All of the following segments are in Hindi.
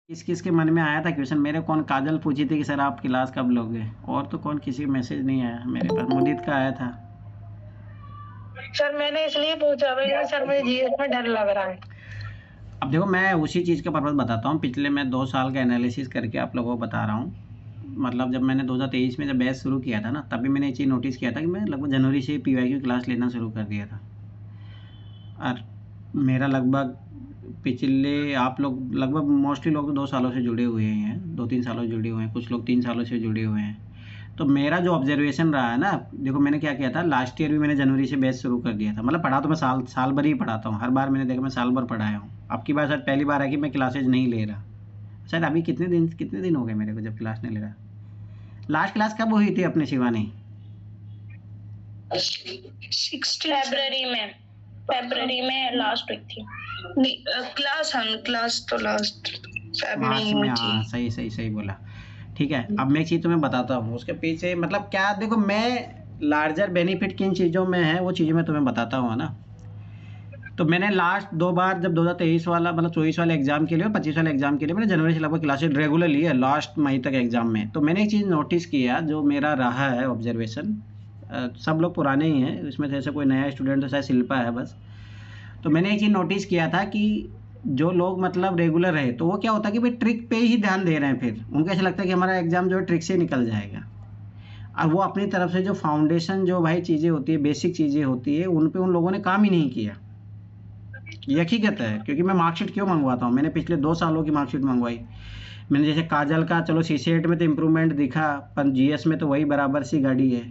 किस किस के मन में आया था क्वेश्चन? मेरे कौन काजल पूछी थी कि सर आप क्लास कब लोगे, और तो कौन किसी का मैसेज नहीं आया मेरे पास। मुदीत का आया था। सर मैंने इसलिए पूछा भाई, सर मुझे जीएस में डर लग रहा है। अब देखो मैं उसी चीज़ का पर्पज़ बताता हूँ। पिछले मैं 2 साल का एनालिसिस करके आप लोगों को बता रहा हूँ। मतलब जब मैंने 2023 में जब बैच शुरू किया था ना, तभी मैंने ये चीज़ नोटिस किया था कि मैं लगभग जनवरी से पीवाईक्यू क्लास लेना शुरू कर दिया था। और मेरा लगभग पिछले आप लोग लगभग मोस्टली लोग तो 2 सालों से जुड़े हुए हैं, 2-3 सालों से जुड़े हुए हैं, कुछ लोग 3 सालों से जुड़े हुए हैं। तो मेरा जो ऑब्जर्वेशन रहा है ना, देखो मैंने क्या किया था, लास्ट ईयर भी मैंने जनवरी से बैच शुरू कर दिया था। मतलब पढ़ा तो मैं साल भर ही पढ़ाता हूँ, हर बार मैंने देखा मैं साल भर पढ़ाया हूँ। अब की बार शायद पहली बार है कि मैं क्लासेज नहीं ले रहा। शायद अभी कितने दिन हो गए मेरे को जब क्लास नहीं ले रहा। लास्ट क्लास कब हुई थी अपने शिवानी? फरवरी में लास्ट वीक थी। नहीं क्लास तो लास्ट मार्च में, हाँ सही बोला। ठीक है, अब मैं एक चीज़ तुम्हें बताता हूँ उसके पीछे मतलब क्या। देखो मैं लार्जर बेनिफिट किन चीज़ों में है वो चीज़ें मैं तुम्हें बताता हूँ ना। तो मैंने लास्ट 2 बार जब 2023 वाला मतलब 24 वाले एग्जाम के लिए और 25 वाले एग्जाम के लिए मैंने जनवरी से लगभग क्लासेस रेगुलर ली है लास्ट मई तक एग्जाम में। तो मैंने एक चीज़ नोटिस किया जो मेरा रहा है ऑब्जर्वेशन, सब लोग पुराने ही हैं इसमें से, ऐसे कोई नया स्टूडेंट तो शायद शिल्पा है बस। तो मैंने एक चीज़ नोटिस किया था कि जो लोग मतलब रेगुलर रहे तो वो क्या होता है कि भाई ट्रिक पे ही ध्यान दे रहे हैं। फिर उनको ऐसा लगता है कि हमारा एग्जाम जो है ट्रिक से निकल जाएगा, और वो अपनी तरफ से जो फाउंडेशन जो भाई चीज़ें होती है, बेसिक चीज़ें होती है, उन पे उन लोगों ने काम ही नहीं किया। ये हकीकत है, क्योंकि मैं मार्कशीट क्यों मंगवाता हूँ, मैंने पिछले 2 सालों की मार्कशीट मंगवाई। मैंने जैसे काजल का चलो सीसीएट में तो इम्प्रूवमेंट दिखा, पर जीएस में तो वही बराबर सी गाड़ी है।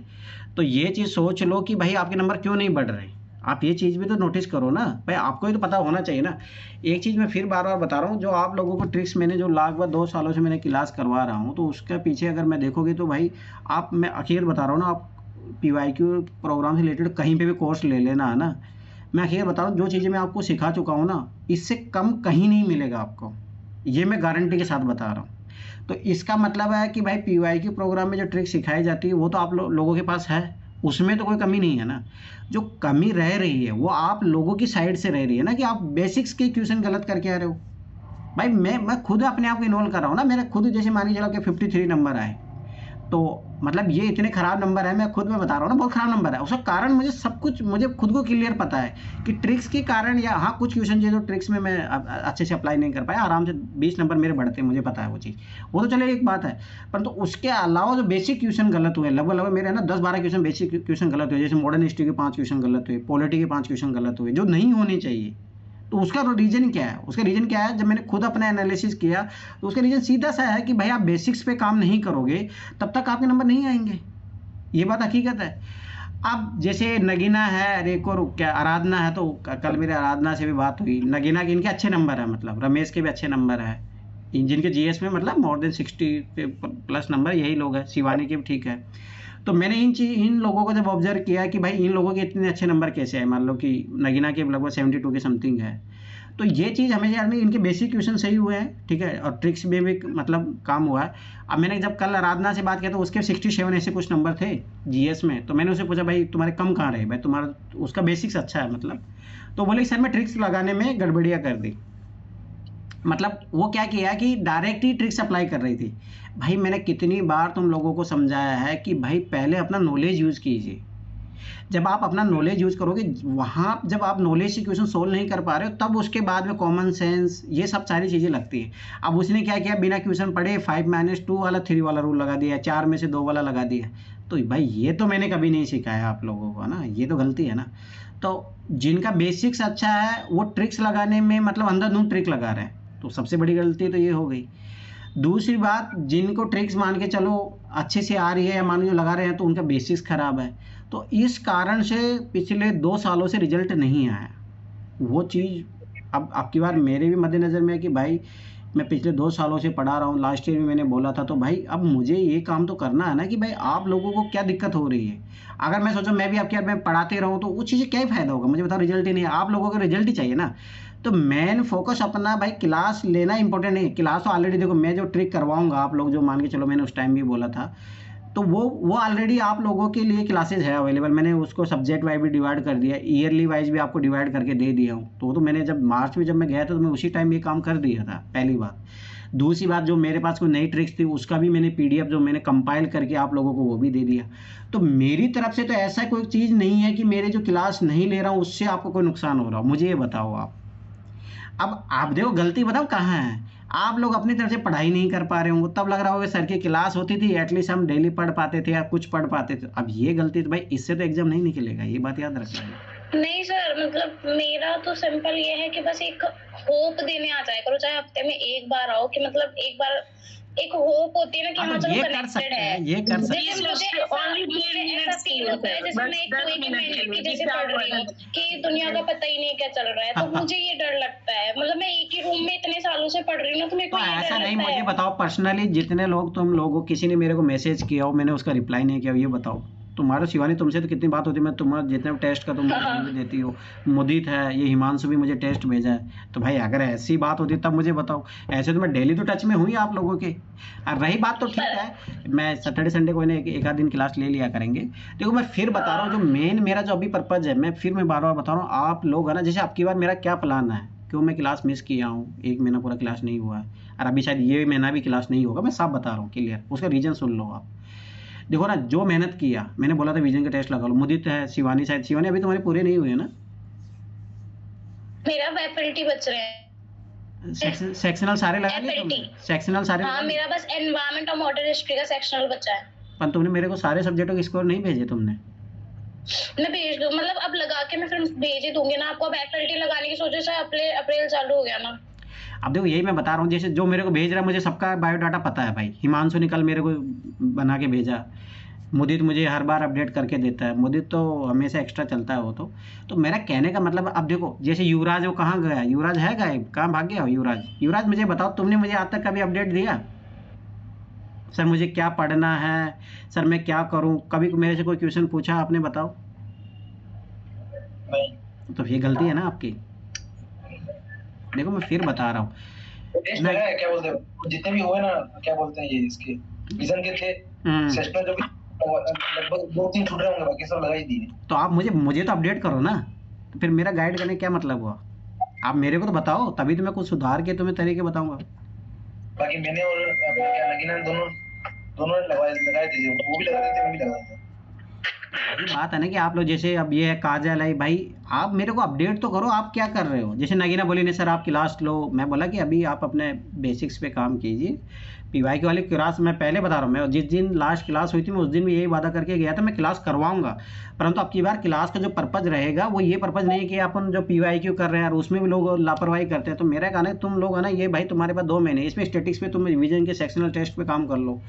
तो ये चीज़ सोच लो कि भाई आपके नंबर क्यों नहीं बढ़ रहे। आप ये चीज़ भी तो नोटिस करो ना भाई, आपको ही तो पता होना चाहिए ना। एक चीज़ मैं फिर बार बार बता रहा हूँ, जो आप लोगों को ट्रिक्स मैंने जो लगभग 2 सालों से मैंने क्लास करवा रहा हूँ, तो उसके पीछे अगर मैं देखोगे तो भाई आप, मैं अखिर बता रहा हूँ ना, आप पीवाईक्यू प्रोग्राम से रिलेटेड कहीं पे भी कोर्स ले लेना है ना, मैं अखिर बता रहा हूँ जो चीज़ें मैं आपको सिखा चुका हूँ ना, इससे कम कहीं नहीं मिलेगा आपको। ये मैं गारंटी के साथ बता रहा हूँ। तो इसका मतलब है कि भाई पीवाईक्यू प्रोग्राम में जो ट्रिक सिखाई जाती है वो तो आप लोगों के पास है, उसमें तो कोई कमी नहीं है ना। जो कमी रह रही है वो आप लोगों की साइड से रह रही है ना, कि आप बेसिक्स के क्वेश्चन गलत करके आ रहे हो। भाई मैं खुद अपने आप को इन्वॉल्व कर रहा हूँ ना। मेरे खुद जैसे मान लीजिए कि 53 नंबर आए, तो मतलब ये इतने ख़राब नंबर है, मैं खुद में बता रहा हूँ ना बहुत ख़राब नंबर है। उसका कारण मुझे सब कुछ, मुझे खुद को क्लियर पता है कि ट्रिक्स के कारण, या हाँ कुछ क्वेश्चन जो ट्रिक्स में मैं अच्छे से अप्लाई नहीं कर पाया, आराम से 20 नंबर मेरे बढ़ते हैं, मुझे पता है वो चीज़। वो तो चले एक बात है, परंतु उसके अलावा जो बेसिक क्वेश्चन गलत हुए लगभग मेरे है ना 10-12 क्वेश्चन बेसिक क्वेश्चन गलत हुए। जैसे मॉडर्न हिस्ट्री के 5 क्वेश्चन गलत हुए, पॉलिटी के 5 क्वेश्चन गलत हुए जो नहीं होने चाहिए। तो उसका रीज़न क्या है? उसका रीज़न क्या है, जब मैंने खुद अपना एनालिसिस किया तो उसका रीज़न सीधा सा है कि भाई आप बेसिक्स पे काम नहीं करोगे तब तक आपके नंबर नहीं आएंगे। ये बात हकीकत है। अब जैसे नगीना है, अरे एक और क्या आराधना है, तो कल मेरे आराधना से भी बात हुई। नगीना के इनके अच्छे नंबर है, मतलब रमेश के भी अच्छे नंबर है, जिनके जीएस में मतलब मोर देन 60 प्लस नंबर यही लोग हैं, शिवानी के भी ठीक है। तो मैंने इन लोगों को जब ऑब्जर्व किया कि भाई इन लोगों के इतने अच्छे नंबर कैसे आए, मान लो कि नगीना के लगभग 72 के समथिंग है, तो ये चीज़ हमेशा याद नहीं, इनके बेसिक क्वेश्चन सही हुए हैं, ठीक है, और ट्रिक्स में भी मतलब काम हुआ है। अब मैंने जब कल आराधना से बात किया तो उसके 67 ऐसे कुछ नंबर थे जीएस में, तो मैंने उससे पूछा भाई तुम्हारे कम कहाँ रहे, भाई तुम्हारा उसका बेसिक्स अच्छा है मतलब। तो बोले सर मैं ट्रिक्स लगाने में गड़बड़ियाँ कर दी। मतलब वो क्या किया कि डायरेक्ट ही ट्रिक्स अप्लाई कर रही थी। भाई मैंने कितनी बार तुम लोगों को समझाया है कि भाई पहले अपना नॉलेज यूज़ कीजिए। जब आप अपना नॉलेज यूज़ करोगे, वहाँ जब आप नॉलेज से क्वेश्चन सोल्व नहीं कर पा रहे हो, तब उसके बाद में कॉमन सेंस ये सब सारी चीज़ें लगती है। अब उसने क्या किया, बिना क्वेश्चन पढ़े 5-2 वाला 3 वाला रूल लगा दिया, 4 में से 2 वाला लगा दिया। तो भाई ये तो मैंने कभी नहीं सिखाया आप लोगों को ना, ये तो गलती है ना। तो जिनका बेसिक्स अच्छा है वो ट्रिक्स लगाने में मतलब अंधाधुंध ट्रिक लगा रहे हैं, तो सबसे बड़ी गलती तो ये हो गई। दूसरी बात, जिनको ट्रिक्स मान के चलो अच्छे से आ रही है या मान लो लगा रहे हैं, तो उनका बेसिक्स खराब है, तो इस कारण से पिछले 2 सालों से रिजल्ट नहीं आया। वो चीज़ अब की बार मेरे भी मद्देनज़र में है कि भाई मैं पिछले 2 सालों से पढ़ा रहा हूँ, लास्ट ईयर भी मैंने बोला था, तो भाई अब मुझे ये काम तो करना है ना कि भाई आप लोगों को क्या दिक्कत हो रही है। अगर मैं सोचूं मैं भी आपके यार मैं पढ़ाते रहूँ तो वो चीज़ें क्या ही फ़ायदा होगा, मुझे बताओ, रिजल्ट ही नहीं है, आप लोगों को रिजल्ट ही चाहिए ना। तो मेन फोकस अपना भाई क्लास लेना इंपॉर्टेंट नहीं है। क्लास तो ऑलरेडी देखो मैं जो ट्रिक करवाऊंगा आप लोग, जो मान के चलो मैंने उस टाइम भी बोला था, तो वो ऑलरेडी आप लोगों के लिए क्लासेज है अवेलेबल। मैंने उसको सब्जेक्ट वाइज भी डिवाइड कर दिया, ईयरली वाइज भी आपको डिवाइड करके दे दिया हूँ। तो मैंने जब मार्च में जब मैं गया था तो मैं उसी टाइम ये काम कर दिया था, पहली बात। दूसरी बात, जो मेरे पास कोई नई ट्रिक्स थी उसका भी मैंने PDF जो मैंने कंपाइल करके आप लोगों को वो भी दे दिया। तो मेरी तरफ से तो ऐसा कोई चीज़ नहीं है कि मेरे जो क्लास नहीं ले रहा हूँ उससे आपको कोई नुकसान हो रहा हो, मुझे ये बताओ आप। अब आप देखो गलती बताओ कहाँ है, आप लोग अपनी तरफ से पढ़ाई नहीं कर पा रहे होंगे, तब लग रहा होगा सर की क्लास होती थी एटलीस्ट हम डेली पढ़ पाते थे या कुछ पढ़ पाते थे। अब ये गलती तो भाई इससे तो एग्जाम नहीं निकलेगा, ये बात याद रखना। नहीं सर, मतलब मेरा तो सिंपल ये है कि बस एक होप देने आ जाया करो, चाहे हफ्ते में एक बार आओ, कि मतलब एक बार एक होप होती है ना कि हाँ चलो ये कर कनेक्टेड सकते है। हैं, ये कर सकते हैं। मुझे ऐसा फील होता है जैसे मैं एक कोई भी मैंडेट की जैसे पढ़ रही हूँ कि दुनिया का पता ही नहीं क्या चल रहा है, तो मुझे ये डर लगता है। मतलब मैं एक ही रूम में इतने सालों से पढ़ रही हूँ ना, तो मेरे को तो ये ऐसा डर नहीं, लगता मुझे है। बताओ पर्सनली जितने लोग तुम लोगों, किसी ने मेरे को मैसेज किया हो मैंने उसका रिप्लाई नहीं किया हो, ये बताओ। तुम्हारा शिवानी तुमसे तो कितनी बात होती है, मैं तुम्हारा जितने टेस्ट का तुम मुझे देती हो, मुदित है, ये हिमांशु भी मुझे टेस्ट भेजा है। तो भाई अगर ऐसी बात होती तब मुझे बताओ, ऐसे तो मैं डेली तो टच में हुई आप लोगों के। और रही बात तो ठीक है, मैं सैटरडे संडे को इन्हें एक आध दिन क्लास ले लिया करेंगे। देखो मैं फिर बता रहा हूँ, जो मेन मेरा जो अभी पर्पज़ है, मैं फिर मैं बार बार बता रहा हूँ, आप लोग है ना, जैसे आपकी बार मेरा क्या प्लान है, क्यों मैं क्लास मिस किया हूँ, 1 महीना पूरा क्लास नहीं हुआ है, और अभी शायद ये महीना भी क्लास नहीं होगा, मैं साफ बता रहा हूँ क्लियर, उसका रीज़न सुन लो आप। देखो ना, जो मेहनत किया, मैंने बोला था विजन का टेस्ट लगा लो, मुदित है, शिवानी, शायद शिवानी अभी तुम्हारे पूरे नहीं हुए ना, मेरा फैकल्टी बच रहे हैं। सेक्शनल सारे लगा लिए तुमने? FLT सेक्शनल सारे हाँ, लगा लिए? मेरा बस एनवायरमेंट और मॉडर्न हिस्ट्री का सेक्शनल बचा है। पर तुमने मेरे को सारे सब्जेक्टों के स्कोर नहीं भेजे तुमने। मैं भेज दूँ, मतलब अब लगा के मैं फिर भेज ही दूंगी ना आपको। अब FLT लगाने की सोचो सर, अप्रैल चालू हो गया ना। अब देखो यही मैं बता रहा हूँ, जैसे जो मेरे को भेज रहा है मुझे सबका बायोडाटा पता है भाई। हिमांशु ने कल मेरे को बना के भेजा, मुदित मुझे हर बार अपडेट करके देता है, मुदित तो हमेशा एक्स्ट्रा चलता है वो तो मेरा कहने का मतलब, अब देखो जैसे युवराज वो कहाँ गया, युवराज है गायब, कहाँ भाग गया हो युवराज? युवराज मुझे बताओ, तुमने मुझे आज तक कभी अपडेट दिया सर मुझे क्या पढ़ना है, सर मैं क्या करूं? कभी मेरे से कोई क्वेश्चन पूछा आपने? बताओ। नहीं। तो ये गलती है ना आपकी। देखो मैं फिर बता रहा हूँ, क्या बोलते हैं जितने भी हुए ना, क्या बोलते हैं ये इसके विजन के थे सेशनल, जो लगभग 2-3 छूट रहे होंगे, बाकी सब लगा ही दिए। तो आप मुझे तो अपडेट करो ना, तो फिर मेरा गाइड करने क्या मतलब हुआ? आप मेरे को तो बताओ, तभी तो मैं कुछ सुधार के तुम्हें तरीके बताऊंगा। बाकी मैंने और क्या नगीना दोनों लगाए थे, वो भी लगा देते, मैं भी लगा देता। ये बात है ना कि आप लोग, जैसे अब ये है काजल है भाई, आप मेरे को अपडेट तो करो, आप क्या कर रहे हो? जैसे नगीना बोली नहीं सर आप क्लास लो, मैं बोला कि अभी आप अपने बेसिक्स पे काम कीजिए। PYQ वाली क्लास मैं पहले बता रहा हूँ, मैं जिस दिन लास्ट क्लास हुई थी मैं उस दिन भी यही वादा करके गया था, मैं क्लास करवाऊंगा। परंतु अब की बार क्लास का जो पर्पज़ रहेगा वो ये पर्पज़ नहीं है कि अपन जो PYQ कर रहे हैं और उसमें भी लोग लापरवाही करते हैं। तो मेरा कहना है तुम लोग है ना, ये भाई तुम्हारे पास 2 महीने, इसमें स्टेटिक्स पे तुम रिवीजन के सेक्शनल टेस्ट पे काम कर लो।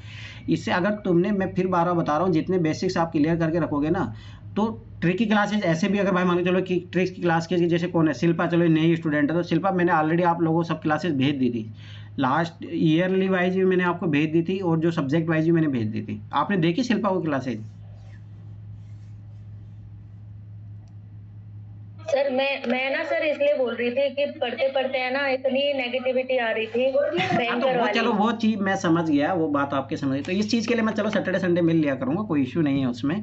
इससे अगर तुमने, मैं फिर बार बार बता रहा हूँ, जितने बेसिक्स आप क्लियर करके रखोगे ना, तो ट्रिक की क्लासेज ऐसे भी, अगर भाई मान के चलो कि ट्रिक्स की क्लास की, जैसे कौन है शिल्पा, चलो नई स्टूडेंट है, तो शिल्पा मैंने ऑलरेडी आप लोगों को सब क्लासेस भेज दी थी, लास्ट ईयरली वाइज भी मैंने आपको भेज दी थी, और जो सब्जेक्ट वाइज भी मैंने भेज दी थी। आपने देखी शिल्पा वो क्लासेज? सर मैं ना सर इसलिए बोल रही थी कि पढ़ते पढ़ते है ना इतनी नेगेटिविटी आ रही थी भयंकर वाली। चलो वो चीज़ मैं समझ गया, वो बात आपके समझ, तो इस चीज़ के लिए मैं चलो सैटरडे संडे मिल लिया करूँगा, कोई इश्यू नहीं है उसमें।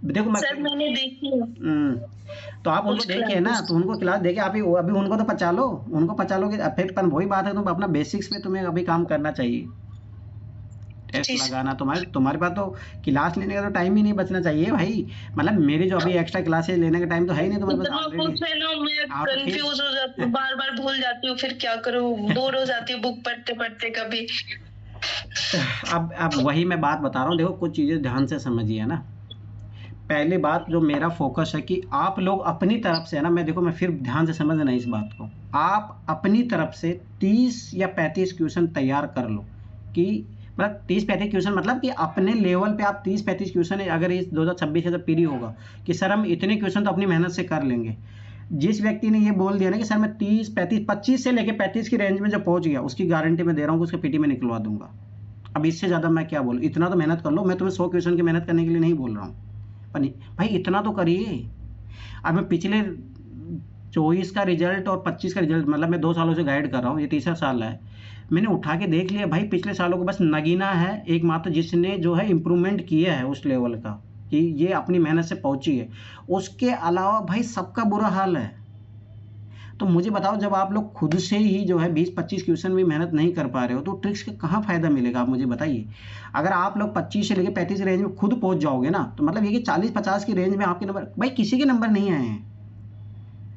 देखो मैं सर मैंने देखी है। तो आप उनको देखिए ना, तो उनको क्लास देखिए, आप अभी उनको तो पचा लो, उनको पचा लो कि फिर वही बात है, तुम अपना बेसिक्स पे तुम्हें अभी काम करना चाहिए। टेस्ट लगाना, तुम्हारे पास तो क्लास लेने का तो टाइम ही नहीं बचना चाहिए भाई। मतलब मेरी जो अभी एक्स्ट्रा क्लासेस लेने का टाइम तो है ही नहीं तुम्हारे पास ऑलरेडी। मैं कंफ्यूज हो जाती हूँ, बार बार भूल जाती हूँ, फिर क्या करूँ, बोर हो जाती हूँ बुक पढ़ते पढ़ते कभी। अब वही मैं बात बता रहा हूँ, देखो कुछ चीज़ें ध्यान से समझिए ना। पहली बात, जो मेरा फोकस है कि आप लोग अपनी तरफ से है ना, मैं फिर ध्यान से समझना इस बात को, आप अपनी तरफ से 30 या 35 क्वेश्चन तैयार कर लो, कि मतलब 30-35 क्वेश्चन, मतलब कि अपने लेवल पे आप 30-35 क्वेश्चन, अगर इस 2026 का जब पीरी होगा कि सर हम इतने क्वेश्चन तो अपनी मेहनत से कर लेंगे। जिस व्यक्ति ने ये बोल दिया ना कि सर मैं 30-35 25 से लेके 35 की रेंज में जब पहुंच गया, उसकी गारंटी मैं दे रहा हूँ कि उसका PT में निकलवा दूंगा। अब इससे ज़्यादा मैं क्या बोलूँ, इतना तो मेहनत कर लो। मैं तुम्हें 100 क्वेश्चन की मेहनत करने के लिए नहीं बोल रहा हूँ, पर भाई इतना तो करिए। अब मैं पिछले 24 का रिजल्ट और 25 का रिजल्ट, मतलब मैं 2 सालों से गाइड कर रहा हूँ, ये तीसरा साल है, मैंने उठा के देख लिया भाई। पिछले सालों को बस नगीना है एकमात्र जिसने जो है इम्प्रूवमेंट किया है उस लेवल का, कि ये अपनी मेहनत से पहुंची है। उसके अलावा भाई सबका बुरा हाल है। तो मुझे बताओ, जब आप लोग खुद से ही जो है 20-25 क्वेश्चन में मेहनत नहीं कर पा रहे हो तो ट्रिक्स का कहाँ फ़ायदा मिलेगा, आप मुझे बताइए। अगर आप लोग 25 से लेकर 35 रेंज में खुद पहुंच जाओगे ना, तो मतलब ये कि 40-50 की रेंज में आपके नंबर, भाई किसी के नंबर नहीं आए हैं।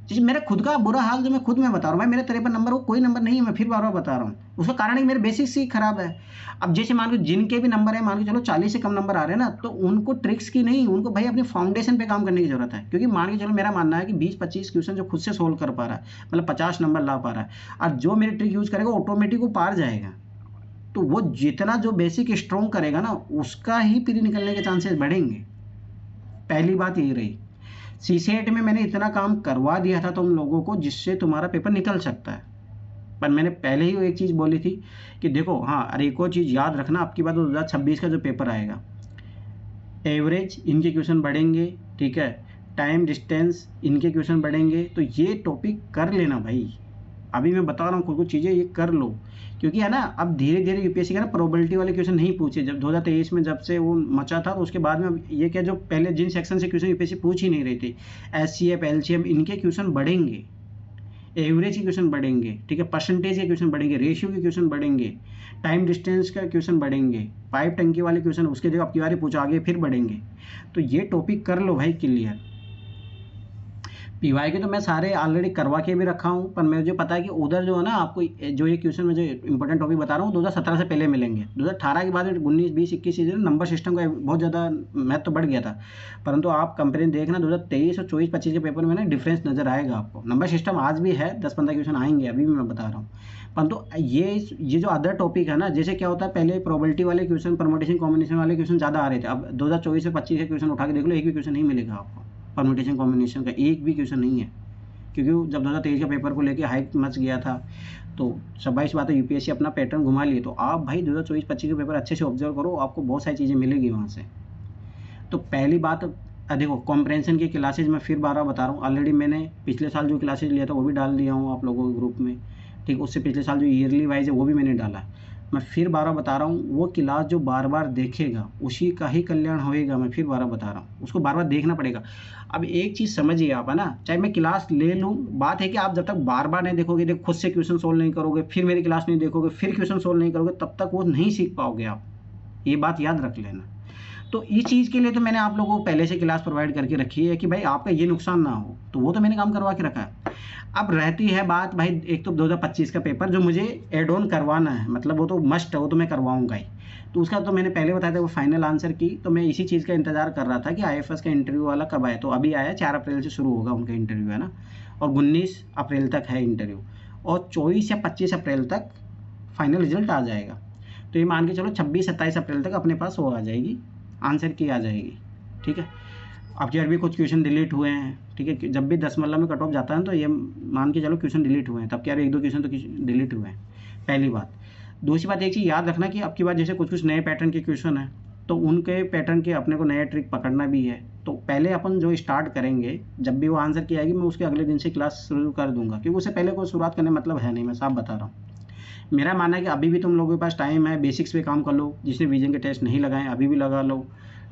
जैसे मेरा खुद का बुरा हाल जो मैं खुद में बता रहा हूँ, भाई मेरे 53 नंबर, वो कोई नंबर नहीं है, मैं फिर बार बार बता रहा हूँ। उसका कारण है कि मेरे बेसिक्स ही खराब है। अब जैसे मान लो जिनके भी नंबर है, मान के चलो 40 से कम नंबर आ रहे हैं ना, तो उनको ट्रिक्स की नहीं, उनको भाई अपने फाउंडेशन पे काम करने की जरूरत है। क्योंकि मान के चलो मेरा मानना है कि 20-25 क्वेश्चन जो खुद से सोल्व कर पा रहा है, मतलब 50 नंबर ला पा रहा है, और जो मेरी ट्रिक यूज करेगा ऑटोमेटिक वो पार जाएगा। तो वो जितना जो बेसिक स्ट्रॉन्ग करेगा ना, उसका ही प्री निकलने के चांसेस बढ़ेंगे। पहली बात ये रही। सीसेट में मैंने इतना काम करवा दिया था तुम लोगों को जिससे तुम्हारा पेपर निकल सकता है। पर मैंने पहले ही एक चीज़ बोली थी कि देखो, हाँ, अरे एक और चीज़ याद रखना, आपकी बात 2026 का जो पेपर आएगा, एवरेज इनके क्वेश्चन बढ़ेंगे, ठीक है, टाइम डिस्टेंस इनके क्वेश्चन बढ़ेंगे। तो ये टॉपिक कर लेना भाई, अभी मैं बता रहा हूँ कुछ चीज़ें ये कर लो। क्योंकि है ना, अब धीरे धीरे यूपीएससी का ना प्रोबेबिलिटी वाले क्वेश्चन नहीं पूछे। जब 2023 में जब से वो मचा था, तो उसके बाद में ये क्या, जो पहले जिन सेक्शन से क्वेश्चन यूपीएससी पूछ ही नहीं रही थी, एचसीएफ, एलसीएम, इनके क्वेश्चन बढ़ेंगे, एवरेज के क्वेश्चन बढ़ेंगे, ठीक है, परसेंटेज के क्वेश्चन बढ़ेंगे, रेशियो के क्वेश्चन बढ़ेंगे, टाइम डिस्टेंस का क्वेश्चन बढ़ेंगे, पाइप टंकी वाले क्वेश्चन उसके जगह अब की बारी पूछो आगे फिर बढ़ेंगे। तो ये टॉपिक कर लो भाई क्लियर। पीवाई के तो मैं सारे ऑलरेडी करवा के भी रखा हूँ, पर मुझे पता है कि उधर जो है ना, आपको जो ये क्वेश्चन में जो इंपॉर्टेंट टॉपिक बता रहा हूँ 2017 से पहले मिलेंगे। 2018 के बाद 19, 20, 21 सीजन नंबर सिस्टम का बहुत ज़्यादा महत्व तो बढ़ गया था। परंतु आप कंपेरिजन देखना 2023 और 24-25 के पेपर में ना डिफरेंस नज़र आएगा आपको। नंबर सिस्टम आज भी है, 10-15 क्वेश्चन आएंगे, अभी भी मैं बता रहा हूँ। परंतु ये जो अदर टॉपिक है ना, जैसे क्या होता है, पहले प्रोबेबिलिटी वाले क्वेश्चन, परमुटेशन कॉम्बिनेशन वाले क्वेश्चन ज़्यादा आ रहे थे। अब 2024 से 25 के क्वेश्चन उठा के देख लो, एक भी क्वेश्चन नहीं मिलेगा आपको परमुटेशन कॉम्बिनेशन का, एक भी क्वेश्चन नहीं है। क्योंकि जब 2023 के पेपर को लेके हाइप मच गया था, तो 27 बात है, यूपीएससी अपना पैटर्न घुमा लिए। तो आप भाई 2024-25 के पेपर अच्छे से ऑब्जर्व करो, आपको बहुत सारी चीज़ें मिलेगी वहाँ से। तो पहली बात, देखो कॉम्प्रहेंशन की क्लासेज मैं फिर 12 बता रहा हूँ। ऑलरेडी मैंने पिछले साल जो क्लासेज लिया था वो भी डाल दिया हूँ आप लोगों के ग्रुप में, ठीक। उससे पिछले साल जो ईयरली वाइज है वो भी मैंने डाला। मैं फिर 12 बता रहा हूँ, वो क्लास जो बार बार देखेगा उसी का ही कल्याण होएगा। मैं फिर 12 बता रहा हूँ, उसको बार बार देखना पड़ेगा। अब एक चीज़ समझिए आप, है ना, चाहे मैं क्लास ले लूँ, बात है कि आप जब तक बार बार नहीं देखोगे, देखो खुद से क्वेश्चन सोल्व नहीं करोगे, फिर मेरी क्लास नहीं देखोगे, फिर क्वेश्चन सोल्व नहीं करोगे, तब तक वो नहीं सीख पाओगे आप। ये बात याद रख लेना। तो इस चीज़ के लिए तो मैंने आप लोगों को पहले से क्लास प्रोवाइड करके रखी है कि भाई आपका ये नुकसान ना हो, तो वो तो मैंने काम करवा के रखा है। अब रहती है बात भाई, एक तो 2025 का पेपर जो मुझे एड ऑन करवाना है, मतलब वो तो मस्ट है, वो तो मैं करवाऊंगा ही। तो उसका तो मैंने पहले बताया था वो फाइनल आंसर की, तो मैं इसी चीज़ का इंतजार कर रहा था कि आईएफएस का इंटरव्यू वाला कब आए। तो अभी आया, 4 अप्रैल से शुरू होगा उनका इंटरव्यू, है ना, और 19 अप्रैल तक है इंटरव्यू, और 24 या 25 अप्रैल तक फाइनल रिजल्ट आ जाएगा। तो ये मान के चलो 26-27 अप्रैल तक अपने पास वो आ जाएगी, आंसर की आ जाएगी, ठीक है। अब यार भी कुछ क्वेश्चन डिलीट हुए हैं, ठीक है, जब भी 10 मतलब में कट ऑफ जाता है तो ये मान के चलो क्वेश्चन डिलीट हुए हैं, तब क्या 1-2 क्वेश्चन तो डिलीट हुए हैं, पहली बात। दूसरी बात, एक चीज़ याद रखना कि अब की बात जैसे कुछ नए पैटर्न के क्वेश्चन हैं, तो उनके पैटर्न के अपने को नया ट्रिक पकड़ना भी है। तो पहले अपन जो स्टार्ट करेंगे, जब भी वो आंसर की आएगी मैं उसके अगले दिन से क्लास शुरू कर दूंगा, क्योंकि उससे पहले कोई शुरुआत करने मतलब है नहीं, मैं साफ बता रहा हूँ। मेरा मानना है कि अभी भी तुम लोगों के पास टाइम है, बेसिक्स पे काम कर लो। जिसने विजन के टेस्ट नहीं लगाए अभी भी लगा लो,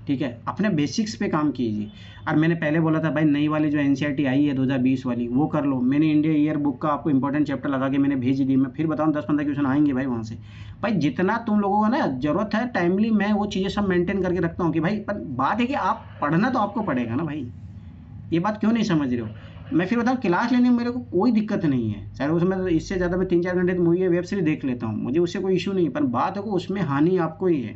ठीक है, अपने बेसिक्स पे काम कीजिए। और मैंने पहले बोला था भाई, नई वाली जो एनसीईआरटी आई है 2020 वाली, वो कर लो। मैंने इंडिया ईयर बुक का आपको इंपॉर्टेंट चैप्टर लगा के मैंने भेज दी। मैं फिर बताऊँ 10-15 क्वेश्चन आएंगे भाई वहाँ से। भाई जितना तुम लोगों को ना जरूरत है टाइमली, मैं वो चीज़ें सब मेंटेन करके रखता हूँ कि भाई, पर बात है कि आप पढ़ना तो आपको पड़ेगा ना भाई, ये बात क्यों नहीं समझ रहे हो। मैं फिर बताऊँ, क्लास लेने में मेरे को कोई दिक्कत नहीं है, चाहे उसमें इससे ज़्यादा मैं 3-4 घंटे मूवी या वेब सीरीज देख लेता हूँ, मुझे उससे कोई इशू नहीं है। पर बात है कि उसमें हानि आपको ही है,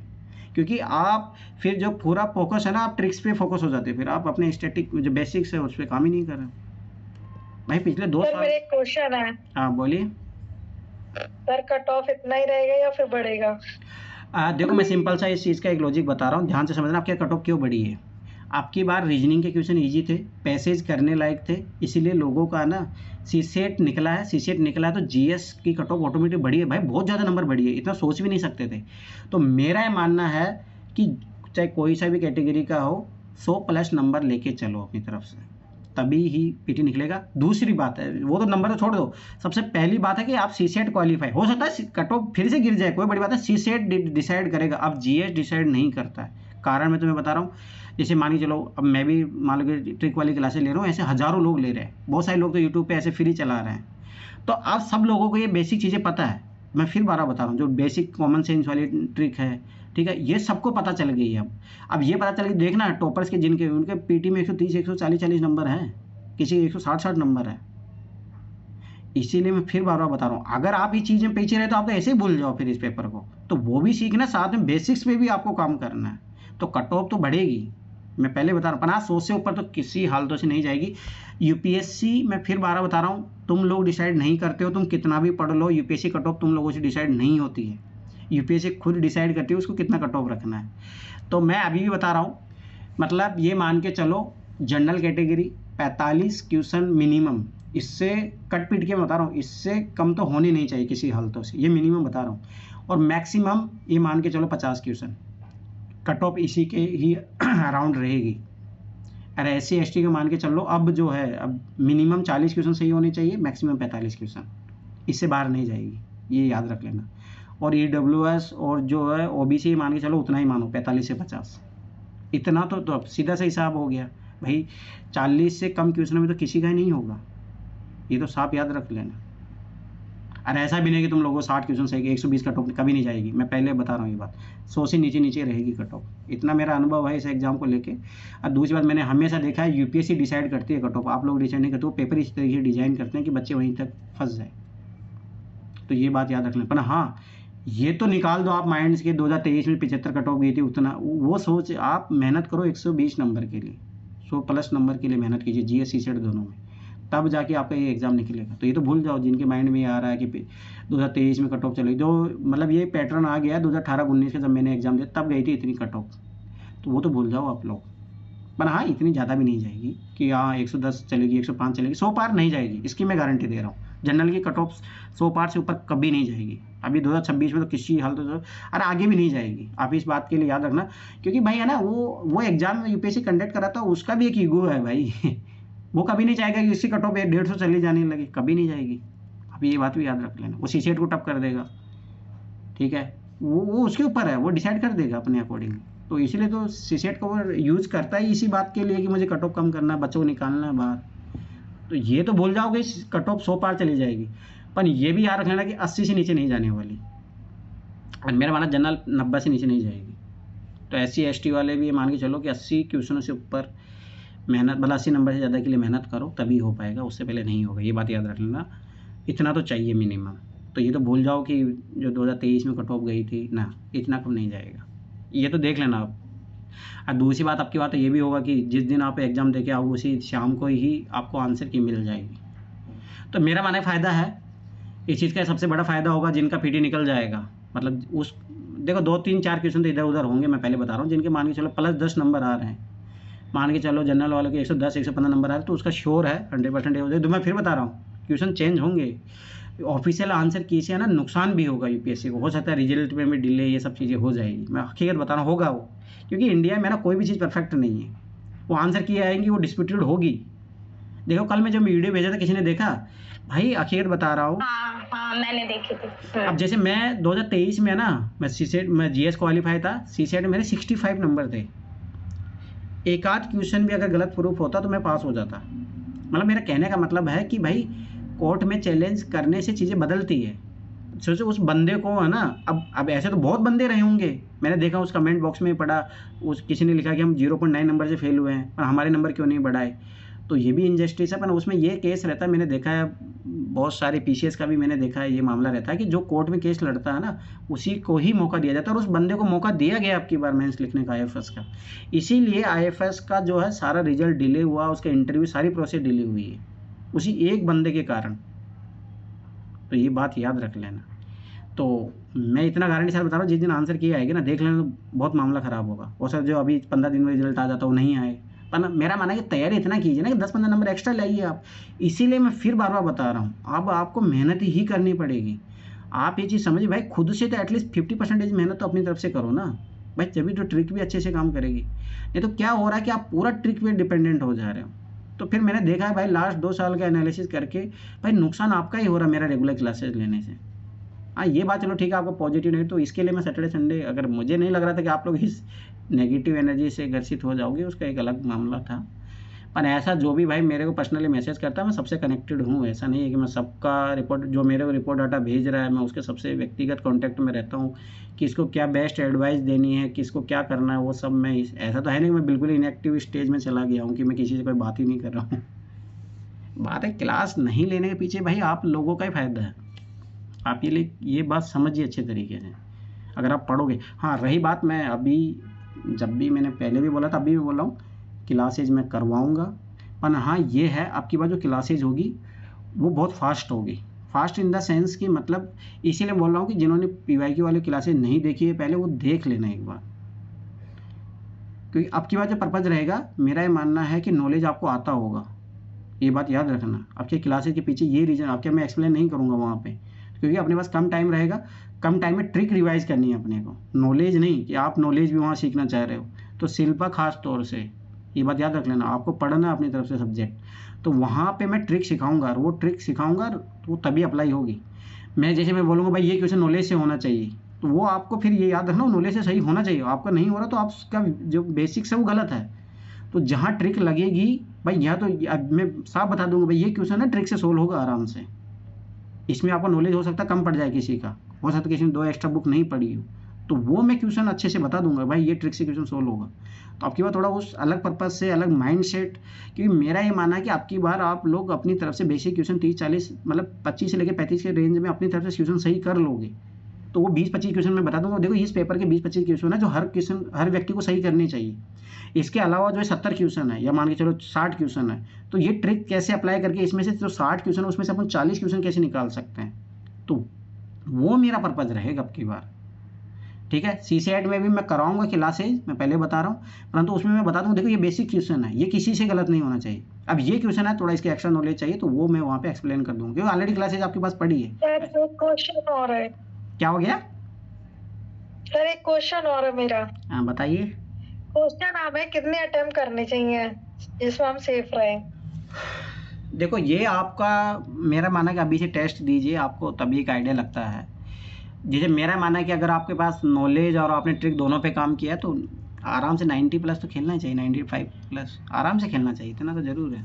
क्योंकि आप फिर जो पूरा फोकस है ना, आप ट्रिक्स पे फोकस हो जाते हैं, फिर आप अपने स्टैटिक जो बेसिक्स है उस पर काम ही नहीं कर रहे भाई। पिछले 2 साल। मेरे क्वेश्चन है। हाँ बोलिए सर, कट ऑफ इतना ही रहेगा या फिर बढ़ेगा? देखो मैं सिंपल सा इस चीज़ का एक लॉजिक बता रहा हूँ, ध्यान से समझना। आपके कट ऑफ क्यों बढ़ी है? आपकी बार रीजनिंग के क्वेश्चन इजी थे, पैसेज करने लायक थे, इसीलिए लोगों का ना सीसेट निकला है। सीसेट निकला है तो जीएस की कट ऑफ ऑटोमेटिक बढ़ी है भाई, बहुत ज़्यादा नंबर बढ़ी है, इतना सोच भी नहीं सकते थे। तो मेरा ये मानना है कि चाहे कोई सा भी कैटेगरी का हो, 100+ नंबर लेके चलो अपनी तरफ से, तभी ही पीटी निकलेगा। दूसरी बात है, वो तो नंबर तो छोड़ दो, सबसे पहली बात है कि आप सीसेट क्वालिफाई हो सकता है, कट ऑफ फिर से गिर जाए, कोई बड़ी बात है, सीसेट डिसाइड करेगा, अब जीएस डिसाइड नहीं करता है। कारण मैं तुम्हें बता रहा हूँ, जैसे मान के चलो, अब मैं भी मान लो कि ट्रिक वाली क्लासेस ले रहा हूँ, ऐसे हज़ारों लोग ले रहे हैं, बहुत सारे लोग तो यूट्यूब पे ऐसे फ्री चला रहे हैं। तो अब सब लोगों को ये बेसिक चीज़ें पता है। मैं फिर बारह बता रहा हूँ, जो बेसिक कॉमन सेंस वाली ट्रिक है, ठीक है, ये सबको पता चल गई है। अब ये पता चल गई, देखना टॉपर्स के जिनके उनके पीटी में 130 140 नंबर हैं, किसी के 160 नंबर है। इसीलिए मैं फिर बार बार बता रहा हूँ, अगर आप ये चीज़ें पीछे रहे तो आप तो ऐसे ही भूल जाओ फिर इस पेपर को। तो वो भी सीखना, साथ में बेसिक्स पे भी आपको काम करना है, तो कट ऑफ तो बढ़ेगी। मैं पहले बता रहा हूँ 50-100 से ऊपर तो किसी हालतों से नहीं जाएगी यूपीएससी। मैं फिर 12 बता रहा हूँ, तुम लोग डिसाइड नहीं करते हो, तुम कितना भी पढ़ लो, यूपीएससी कट ऑफ तुम लोगों से डिसाइड नहीं होती है। यूपीएससी खुद डिसाइड करती है उसको कितना कट ऑफ रखना है। तो मैं अभी भी बता रहा हूँ, मतलब ये मान के चलो जनरल कैटेगरी 45 क्वेश्चन मिनिमम, इससे कट पीट के बता रहा हूँ, इससे कम तो होने नहीं चाहिए किसी हालतों से, ये मिनिमम बता रहा हूँ। और मैक्सिमम ये मान के चलो 50 क्वेश्चन, कट ऑफ इसी के ही अराउंड रहेगी। अरे SC ST का मान के चलो, अब जो है अब मिनिमम 40 क्वेश्चन सही होने चाहिए, मैक्सिमम 45 क्वेश्चन, इससे बाहर नहीं जाएगी, ये याद रख लेना। और EWS और जो है OBC मान के चलो उतना ही मानो, 45 से 50, इतना तो अब सीधा सा हिसाब हो गया भाई। 40 से कम क्वेश्चन में तो किसी का ही नहीं होगा, ये तो साफ याद रख लेना। अरे ऐसा भी नहीं कि तुम लोगों को 60 क्वेश्चन सही, 120 कट ऑफ कभी नहीं जाएगी, मैं पहले बता रहा हूँ ये बात, 100 से नीचे नीचे रहेगी कट ऑफ, इतना मेरा अनुभव है इस एग्जाम को लेके। और दूसरी बात, मैंने हमेशा देखा है यूपीएससी डिसाइड करती है कट ऑफ, आप लोग डिसाइड नहीं करते हो, पेपर इस तरीके से डिजाइन करते हैं कि बच्चे वहीं तक फंस जाए, तो ये बात याद रख लें। पर हाँ, ये तो निकाल दो आप माइंड के 2023 में 75 कट ऑफ गई थी, उतना वो सोच आप मेहनत करो 120 नंबर के लिए, 100+ नंबर के लिए मेहनत कीजिए, GS CSET दोनों में, तब जाके आपका ये एग्ज़ाम निकलेगा। तो ये तो भूल जाओ जिनके माइंड में ये आ रहा है कि 2023 में कट ऑफ चलेगी, जो मतलब ये पैटर्न आ गया 2018-19 के, जब मैंने एग्ज़ाम दिया तब गई थी इतनी कट ऑफ, तो वो तो भूल जाओ आप लोग। पर हाँ, इतनी ज़्यादा भी नहीं जाएगी कि हाँ 110 चलेगी, 105 चलेगी, 100 पार नहीं जाएगी, इसकी मैं गारंटी दे रहा हूँ। जनरल की कट ऑफ 100 पार से ऊपर कभी नहीं जाएगी, अभी 2026 में तो किसी हाल तो और आगे भी नहीं जाएगी, आप इस बात के लिए याद रखना। क्योंकि भाई है ना, वो एग्जाम यूपीएससी कंडक्ट कराता है, उसका भी एक ईगो है भाई वो कभी नहीं चाहेगा कि इसकी कट ऑफ 150 चली जाने लगे, कभी नहीं जाएगी। अब ये बात भी याद रख लेना, वो CSET को टप कर देगा, ठीक है, वो उसके ऊपर है, वो डिसाइड कर देगा अपने अकॉर्डिंग। तो इसीलिए तो CSET को वो यूज़ करता है इसी बात के लिए कि मुझे कट ऑफ कम करना है, बच्चों को निकालना है बाहर। तो ये तो भूल जाओगे कट ऑफ 100 पार चली जाएगी, पर ये भी याद रख लेना कि 80 से नीचे नहीं जाने वाली, और मेरा माना जनरल 90 से नीचे नहीं जाएगी। तो SC ST वाले भी ये मान के चलो कि 80 क्वेश्चनों से ऊपर मेहनत, मतलब 80 नंबर से ज़्यादा के लिए मेहनत करो, तभी हो पाएगा, उससे पहले नहीं होगा, ये बात याद रख लेना। इतना तो चाहिए मिनिमम। तो ये तो भूल जाओ कि जो 2023 में कट ऑफ गई थी ना, इतना कम नहीं जाएगा, ये तो देख लेना आप। और दूसरी बात आपकी बात तो ये भी होगा कि जिस दिन आप एग्ज़ाम देके आओ उसी शाम को ही आपको आंसर की मिल जाएगी। तो मेरा माने फ़ायदा है इस चीज़ का, सबसे बड़ा फ़ायदा होगा जिनका PT निकल जाएगा, मतलब उस देखो 2-3-4 क्वेश्चन तो इधर उधर होंगे, मैं पहले बता रहा हूँ, जिनके मान के चलो +10 नंबर आ रहे हैं, मान के चलो जनरल वालों के 110-115 नंबर आ रहे, तो उसका श्योर है 100% हो जाए। तो मैं फिर बता रहा हूँ, क्वेश्चन चेंज होंगे, ऑफिशियल आंसर की से है ना नुकसान भी होगा यूपीएससी को, हो सकता है रिजल्ट में भी डिले, ये सब चीज़ें हो जाएगी, मैं हकीकत बता रहा हूँ, होगा वो, क्योंकि इंडिया में ना कोई भी चीज़ परफेक्ट नहीं है, वो आंसर की आएंगी वो डिस्प्यूटेड होगी। देखो कल मैं जब वीडियो भेजा था, किसी ने देखा भाई, हकीकत बता रहा हूँ। हाँ, मैंने देखी थी। अब जैसे मैं 2023 में ना, मैं CSET में GS क्वालिफाई था, CSET में मेरे 65 नंबर थे, एक आध क्वेश्चन भी अगर गलत प्रूफ होता तो मैं पास हो जाता। मतलब मेरा कहने का मतलब है कि भाई कोर्ट में चैलेंज करने से चीज़ें बदलती है। सोचो उस बंदे को है ना, अब ऐसे तो बहुत बंदे रहे होंगे, मैंने देखा उस कमेंट बॉक्स में पढ़ा, उस किसी ने लिखा कि हम 0.9 नंबर से फेल हुए हैं, पर हमारे नंबर क्यों नहीं बढ़ाए। तो ये भी इनजस्टिस है, पर उसमें ये केस रहता है, मैंने देखा है बहुत सारे PCS का भी मैंने देखा है, ये मामला रहता है कि जो कोर्ट में केस लड़ता है ना, उसी को ही मौका दिया जाता है, और उस बंदे को मौका दिया गया आपकी बार मेंस लिखने का IFS का। इसीलिए IFS का जो है सारा रिजल्ट डिले हुआ, उसका इंटरव्यू सारी प्रोसेस डिले हुई है उसी एक बंदे के कारण। तो ये बात याद रख लेना। तो मैं इतना गारंटी साथ बता रहा हूँ, जिस दिन आंसर किया आएगी ना, देख लेना तो बहुत मामला ख़राब होगा। और सर जो अभी 15 दिन में रिजल्ट आ जाता वो नहीं आए, पर मेरा माना कि तैयारी इतना कीजिए ना कि 10-15 नंबर एक्स्ट्रा लाइए आप। इसीलिए मैं फिर बार बार बता रहा हूँ, अब आपको मेहनत ही करनी पड़ेगी। आप ये चीज़ समझिए भाई, खुद से तो एटलीस्ट 50% मेहनत तो अपनी तरफ से करो ना भाई, तभी तो ट्रिक भी अच्छे से काम करेगी। नहीं तो क्या हो रहा है कि आप पूरा ट्रिक पे डिपेंडेंट हो जा रहे हो। तो फिर मैंने देखा है भाई, लास्ट 2 साल का एनालिसिस करके भाई नुकसान आपका ही हो रहा है मेरा रेगुलर क्लासेस लेने से। हाँ ये बात चलो ठीक है, आपको पॉजिटिव नहीं, तो इसके लिए मैं सैटरडे संडे, अगर मुझे नहीं लग रहा था कि आप लोग इस नेगेटिव एनर्जी से ग्रसित हो जाओगे, उसका एक अलग मामला था। पर ऐसा जो भी भाई मेरे को पर्सनली मैसेज करता है, मैं सबसे कनेक्टेड हूँ। ऐसा नहीं है कि मैं सबका रिपोर्ट, जो मेरे को रिपोर्ट डाटा भेज रहा है, मैं उसके सबसे व्यक्तिगत कॉन्टैक्ट में रहता हूँ। किसको क्या बेस्ट एडवाइस देनी है, किसको क्या करना है, वो सब मैं ऐसा तो है नहीं मैं बिल्कुल इनएक्टिव स्टेज में चला गया हूँ कि मैं किसी से कोई बात ही नहीं कर रहा हूँ। बात है क्लास नहीं लेने के पीछे भाई आप लोगों का ही फायदा है। आप ये बात समझिए अच्छे तरीके से, अगर आप पढ़ोगे। हाँ रही बात, मैं अभी जब भी मैंने पहले भी बोला था, अभी भी बोल रहा हूँ, क्लासेज मैं करवाऊँगा। पर हाँ ये है, आपकी बात जो क्लासेज होगी वो बहुत फास्ट होगी। फास्ट इन द सेंस कि मतलब इसीलिए बोल रहा हूँ कि जिन्होंने PYQ वाली क्लासेज नहीं देखी है पहले, वो देख लेना एक बार। क्योंकि आपकी बात जो पर्पज़ रहेगा, मेरा ये मानना है कि नॉलेज आपको आता होगा, ये बात याद रखना। आपके क्लासेज के पीछे ये रीज़न आपके मैं एक्सप्लेन नहीं करूँगा वहाँ पे, क्योंकि अपने पास कम टाइम रहेगा। कम टाइम में ट्रिक रिवाइज करनी है अपने को, नॉलेज नहीं कि आप नॉलेज भी वहाँ सीखना चाह रहे हो। तो शिल्पा खास तौर से ये बात याद रख लेना, आपको पढ़ना अपनी तरफ से सब्जेक्ट, तो वहाँ पे मैं ट्रिक सिखाऊंगा, और वो ट्रिक सिखाऊंगा तो वो तभी अप्लाई होगी। मैं जैसे मैं बोलूँगा भाई ये क्वेश्चन नॉलेज से होना चाहिए, तो वो आपको फिर ये याद रखना नॉलेज से सही होना चाहिए। आपका नहीं हो रहा तो आपका जो बेसिक्स है वो गलत है। तो जहाँ ट्रिक लगेगी भाई, यहाँ तो अब मैं साफ बता दूंगा भाई ये क्वेश्चन है ट्रिक से सोल्व होगा आराम से। इसमें आपको नॉलेज हो सकता है कम पड़ जाए किसी का, हो सकता है किसी ने 2 एक्स्ट्रा बुक नहीं पढ़ी हो, तो वो मैं क्वेश्चन अच्छे से बता दूंगा भाई ये ट्रिक से क्वेश्चन सोल्व होगा। तो आपकी बार थोड़ा उस अलग पर्पज से, अलग माइंड सेट, क्योंकि मेरा ये मानना है कि आपकी बार आप लोग अपनी तरफ से बेसिक क्वेश्चन 30-40 मतलब 25 से लेकर 35 के रेंज में अपनी तरफ से क्वेश्चन सही कर लोगे, तो वो 20-25 क्वेश्चन मैं बता दूंगा। देखो इस पेपर के 20-25 क्वेश्चन है जो हर व्यक्ति को सही करनी चाहिए। इसके अलावा जो 70 क्वेश्चन है, या मान के चलो 60 क्वेश्चन है, तो ये ट्रिक कैसे अप्लाई करके इसमें से जो 60 क्वेश्चन है उसमें से अपन 40 क्वेश्चन कैसे निकाल सकते हैं, तो वो मेरा पर्पज रहेगा अब की बार। ठीक है, CCET में भी मैं कराऊंगा क्लासेज, मैं पहले बता रहा हूँ, परंतु उसमें मैं बता दूँ देखो ये बेसिक क्वेश्चन है, ये किसी से गलत नहीं होना चाहिए। अब ये क्वेश्चन है थोड़ा इसके एक्स्ट्रा नॉलेज चाहिए, तो वो मैं वहाँ पे एक्सप्लेन कर दूंगा, क्योंकि ऑलरेडी क्लासेज आपके पास पड़ी है। क्वेश्चन और है। क्या हो गया सर? एक क्वेश्चन और है मेरा। हाँ बताइए। क्वेश्चन हमें कितने अटेम्प्ट करने चाहिए जिसमें हम सेफ रहें? देखो ये आपका, मेरा मानना है कि अभी से टेस्ट दीजिए, आपको तभी एक आइडिया लगता है। जैसे मेरा मानना है कि अगर आपके पास नॉलेज और आपने ट्रिक दोनों पे काम किया तो आराम से 90+ तो खेलना ही चाहिए, 95+ आराम से खेलना चाहिए, इतना तो जरूर है।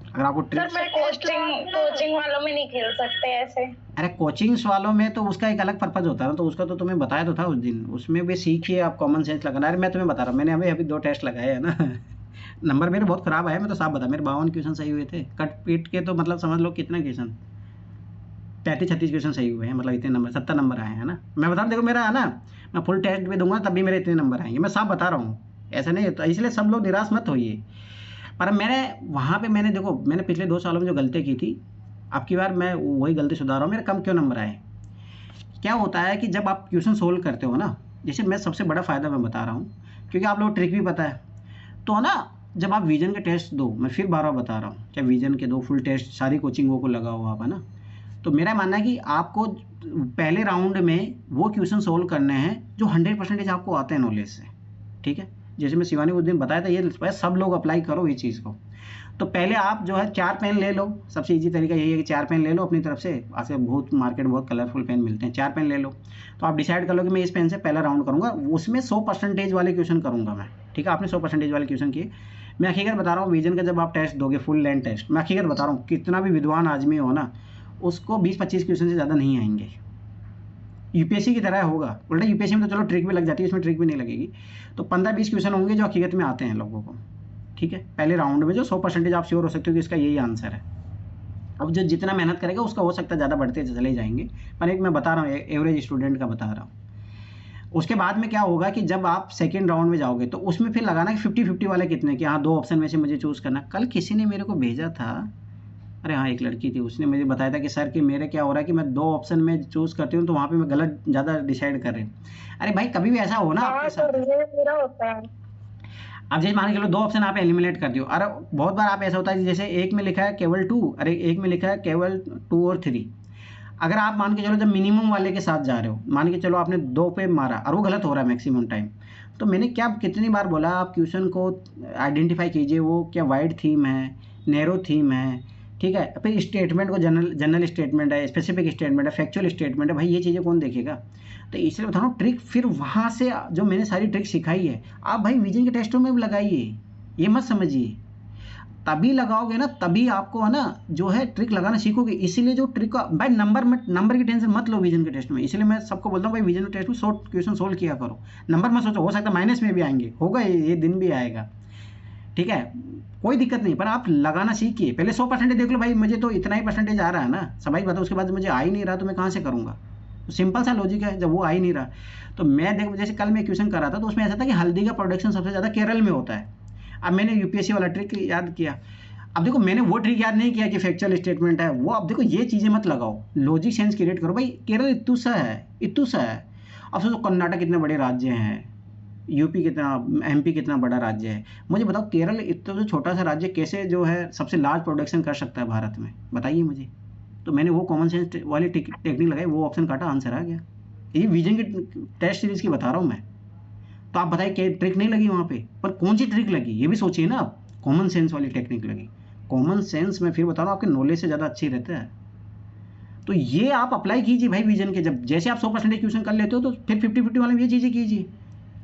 अगर आपको ट्रिक, सर कोचिंग वालों में नहीं खेल सकते ऐसे। अरे कोचिंग्स वालों में तो उसका एक अलग पर्पज होता है ना, तो उसका तो तुम्हें बताया तो था उस दिन, उसमें भी सीखिए आप कॉमन सेंस लगाना। अरे मैं तुम्हें बता रहा हूँ, मैंने अभी 2 टेस्ट लगाए हैं ना नंबर मेरे बहुत खराब आए, मैं तो साफ बता, मेरे 52 क्वेश्चन सही हुए थे, कट पीट के, तो मतलब समझ लो कितना क्वेश्चन, 35-36 क्वेश्चन सही हुए हैं, मतलब इतने नंबर 70 नंबर आए हैं ना। मैं बता रहा हूँ देखो मेरा है ना, मैं फुल टेस्ट भी दूंगा तब भी मेरे इतने नंबर आएंगे, मैं साफ बता रहा हूँ, ऐसा नहीं होता। इसलिए सब लोग निराश मत होइए। पर मैंने वहाँ पे देखो मैंने पिछले 2 सालों में जो गलती की थी, अब की बार मैं वही गलती सुधार रहा हूँ। मेरे कम क्यों नंबर आए? क्या होता है कि जब आप क्वेश्चन सोल्व करते हो ना, जैसे मैं सबसे बड़ा फ़ायदा मैं बता रहा हूँ, क्योंकि आप लोग ट्रिक भी पता है, तो ना जब आप विजन के टेस्ट दो, मैं फिर 12 बता रहा हूँ, क्या विजन के 2 फुल टेस्ट सारी कोचिंगों को लगाओ आप, है ना। तो मेरा मानना है कि आपको पहले राउंड में वो क्वेश्चन सोल्व करने हैं जो 100% आपको आते हैं नॉलेज से। ठीक है, जैसे मैं शिवानी उस दिन बताया था, ये सब लोग अप्लाई करो ये चीज़ को। तो पहले आप जो है 4 पेन ले लो, सबसे इजी तरीका यही है कि 4 पेन ले लो अपनी तरफ से, आजकल बहुत मार्केट बहुत कलरफुल पेन मिलते हैं, 4 पेन ले लो। तो आप डिसाइड कर लो कि मैं इस पेन से पहला राउंड करूँगा, उसमें 100% वाले क्वेश्चन करूँगा मैं। ठीक है, आपने 100% वाले क्वेश्चन किए। मैं हकीकत बता रहा हूँ, विजन का जब आप टेस्ट दोगे फुल लेंथ टेस्ट, मैं हकीकत बता रहा हूँ, कितना भी विद्वान आदमी हो ना, उसको 20-25 क्वेश्चन से ज़्यादा नहीं आएंगे। यूपीएससी की तरह होगा, उल्टा यूपीएससी में तो चलो ट्रिक भी लग जाती है, इसमें ट्रिक भी नहीं लगेगी। तो 15-20 क्वेश्चन होंगे जो हकीकत में आते हैं लोगों को। ठीक है, पहले राउंड में जो 100% आप श्योर हो सकते हो कि इसका यही आंसर है। अब जो जितना मेहनत करेगा उसका हो सकता है ज़्यादा बढ़ते चले जाएंगे, पर एक मैं बता रहा हूँ एवरेज स्टूडेंट का बता रहा हूँ। उसके बाद में क्या होगा कि जब आप सेकेंड राउंड में जाओगे तो उसमें फिर लगाना कि 50-50 वाले कितने, कि हाँ 2 ऑप्शन में से मुझे चूज़ करना। कल किसी ने मेरे को भेजा था, अरे हाँ एक लड़की थी, उसने मुझे बताया था कि सर कि मेरे क्या हो रहा है कि मैं 2 ऑप्शन में चूज़ करती हूँ तो वहाँ पे मैं गलत ज़्यादा डिसाइड कर रही हूँ। अरे भाई कभी भी ऐसा हो ना आपके साथ, होता है। अब जैसे मान के चलो 2 ऑप्शन आप एलिमिनेट कर दियो, अरे बहुत बार आप ऐसा होता है जैसे एक में लिखा है केवल 2, अरे एक में लिखा है केवल 2 और 3। अगर आप मान के चलो जब मिनिमम वाले के साथ जा रहे हो, मान के चलो आपने 2 पे मारा और वो गलत हो रहा है मैक्सिमम टाइम, तो मैंने क्या कितनी बार बोला, आप क्वेश्चन को आइडेंटिफाई कीजिए, वो क्या वाइड थीम है, नैरो थीम है, ठीक है। फिर स्टेटमेंट को जनरल स्टेटमेंट है, स्पेसिफिक स्टेटमेंट है, फैक्चुअल स्टेटमेंट है, भाई ये चीज़ें कौन देखेगा। तो इसलिए बता रहा हूँ ट्रिक, फिर वहाँ से जो मैंने सारी ट्रिक सिखाई है आप भाई विजन के टेस्टों में भी लगाइए, ये मत समझिए। तभी लगाओगे ना, तभी आपको है ना जो है ट्रिक लगाना सीखोगे। इसीलिए जो ट्रिक का भाई नंबर की टेंशन मत लो विजन के टेस्ट में। इसलिए मैं सबको बोलता हूँ भाई विजन के टेस्ट में 100 क्वेश्चन सोल्व किया करो, नंबर मत सोचो, हो सकता है माइनस में भी आएंगे, होगा ये दिन भी आएगा, ठीक है, कोई दिक्कत नहीं, पर आप लगाना सीखिए। पहले 100% देख लो भाई, मुझे तो इतना ही परसेंटेज आ रहा है ना, समझ बताओ, उसके बाद मुझे आ ही नहीं रहा तो मैं कहाँ से करूँगा। तो सिंपल सा लॉजिक है, जब वो आ ही नहीं रहा तो मैं देख, जैसे कल मैं क्वेश्चन कर रहा था तो उसमें ऐसा था कि हल्दी का प्रोडक्शन सबसे ज़्यादा केरल में होता है। अब मैंने यूपीएससी वाला ट्रिक याद किया। अब देखो मैंने वो ट्रिक याद नहीं किया कि फैक्चुअल स्टेटमेंट है वो। अब देखो ये चीज़ें मत लगाओ, लॉजिक सेंस क्रिएट करो। भाई केरल इतू सा है। अब सोचो कर्नाटक कितने बड़े राज्य हैं, यूपी कितना, एमपी कितना बड़ा राज्य है। मुझे बताओ केरल इतना जो छोटा सा राज्य कैसे जो है सबसे लार्ज प्रोडक्शन कर सकता है भारत में, बताइए मुझे। तो मैंने वो कॉमन सेंस वाली टेक्निक लगाई, वो ऑप्शन काटा, आंसर आ गया। ये विजन की टेस्ट सीरीज की बता रहा हूँ मैं। तो आप बताइए क्या ट्रिक नहीं लगी वहाँ पे, पर कौन सी ट्रिक लगी ये भी सोचिए ना आप। कॉमन सेंस वाली टेक्निक लगी। कॉमन सेंस में फिर बता रहा हूँ आपके नॉलेज से ज़्यादा अच्छी रहता है। तो ये आप अप्लाई कीजिए भाई विजन के। जब जैसे आप 100% क्वेश्चन कर लेते हो तो फिर 50-50 वाले ये चीज़ें कीजिए।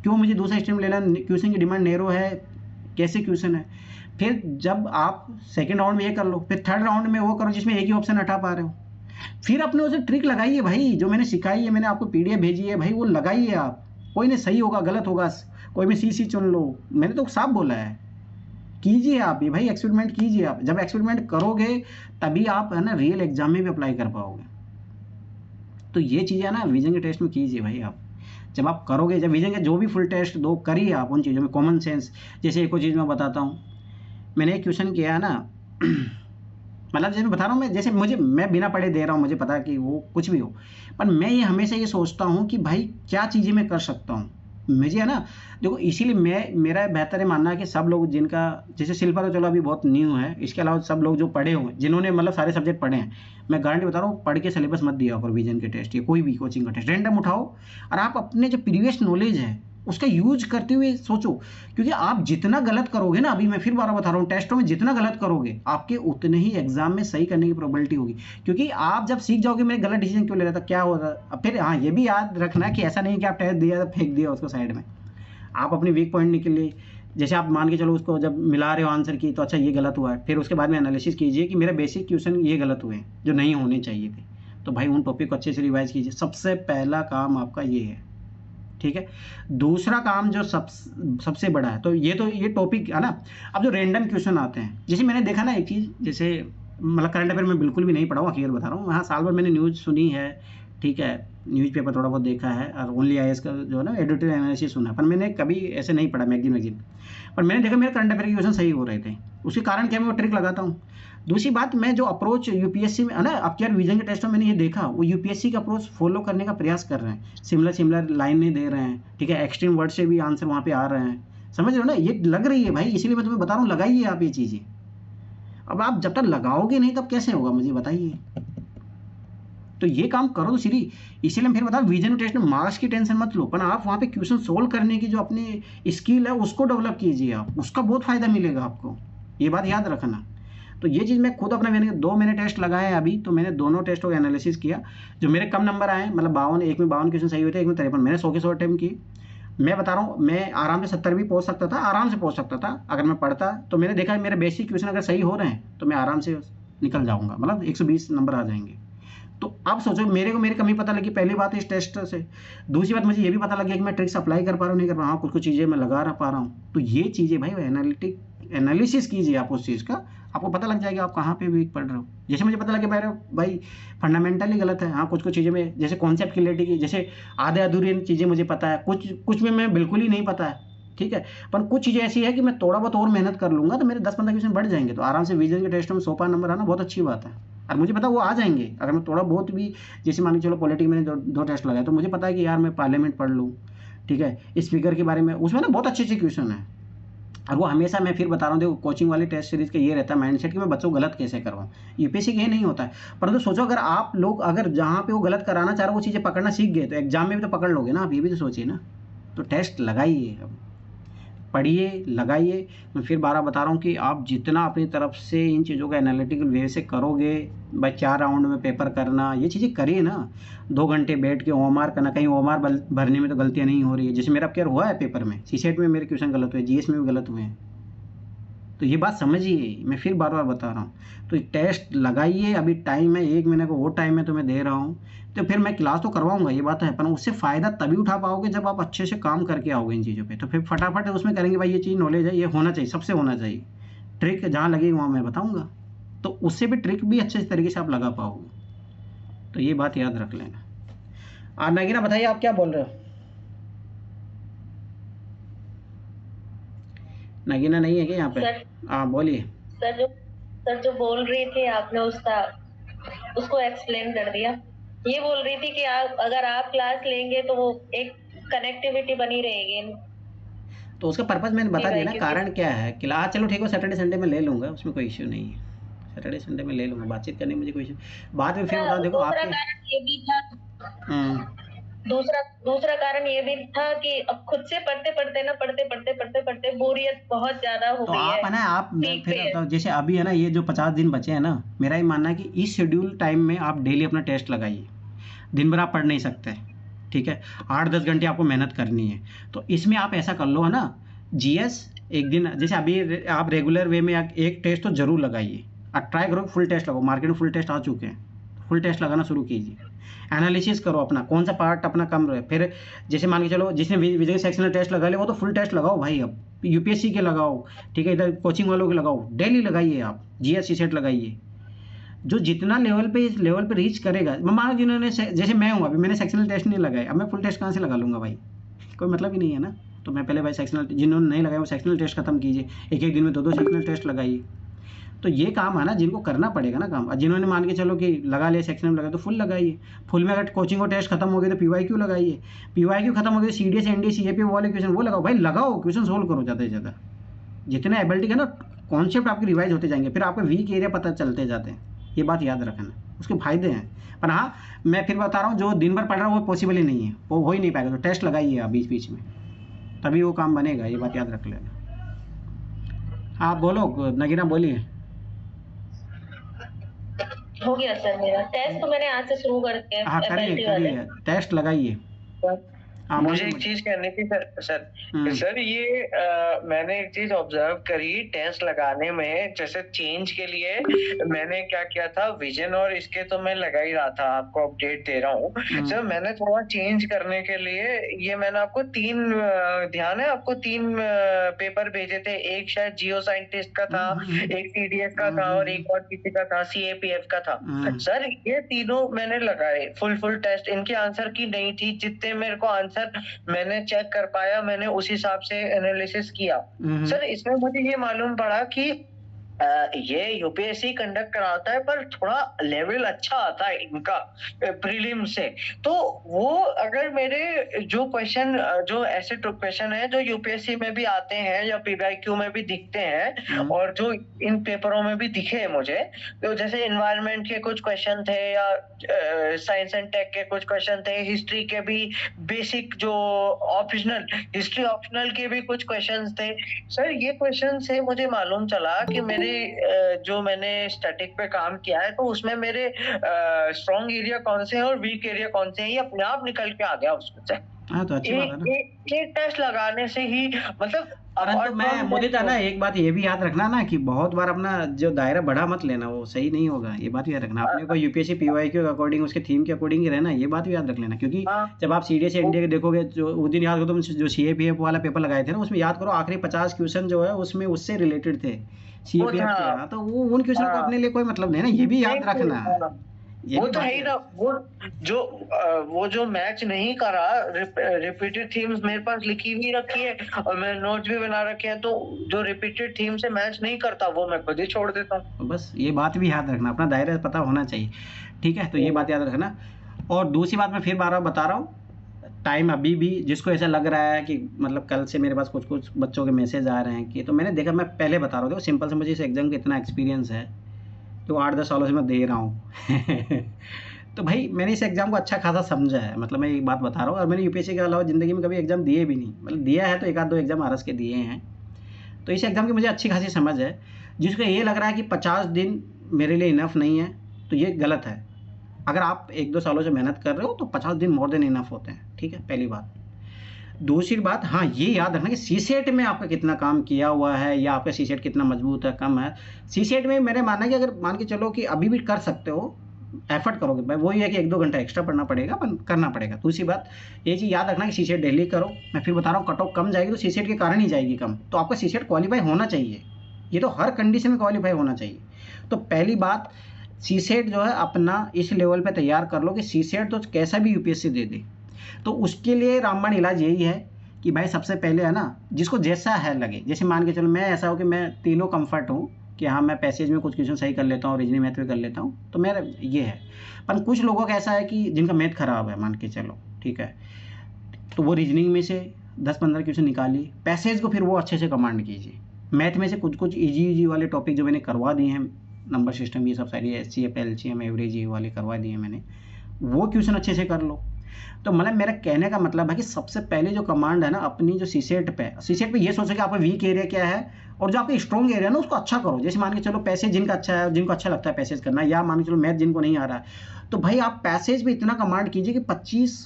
क्यों मुझे दूसरा स्ट्रीम लेना, क्वेश्चन की डिमांड नैरो है, कैसे क्वेश्चन है। फिर जब आप सेकंड राउंड में ये कर लो, फिर थर्ड राउंड में वो करो जिसमें एक ही ऑप्शन हटा पा रहे हो। फिर अपने उसे ट्रिक लगाइए भाई, जो मैंने सिखाई है, मैंने आपको पीडीएफ भेजी है भाई, वो लगाइए आप। कोई नहीं, सही होगा गलत होगा, कोई भी सी चुन लो, मैंने तो साफ बोला है। कीजिए आप ये भाई, एक्सपेरिमेंट कीजिए आप। जब एक्सपेरिमेंट करोगे तभी आप है ना रियल एग्जाम में भी अप्लाई कर पाओगे। तो ये चीज़ें ना विजन के टेस्ट में कीजिए भाई आप। जब आप करोगे, जब विजन के जो भी फुल टेस्ट दो करिए आप उन चीज़ों में। कॉमन सेंस, जैसे एक और चीज़ मैं बताता हूँ, मैंने एक क्वेश्चन किया है ना मतलब जैसे मैं बता रहा हूँ, मैं जैसे मैं बिना पढ़े दे रहा हूँ, मुझे पता है कि वो कुछ भी हो, पर मैं ये हमेशा ये सोचता हूँ कि भाई क्या चीज़ें मैं कर सकता हूँ मुझे, है ना। देखो इसीलिए मेरा बेहतर है मानना है कि सब लोग जिनका, जैसे शिल्पा तो चलो अभी बहुत न्यू है, इसके अलावा सब लोग जो पढ़े हुए, जिन्होंने मतलब सारे सब्जेक्ट पढ़े हैं, मैं गारंटी बता रहा हूँ, पढ़ के सिलेबस मत दिया करो विजन के टेस्ट या कोई भी कोचिंग का टेस्ट। रैंडम उठाओ और आप अपने जो प्रीवियस नॉलेज है उसका यूज करते हुए सोचो। क्योंकि आप जितना गलत करोगे ना, अभी मैं फिर बार बता रहा हूँ, टेस्टों में जितना गलत करोगे आपके उतने ही एग्जाम में सही करने की प्रोबेबिलिटी होगी। क्योंकि आप जब सीख जाओगे मैं गलत डिसीजन क्यों ले रहा था, क्या हो रहा। फिर हाँ ये भी याद रखना कि ऐसा नहीं कि आप टेस्ट दिया फेंक दिया उसको साइड में। आप अपनी वीक पॉइंट निकलिए, जैसे आप मान के चलो उसको जब मिला रहे हो आंसर की, तो अच्छा ये गलत हुआ है, फिर उसके बाद में एनालिसिस कीजिए कि मेरे बेसिक क्वेश्चन ये गलत हुए हैं जो नहीं होने चाहिए थे। तो भाई उन टॉपिक को अच्छे से रिवाइज कीजिए। सबसे पहला काम आपका ये है, ठीक है। दूसरा काम जो सबसे बड़ा है, तो ये टॉपिक है ना। अब जो रैंडम क्वेश्चन आते हैं, जैसे मैंने देखा ना एक चीज़, जैसे मतलब करंट अफेयर में बिल्कुल भी नहीं पढ़ा हूँ, क्लियर बता रहा हूँ। हाँ साल भर मैंने न्यूज़ सुनी है, ठीक है, न्यूज़पेपर थोड़ा बहुत देखा है, और ओनली आईएएस का जो है ना एडिटोरियल एनालिसिस सुना है, पर मैंने कभी ऐसे नहीं पढ़ा मैगजीन। पर मैंने देखा मेरे करंट अफेयर के क्वेश्चन सही हो रहे थे, उसके कारण क्या मैं वो ट्रिक लगाता हूँ। दूसरी बात, मैं जो अप्रोच यूपीएससी में है ना, अब क्या विजन के टेस्ट में मैंने ये देखा, वो यूपीएससी का अप्रोच फॉलो करने का प्रयास कर रहे हैं। सिमिलर लाइन नहीं दे रहे हैं, ठीक है, एक्सट्रीम वर्ड से भी आंसर वहाँ पे आ रहे हैं, समझ रहे हो ना, ये लग रही है भाई। इसीलिए मैं तुम्हें बता रहा हूँ, लगाइए आप ये चीज़ें। अब आप जब तक लगाओगे नहीं तब कैसे होगा, मुझे बताइए। तो ये काम करो तो सीरी। इसीलिए मैं फिर बता, विजन टेस्ट में मार्क्स की टेंशन मत लो, पर आप वहाँ पे क्वेश्चन सोल्व करने की जो अपनी स्किल है उसको डेवलप कीजिए आप, उसका बहुत फायदा मिलेगा आपको, ये बात याद रखना। तो ये चीज़ मैं खुद अपना, मैंने टेस्ट लगाए हैं अभी, तो मैंने दोनों टेस्टों का एनालिसिस किया। जो मेरे कम नंबर आए, मतलब 52, एक में 52 क्वेश्चन सही हुए थे, एक में 53, मैंने 100 के 100 अटेम्प्ट किए। मैं बता रहा हूँ, मैं आराम से 70 भी पहुँच सकता था, आराम से पहुँच सकता था अगर मैं पढ़ता। तो मैंने देखा मेरे बेसिक क्वेश्चन अगर सही हो रहे हैं तो मैं आराम से निकल जाऊँगा, मतलब 120 नंबर आ जाएंगे। तो अब सोचो, मेरी कमी पता लगी, पहली बात इस टेस्ट से। दूसरी बात, मुझे ये भी पता लग गया कि मैं ट्रिक्स अप्लाई कर पा रहा हूँ, नहीं कर पा रहा हूँ, कुछ चीज़ें मैं लगा पा रहा हूँ। तो ये चीज़ें भाई एनालिसिस कीजिए आप उस चीज़ का, आपको पता लग जाएगा आप कहाँ पे वीक पढ़ रहे हो। जैसे मुझे पता लगे भाई फंडामेंटली गलत है, हाँ कुछ चीज़ें में, जैसे कॉन्सेप्ट क्लियरिटी की, जैसे आधे अधूरी चीज़ें मुझे पता है, कुछ में मैं बिल्कुल ही नहीं पता है, ठीक है। पर कुछ चीज़ें ऐसी है कि मैं थोड़ा बहुत और मेहनत कर लूँगा तो मेरे 10-15 क्वेश्चन बढ़ जाएंगे। तो आराम से विजन के टेस्ट में 100 नंबर आना बहुत अच्छी बात है, और मुझे पता वो आ जाएंगे अगर मैं थोड़ा बहुत भी, जैसे मान के चलो पॉलिटिक्स में दो टेस्ट लगाए, तो मुझे पता है कि यार मैं पार्लियामेंट पढ़ लूँ, ठीक है, स्पीकर के बारे में, उसमें ना बहुत अच्छे क्वेश्चन है। और वो हमेशा, मैं फिर बता रहा हूँ, देखो कोचिंग वाली टेस्ट सीरीज का ये रहता है माइंडसेट कि मैं बच्चों को गलत कैसे करवाऊँ। यूपीएससी के ये नहीं होता है। परंतु सोचो, अगर आप लोग अगर जहाँ पे वो गलत कराना चाह रहे हो वो चीज़ें पकड़ना सीख गए, तो एग्जाम में भी तो पकड़ लोगे ना आप, ये भी तो सोचिए ना। तो टेस्ट लगाइए। पढ़िए, लगाइए। मैं फिर 12 बता रहा हूँ कि आप जितना अपनी तरफ से इन चीज़ों का एनालिटिकल वे से करोगे, भाई 4 राउंड में पेपर करना, ये चीज़ें करिए ना। 2 घंटे बैठ के ओएमआर करना, कहीं ओएमआर भरने में तो गलतियाँ नहीं हो रही है। जैसे मेरा अब क्या हुआ है पेपर में, सीसेट में मेरे क्वेश्चन गलत हुए, जीएस में भी गलत हुए हैं। तो ये बात समझिए, मैं फिर बार बार बता रहा हूँ। तो टेस्ट लगाइए, अभी टाइम है, 1 महीने को वो टाइम है तो मैं दे रहा हूँ। तो फिर मैं क्लास तो करवाऊंगा, ये बात है, पर उससे फ़ायदा तभी उठा पाओगे जब आप अच्छे से काम करके आओगे इन चीज़ों पे। तो फिर फटाफट उसमें करेंगे, भाई ये चीज़ नॉलेज है, ये होना चाहिए, सबसे होना चाहिए। ट्रिक जहाँ लगेगी वहाँ मैं बताऊँगा, तो उससे भी ट्रिक भी अच्छे तरीके से आप लगा पाओगे। तो ये बात याद रख लेना। नगीना बताइए, आप क्या बोल रहे हो? नगीना नहीं है क्या यहाँ पे? हाँ बोलिए। सर जो बोल रही थी आपने उसको एक्सप्लेन कर दिया। ये बोल रही थी कि अगर आप क्लास लेंगे तो वो एक कनेक्टिविटी बनी रहेगी। तो उसका पर्पस मैंने बता दिया ना, कारण क्या है। क्लास चलो ठीक है, सैटरडे संडे में ले लूँगा, उसमें कोई इश्यू नहीं है। सैटरडे संडे में ले लूँगा, बातचीत करने में मुझे कोई इश्यू। बाद में फिर बता, देखो आपके दूसरा कारण ये भी था कि अब खुद से पढ़ते बोरियत बहुत ज्यादा हो गई है। तो आप है ना, आप फिर जैसे अभी है ना, ये जो 50 दिन बचे हैं ना, मेरा ही मानना है कि इस शेड्यूल टाइम में आप डेली अपना टेस्ट लगाइए। दिन भर आप पढ़ नहीं सकते, ठीक है, 8-10 घंटे आपको मेहनत करनी है। तो इसमें आप ऐसा कर लो है ना, जीएस एक दिन, जैसे अभी आप रेगुलर वे में एक टेस्ट तो जरूर लगाइए। आप ट्राई करो फुल टेस्ट लगाओ, मार्केट में फुल टेस्ट आ चुके हैं, फुल टेस्ट लगाना शुरू कीजिए। एनालिसिस करो अपना, कौन सा पार्ट अपना कम रहे। फिर जैसे मान के चलो, जिसने विजय सेक्शनल टेस्ट लगा ले, वो तो फुल टेस्ट लगाओ भाई। अब यूपीएससी के लगाओ, ठीक है, इधर कोचिंग वालों के लगाओ, डेली लगाइए आप। जीएस सेट लगाइए, जो जितना लेवल पे रीच करेगा। मान लो जिन्होंने जैसे मैं हूँ, अभी मैंने सेक्शनल टेस्ट नहीं लगाया, अब मैं फुल टेस्ट कहाँ से लगा लूँगा भाई, कोई मतलब ही नहीं है ना। तो मैं पहले भाई सेक्शनल, जिन्होंने नहीं लगाया वो सेक्शनल टेस्ट खत्म कीजिए, एक दिन में 2 सेक्शनल टेस्ट लगाइए। तो ये काम है ना, जिनको करना पड़ेगा ना काम। जिन्होंने मान के चलो कि लगा ले, सेक्शन में लगा, तो फुल लगाइए। फुल में अगर कोचिंग को टेस्ट खत्म हो गए तो पीवाईक्यू लगाइए। पीवाईक्यू खत्म हो गए, सीडीएस एनडीए सीएपी वाले क्वेश्चन वो लगाओ भाई, लगाओ, क्वेश्चन सोल्व करो ज़्यादा से ज़्यादा। जितने एबिलिटी है ना, कॉन्सेप्ट आपके रिवाइज होते जाएंगे, फिर आपको वीक एरिया पता चलते जाते हैं। ये बात याद रखना, उसके फायदे हैं। पर हाँ, मैं फिर बता रहा हूँ, जो दिन भर पढ़ रहा हूँ वो पॉसिबल ही नहीं है, वो हो ही नहीं पाएगा। तो टेस्ट लगाइए आप बीच बीच में, तभी वो काम बनेगा। ये बात याद रख लेना। आप बोलो नगीना, बोलिए। हो गया सर मेरा टेस्ट, तो मैंने आज से शुरू कर दिया। हाँ करिए, टेस्ट लगाइए। मुझे एक चीज कहनी थी सर ये मैंने एक चीज ऑब्जर्व करी टेस्ट लगाने में। जैसे चेंज के लिए मैंने क्या किया था, विजन और इसके तो मैं लगा ही रहा था, आपको अपडेट दे रहा हूँ सर। मैंने थोड़ा चेंज करने के लिए ये मैंने आपको 3 ध्यान है, आपको 3 पेपर भेजे थे। एक शायद जियो साइंटिस्ट का था, एक सीडीएस का था, और एक और किसी का था, सीएपीएफ का था। सर ये तीनों मैंने लगाए, फुल टेस्ट। इनके आंसर की नहीं थी, जितने मेरे को आंसर मैंने चेक कर पाया, मैंने उस हिसाब से एनालिसिस किया। सर इसमें मुझे ये मालूम पड़ा कि ये यूपीएससी कंडक्ट कराता है, पर थोड़ा लेवल अच्छा आता है इनका प्रीलिम से। तो वो अगर मेरे जो क्वेश्चन, जो ऐसे क्वेश्चन है जो यूपीएससी में भी आते हैं या पीवाईक्यू में भी दिखते हैं, और जो इन पेपरों में भी दिखे मुझे, तो जैसे एनवायरनमेंट के कुछ क्वेश्चन थे, या साइंस एंड टेक के कुछ क्वेश्चन थे, हिस्ट्री के भी बेसिक जो ऑप्शनल, हिस्ट्री ऑप्शनल के भी कुछ क्वेश्चन थे। सर ये क्वेश्चन से मुझे मालूम चला कि मेरे जो मैंने स्टैटिक पे काम किया है, तो उसमें मेरे स्ट्रॉन्ग एरिया कौन से हैं और वीक एरिया कौन से हैं, ये अपने आप निकल के आ गया उसमें से। हाँ तो अच्छी बात है ना। एक टेस्ट लगाने से ही मतलब। परंतु मैं मुझे ना एक बात ये भी याद रखना ना, कि बहुत बार अपना जो दायरा बढ़ा मत लेना, वो सही नहीं होगा। ये बात याद रखना, अपने को यूपीएससी पीवाईक्यू के अकॉर्डिंग, उसके थीम के अकॉर्डिंग ही रहना, ये बात भी याद रख लेना। क्योंकि जब आप सीडीएस एनडीए के देखोगे, जो उस दिन याद करो तुम, जो सीएपीएफ वाला पेपर लगाए थे ना, उसमें याद करो आखिरी 50 क्वेश्चन जो है उसमें उससे रिलेटेड थे सीएपीएफ के। तो वो उन क्वेश्चन को अपने लिए कोई मतलब नहीं ना, ये भी याद रखना। वो तो है ही ना, वो जो मैच नहीं करा, रिपीटेड थीम्स मेरे पास लिखी भी रखी है और मैंने नोट्स भी बना रखे हैं। तो जो रिपीटेड थीम से मैच नहीं करता वो मैं खुद ही छोड़ देता हूँ। बस ये बात भी याद रखना, अपना दायरा पता होना चाहिए, ठीक है। तो ये बात याद रखना। और दूसरी बात मैं फिर बार बार बता रहा हूँ, टाइम अभी भी, जिसको ऐसा लग रहा है कि मतलब कल से मेरे पास कुछ बच्चों के मैसेज आ रहे हैं कि, तो मैंने देखा, मैं पहले बता रहा हूँ, देखो सिंपल से मुझे इस एग्जाम का इतना एक्सपीरियंस है, तो 8-10 सालों से मैं दे रहा हूँ तो भाई मैंने इस एग्ज़ाम को अच्छा खासा समझा है, मतलब मैं एक बात बता रहा हूँ। और मैंने यूपीएससी के अलावा ज़िंदगी में कभी एग्ज़ाम दिए भी नहीं, मतलब दिया है तो एक आध दो एग्ज़ाम आरएस के दिए हैं। तो इस एग्ज़ाम की मुझे अच्छी खासी समझ है। जिसको ये लग रहा है कि 50 दिन मेरे लिए इनफ नहीं है, तो ये गलत है। अगर आप 1-2 सालों से मेहनत कर रहे हो तो 50 दिन मोर देन इनफ होते हैं, ठीक है, पहली बात। दूसरी बात, हाँ ये याद रखना कि सीसेट में आपका कितना काम किया हुआ है या आपका सीसेट कितना मजबूत है, कम है। सीसेट में मेरे मानना है कि अगर मान के चलो कि अभी भी कर सकते हो, एफर्ट करोगे भाई, वही है कि 1-2 घंटा एक्स्ट्रा पढ़ना पड़ेगा, पर करना पड़ेगा। दूसरी बात ये चीज़ याद रखना कि सीसेट डेली करो। मैं फिर बता रहा हूँ, कट ऑफ कम जाएगी तो सीसेट के कारण ही जाएगी कम, तो आपका सीसेट क्वालिफाई होना चाहिए, ये तो हर कंडीशन में क्वालिफाई होना चाहिए। तो पहली बात, सीसेट जो है अपना इस लेवल पे तैयार कर लो कि सीसेट तो कैसा भी यूपीएससी दे दे। तो उसके लिए रामबाण इलाज यही है कि भाई सबसे पहले है ना, जिसको जैसा है लगे, जैसे मान के चलो मैं ऐसा हो कि मैं तीनों कंफर्ट हूँ कि हाँ मैं पैसेज में कुछ क्वेश्चन सही कर लेता हूँ, रीजनिंग मैथ में कर लेता हूँ, तो मेरा ये है। पर कुछ लोगों का ऐसा है कि जिनका मैथ खराब है, मान के चलो, ठीक है, तो वो रीजनिंग में से 10-15 क्वेश्चन निकालिए, पैसेज को फिर वो अच्छे से कमांड कीजिए। मैथ में से कुछ ईजी वाले टॉपिक जो मैंने करवा दिए हैं, नंबर सिस्टम ये सब सारी HCF LCM एवरेज ये वाले करवा दिए मैंने, वो क्वेश्चन अच्छे से कर लो। तो मतलब मेरा कहने का मतलब है कि सबसे पहले जो कमांड है ना अपनी, जो सीसेट पे ये सोचो कि आपका वीक एरिया क्या है और जो आपका स्ट्रॉन्ग एरिया है ना उसको अच्छा करो। जैसे मान के चलो पैसेज जिनका अच्छा है, जिनको अच्छा लगता है पैसेज करना, या मान के चलो मैथ जिनको नहीं आ रहा है, तो भाई आप पैसेज पे इतना कमांड कीजिए कि 25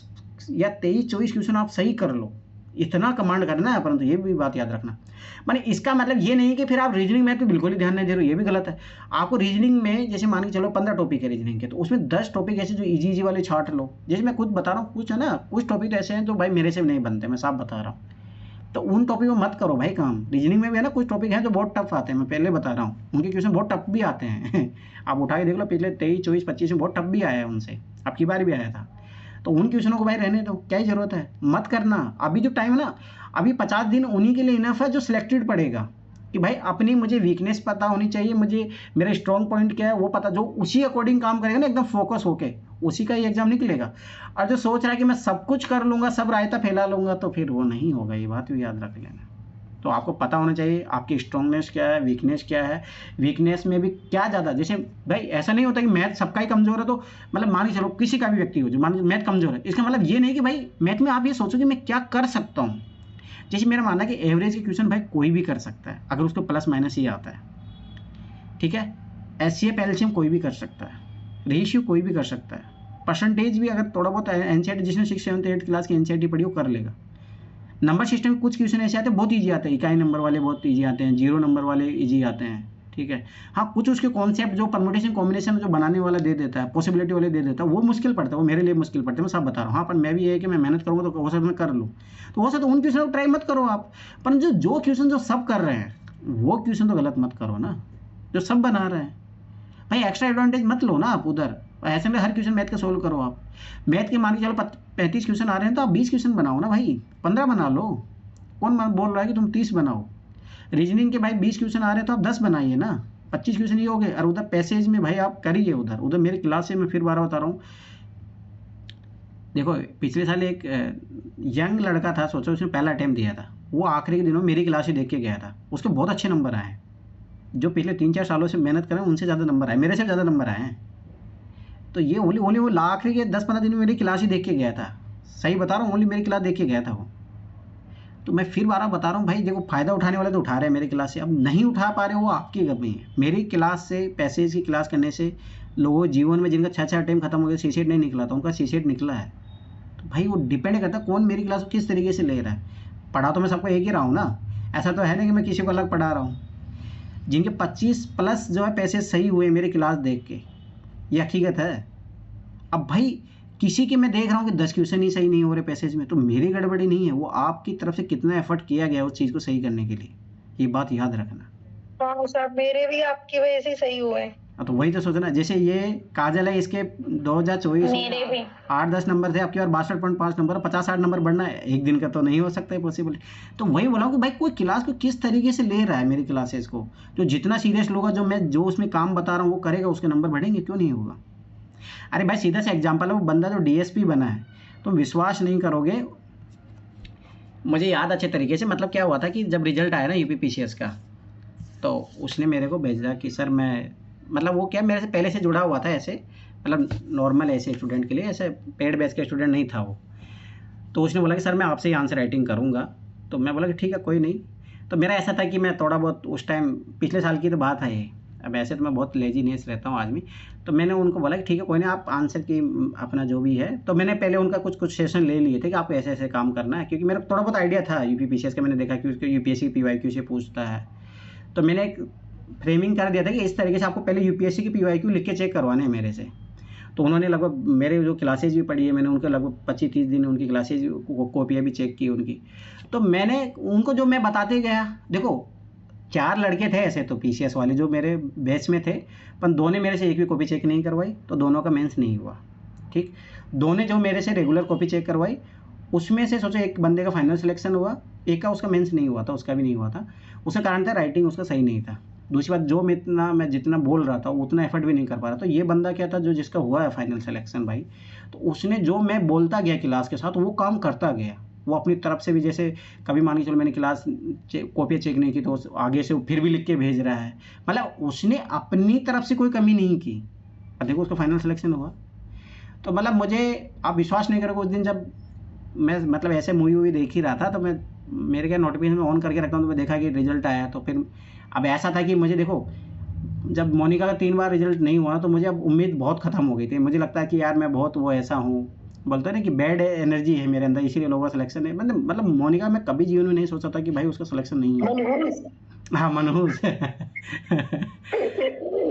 या 23-24 क्वेश्चन आप सही कर लो, इतना कमांड करना है। परंतु ये भी बात याद रखना, माने इसका मतलब ये नहीं कि फिर आप रीजनिंग मैथ पे बिल्कुल ही ध्यान नहीं दे रहे हो, ये भी गलत है। आपको रीजनिंग में जैसे मान के चलो 15 टॉपिक है रीजनिंग के, तो उसमें 10 टॉपिक ऐसे जो इजी वाले छाट लो। जैसे मैं खुद बता रहा हूँ, कुछ है ना, कुछ टॉपिक ऐसे हैं जो भाई मेरे से भी नहीं बनते, मैं साफ बता रहा हूँ, तो उन टॉपिक में मत करो भाई काम। रीजनिंग में भी है ना कुछ टॉपिक हैं जो बहुत टफ आते हैं, मैं पहले बता रहा हूँ, उनके क्वेश्चन बहुत टफ भी आते हैं आप उठा के देख लो, पिछले 23, 24, 25 में बहुत टफ भी आया है उनसे, अब की बार भी आया था। तो उन क्वेश्चनों को भाई रहने दो, क्या ही जरूरत है, मत करना। अभी जो टाइम है ना, अभी 50 दिन उन्हीं के लिए इनफ है जो सिलेक्टेड पड़ेगा, कि भाई अपनी मुझे वीकनेस पता होनी चाहिए, मुझे मेरा स्ट्रॉन्ग पॉइंट क्या है वो पता, जो उसी अकॉर्डिंग काम करेगा ना एकदम फोकस होके, उसी का ही एग्जाम निकलेगा। और जो सोच रहा है कि मैं सब कुछ कर लूँगा, सब रायता फैला लूँगा, तो फिर वो नहीं होगा, ये बात भी याद रख लेना। तो आपको पता होना चाहिए आपकी स्ट्रॉन्गनेस क्या है, वीकनेस क्या है, वीकनेस में भी क्या ज़्यादा, जैसे भाई ऐसा नहीं होता कि मैथ सबका ही कमज़ोर है, तो मतलब मान के चलो किसी का भी व्यक्ति हो जो मान मैथ कमज़ोर है, इसका मतलब ये नहीं कि भाई मैथ में आप ये सोचो कि मैं क्या कर सकता हूँ। जैसे मेरा मानना है कि एवरेज के क्वेश्चन भाई कोई भी कर सकता है अगर उसको प्लस माइनस ही आता है, ठीक है। HCF LCM कोई भी कर सकता है, रेशियो कोई भी कर सकता है, परसेंटेज भी अगर थोड़ा बहुत NCERT जिसने 6, 7, 8 क्लास की NCERT पढ़ी वो कर लेगा। नंबर सिस्टम में कुछ क्वेश्चन ऐसे आते हैं बहुत ईजी आते हैं, इकाई नंबर वाले बहुत ईजी आते हैं, 0 नंबर वाले ईजी आते हैं, ठीक है। हाँ कुछ उसके कॉन्सेप्ट जो परमुटेशन कॉम्बिनेशन जो बनाने वाला दे देता है, पॉसिबिलिटी वाले दे देता है, वो मुश्किल पड़ता है, वो मेरे लिए मुश्किल पड़ता है, मैं सब बता रहा हूँ। हाँ पर मैं भी ये है कि मैं मेहनत करूँगा तो हो सकता है मैं कर लूँ, तो हो सकता है उन क्वेश्चन को ट्राई मत करो आप। पर जो क्वेश्चन जो सब कर रहे हैं वो क्वेश्चन तो गलत मत करो ना, जो सब बना रहे हैं भाई, एक्स्ट्रा एडवांटेज मत लो ना आप उधर। ऐसे में हर क्वेश्चन मैथ का सोल्व करो आप। मैथ के मान के चलो 35 क्वेश्चन आ रहे हैं तो आप 20 क्वेश्चन बनाओ ना भाई, 15 बना लो, कौन बोल रहा है कि तुम 30 बनाओ। रीजनिंग के भाई 20 क्वेश्चन आ रहे हैं तो आप 10 बनाइए ना, 25 क्वेश्चन ये हो गए। और उधर पैसेज में भाई आप करिए, उधर मेरी क्लास से मैं फिर बार बता रहा हूँ, देखो पिछले साल एक यंग लड़का था, सोचो उसने पहला अटेम्प्ट दिया था, वो आखिरी के दिनों मेरी क्लास ही देख के गया था, उसके बहुत अच्छे नंबर आए। जो पिछले 3-4 सालों से मेहनत कर रहे हैं उनसे ज़्यादा नंबर आए, मेरे से ज़्यादा नंबर आए हैं। तो ये ओनली वो आखिरी के 10-15 दिन में मेरी क्लास ही देख के गया था, सही बता रहा हूँ, ओनली मेरी क्लास देख के गया था वो। तो मैं फिर बार बता रहा हूँ भाई, देखो फ़ायदा उठाने वाले तो उठा रहे हैं मेरी क्लास से, अब नहीं उठा पा रहे वो आपकी कमी है। मेरी क्लास से, पैसेज की क्लास करने से लोगों जीवन में जिनका 6 अटेम्प्ट खत्म हो गया, सीसेट नहीं निकला था, उनका सीसेट निकला है। तो भाई वो डिपेंड करता है कौन मेरी क्लास को किस तरीके से ले रहा है। पढ़ा तो मैं सबको एक ही रहा हूँ ना, ऐसा तो है नहीं कि मैं किसी को अलग पढ़ा रहा हूँ। जिनके 25+ जो है पैसे सही हुए मेरी क्लास देख के, ये हकीकत है। अब भाई किसी के मैं देख रहा हूँ कि 10 क्वेश्चन ही सही नहीं हो रहे पैसेज में, तो मेरी गड़बड़ी नहीं है, वो आपकी तरफ से कितना एफर्ट किया गया उस चीज़ को सही करने के लिए, ये बात याद रखना। हाँ सर, मेरे भी आपकी वजह से सही हुए। तो वही तो सोचना, जैसे ये काजल है, इसके 2024 में 8-10 नंबर थे, आपकी बार 62.5 नंबर, 50-60 नंबर बढ़ना है एक दिन का तो नहीं हो सकता है पॉसिबल। तो वही बोला कि भाई कोई क्लास को किस तरीके से ले रहा है मेरी क्लासेस को, जो जितना सीरियस लोग जो उसमें काम बता रहा हूँ वो करेगा, उसके नंबर बढ़ेंगे, क्यों नहीं होगा। अरे भाई सीधा सा एग्जाम्पल है, वो बंदा जो DSP बना है, तुम विश्वास नहीं करोगे, मुझे याद अच्छे तरीके से, मतलब क्या हुआ था कि जब रिजल्ट आया ना UPPCS का, तो उसने मेरे को भेजा कि सर मैं, मतलब वो क्या मेरे से पहले से जुड़ा हुआ था ऐसे, मतलब नॉर्मल ऐसे स्टूडेंट के लिए, ऐसे पेड बैच का स्टूडेंट नहीं था वो। तो उसने बोला कि सर मैं आपसे ही आंसर राइटिंग करूँगा। तो मैं बोला कि ठीक है कोई नहीं। तो मेरा ऐसा था कि मैं थोड़ा बहुत उस टाइम, पिछले साल की तो बात है ये, अब ऐसे तो मैं बहुत लेजीनेस रहता हूँ आदमी। तो मैंने उनको बोला कि ठीक है कोई नहीं, आप आंसर की अपना जो भी है। तो मैंने पहले उनका कुछ सेशन ले लिए थे कि आपको ऐसे ऐसे काम करना है, क्योंकि मेरा थोड़ा बहुत आइडिया था यूपीपीसीएस का। मैंने देखा कि उसके यूपीएससी पीवाईक्यू से पूछता है। तो मैंने एक फ्रेमिंग कर दिया था कि इस तरीके से आपको पहले यूपीएससी की पीवाईक्यू लिख के चेक करवाने हैं मेरे से। तो उन्होंने लगभग मेरे जो क्लासेज भी पढ़ी है, मैंने उनके लगभग 25-30 दिन उनकी क्लासेज कॉपियाँ भी चेक की उनकी। तो मैंने उनको जो मैं बताते गया, देखो 4 लड़के थे ऐसे तो पीसीएस वाले जो मेरे बैच में थे, पर दो ने मेरे से एक भी कॉपी चेक नहीं करवाई, तो दोनों का मेंस नहीं हुआ। ठीक, दो ने जो मेरे से रेगुलर कॉपी चेक करवाई, उसमें से सोचो एक बंदे का फाइनल सिलेक्शन हुआ, एक का उसका मेंस नहीं हुआ था, उसका भी नहीं हुआ था। उसका कारण था राइटिंग उसका सही नहीं था। दूसरी बात, जो मैं जितना बोल रहा था उतना एफर्ट भी नहीं कर पा रहा। तो ये बंदा क्या था, जो जिसका हुआ है फाइनल सिलेक्शन भाई, तो उसने जो मैं बोलता गया क्लास के साथ वो काम करता गया। वो अपनी तरफ से भी, जैसे कभी मान के चलो मैंने क्लास कॉपी चेक नहीं की तो आगे से फिर भी लिख के भेज रहा है। मतलब उसने अपनी तरफ से कोई कमी नहीं की, और देखो उसका फाइनल सिलेक्शन हुआ। तो मतलब मुझे, आप विश्वास नहीं करोगे, उस दिन जब मैं मतलब ऐसे मूवी देख ही रहा था, तो मैं मेरे क्या नोटिफिकेशन में ऑन करके रखता हूँ, तो मैं देखा कि रिजल्ट आया। तो फिर अब ऐसा था कि मुझे, देखो जब मोनिका का 3 बार रिजल्ट नहीं हुआ तो मुझे अब उम्मीद बहुत ख़त्म हो गई थी। मुझे लगता है कि यार मैं बहुत वो ऐसा हूँ, बोलते हैं ना कि बैड एनर्जी है मेरे अंदर, इसीलिए लोगों का सिलेक्शन है। मतलब मोनिका मैं कभी जीवन में नहीं सोचा था कि भाई उसका सिलेक्शन नहीं है। हाँ, मनहूस।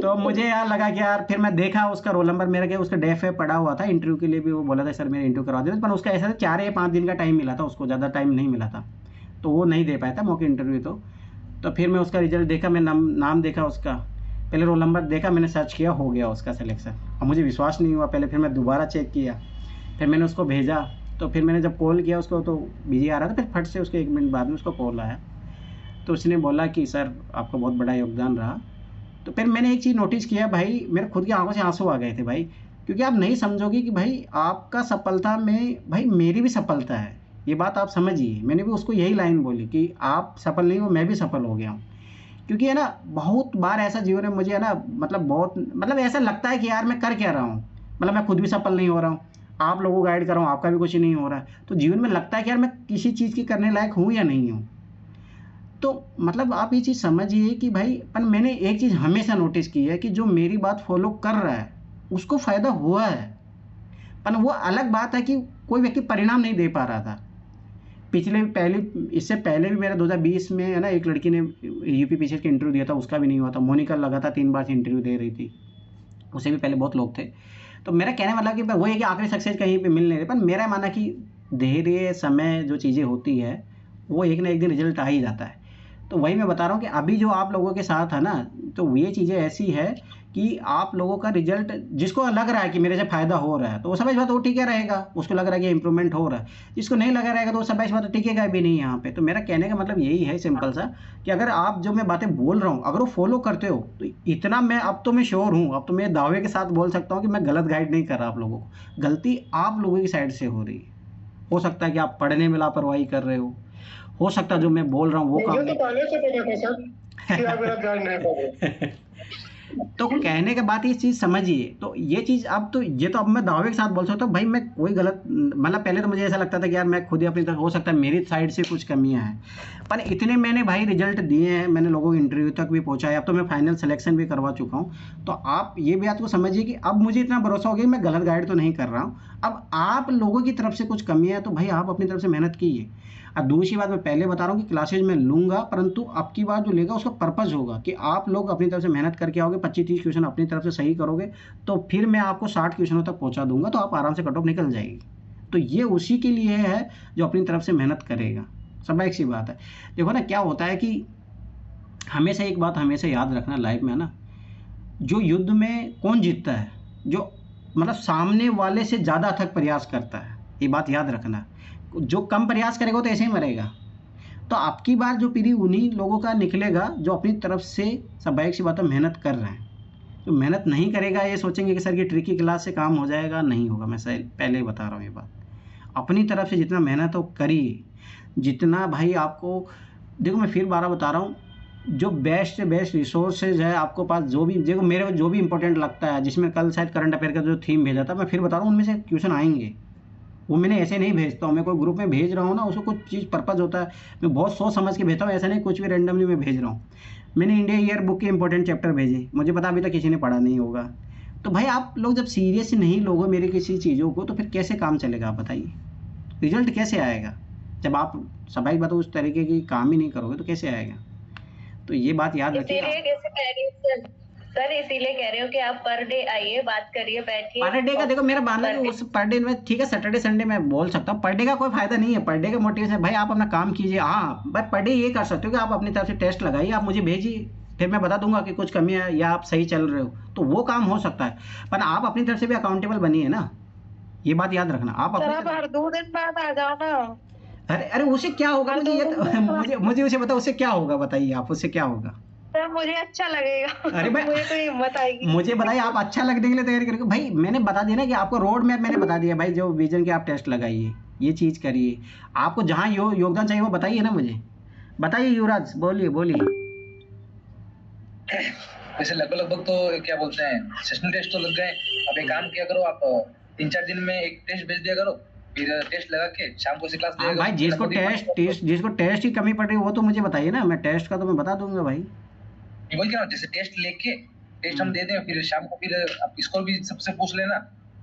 तो मुझे यार लगा कि यार, फिर मैं देखा उसका रोल नंबर, मेरा क्या उसका डेफ है पड़ा हुआ था। इंटरव्यू के लिए भी वो बोला था सर मेरा इंटरव्यू करवा देना, पर उसका ऐसा था 4 या 5 दिन का टाइम मिला था उसको, ज़्यादा टाइम नहीं मिला था, तो वो नहीं दे पाया था मौके इंटरव्यू। तो फिर मैं उसका रिजल्ट देखा, मैं नाम देखा उसका, पहले रोल नंबर देखा, मैंने सर्च किया, हो गया उसका सिलेक्शन। अब मुझे विश्वास नहीं हुआ पहले, फिर मैं दोबारा चेक किया, फिर मैंने उसको भेजा। तो फिर मैंने जब कॉल किया उसको तो बिजी आ रहा था, फिर फट से उसके 1 मिनट बाद में उसको कॉल आया। तो उसने बोला कि सर आपका बहुत बड़ा योगदान रहा। तो फिर मैंने एक चीज़ नोटिस किया भाई, मेरे खुद की आंखों से आंसू आ गए थे भाई, क्योंकि आप नहीं समझोगे कि भाई आपका सफलता में भाई मेरी भी सफलता है। ये बात आप समझिए, मैंने भी उसको यही लाइन बोली कि आप सफल नहीं हो, मैं भी सफल हो गया हूँ। क्योंकि है ना, बहुत बार ऐसा जीवन में मुझे है ना, मतलब ऐसा लगता है कि यार मैं कर क्या रहा हूँ, मतलब मैं खुद भी सफल नहीं हो रहा हूँ, आप लोगों को गाइड कर रहा हूँ, आपका भी कुछ नहीं हो रहा है। तो जीवन में लगता है कि यार मैं किसी चीज़ की करने लायक हूँ या नहीं हूँ। तो मतलब आप ये चीज़ समझिए कि भाई, पर मैंने एक चीज़ हमेशा नोटिस की है कि जो मेरी बात फॉलो कर रहा है उसको फ़ायदा हुआ है। पर वो अलग बात है कि कोई व्यक्ति परिणाम नहीं दे पा रहा था। इससे पहले भी मेरा 2020 में है ना, एक लड़की ने यूपीपीसीएस का इंटरव्यू दिया था, उसका भी नहीं हुआ था। मोनिका लगातार 3 बार से इंटरव्यू दे रही थी, उससे भी पहले बहुत लोग थे। तो मेरा कहने वाला कि वो ये कि आखिरी सक्सेस कहीं पे मिल नहीं रही, पर मेरा मानना कि धैर्य, समय, जो चीज़ें होती है वो एक ना एक दिन रिजल्ट आ ही जाता है। तो वही मैं बता रहा हूँ कि अभी जो आप लोगों के साथ है ना, तो ये चीज़ें ऐसी है कि आप लोगों का रिजल्ट, जिसको लग रहा है कि मेरे से फ़ायदा हो रहा है तो वो समझ बात वो टिके रहेगा, उसको लग रहा है कि इंप्रूवमेंट हो रहा है। जिसको नहीं लगा रहेगा तो वो समझ बात टिकेगा भी नहीं यहाँ पे। तो मेरा कहने का मतलब यही है सिंपल सा, कि अगर आप जो मैं बातें बोल रहा हूँ अगर वो फॉलो करते हो तो इतना मैं, अब तो मैं श्योर हूँ, अब तो मैं दावे के साथ बोल सकता हूँ कि मैं गलत गाइड नहीं कर रहा आप लोगों को। गलती आप लोगों की साइड से हो रही है। हो सकता है कि आप पढ़ने में लापरवाही कर रहे हो सकता है जो मैं बोल रहा हूँ वो काम तो पहले से पता था सर कि आप मेरा गाइड नहीं करोगे। तो कहने के बाद ये चीज़ समझिए। तो ये चीज़ अब तो, ये तो अब मैं दावे के साथ बोल सकता हूँ भाई, मैं कोई गलत, मतलब पहले तो मुझे ऐसा लगता था कि यार मैं खुद ही अपनी तरफ, हो सकता है मेरी साइड से कुछ कमियां हैं, पर इतने मैंने भाई रिजल्ट दिए हैं, मैंने लोगों को इंटरव्यू तक भी पहुंचाया, अब तो मैं फाइनल सिलेक्शन भी करवा चुका हूँ। तो आप ये बात को समझिए कि अब मुझे इतना भरोसा हो गया कि मैं गलत गाइड तो नहीं कर रहा हूँ। अब आप लोगों की तरफ से कुछ कमियाँ है तो भाई आप अपनी तरफ से मेहनत कीजिए। और दूसरी बात मैं पहले बता रहा हूँ कि क्लासेज में लूँगा, परंतु अब की बार जो लेगा उसका पर्पज़ होगा कि आप लोग अपनी तरफ से मेहनत करके आओगे, 25-30 क्वेश्चन अपनी तरफ से सही करोगे, तो फिर मैं आपको 60 क्वेश्चनों तक पहुँचा दूंगा, तो आप आराम से कट ऑफ निकल जाएगी। तो ये उसी के लिए है जो अपनी तरफ से मेहनत करेगा। सब एक सी बात है। देखो ना क्या होता है कि हमेशा एक बात हमेशा याद रखना लाइफ में, है ना, जो युद्ध में कौन जीतता है, जो मतलब सामने वाले से ज़्यादा अथक प्रयास करता है। ये बात याद रखना, जो कम प्रयास करेगा तो ऐसे ही मरेगा। तो आपकी बार जो पीढ़ी उन्हीं लोगों का निकलेगा जो अपनी तरफ से स्वाभाविक सी बात है मेहनत कर रहे हैं। जो मेहनत नहीं करेगा ये सोचेंगे कि सर की ट्रिकी क्लास से काम हो जाएगा, नहीं होगा। मैं पहले ही बता रहा हूँ ये बात। अपनी तरफ से जितना मेहनत हो करिए, जितना भाई आपको, देखो मैं फिर 12 बता रहा हूँ, जो बेस्ट से बेस्ट रिसोर्सेज है आपको पास, जो भी देखो मेरे को जो भी इंपॉर्टेंट लगता है, जिसमें कल शायद करंट अफेयर का जो थीम भेजा था, मैं फिर बता रहा हूँ उनमें से क्वेश्चन आएंगे। वो मैंने ऐसे नहीं भेजता हूँ, मैं कोई ग्रुप में भेज रहा हूँ ना, उसको कुछ चीज़ पर्पज़ होता है, मैं बहुत सोच समझ के भेजता हूँ, ऐसा नहीं कुछ भी रैंडमली मैं भेज रहा हूँ। मैंने इंडिया ईयर बुक के इंपॉर्टेंट चैप्टर भेजे, मुझे पता अभी तक किसी ने पढ़ा नहीं होगा। तो भाई आप लोग जब सीरियस नहीं लोगे मेरी किसी चीज़ों को, तो फिर कैसे काम चलेगा आप बताइए, रिजल्ट कैसे आएगा? जब आप स्वाभाविक बात उस तरीके की काम ही नहीं करोगे तो कैसे आएगा? तो ये बात याद रखिए। सर इसीलिए कह रहे हो कि आप पर डे आइए, बात करिए, बैठिए। पर डे का देखो मेरा मानना है कि उस पर डे में ठीक है, सैटरडे संडे में बोल सकता हूँ, पर डे का कोई फायदा नहीं है। पर डे का मोटिवेशन भाई आप अपना काम कीजिए। हाँ भाई पर डे ये कर सकते हो कि आप अपनी तरफ से टेस्ट लगाइए, आप मुझे भेजिए, फिर मैं बता दूंगा कि कुछ कमी है या आप सही चल रहे हो, तो वो काम हो सकता है। पर आप अपनी तरफ से भी अकाउंटेबल बनिए ना, ये बात याद रखना। आप हर 2 दिन बाद आ जाओ ना। अरे उसे क्या होगा, मुझे ये मुझे उसे बताओ, उसे क्या होगा बताइए आप, उससे क्या होगा? सर मुझे अच्छा लगेगा। अरे भाई मुझे तो हिम्मत आएगी। मुझे बताइए, आप अच्छा लगने के लिए तैयारी करेंगे भाई। मैंने बता दिया ना कि आपको रोड मैप मैंने बता दिया भाई, जो विजन के आप टेस्ट लगाइए, ये चीज़ करिए, आपको जहाँ योगदान चाहिए वो बताइए ना मुझे। बताइए युवराज, बोलिए बोलिए। वैसे लगभग तो क्या बोलते हैं सेशनल टेस्ट तो लग गए। अब एक काम किया करो, आप 3-4 दिन में एक टेस्ट भेज दिया करो, फिर टेस्ट लगा के शाम को क्लास हाँ भाई, जिसको टेस्ट की कमी पड़ रही है वो तो मुझे बताइए ना, मैं टेस्ट का तो मैं बता दूंगा भाई। वही क्या, जैसे टेस्ट लेके टेस्ट हम दे दें, फिर शाम को फिर आप स्कोर भी सबसे पूछ लेना,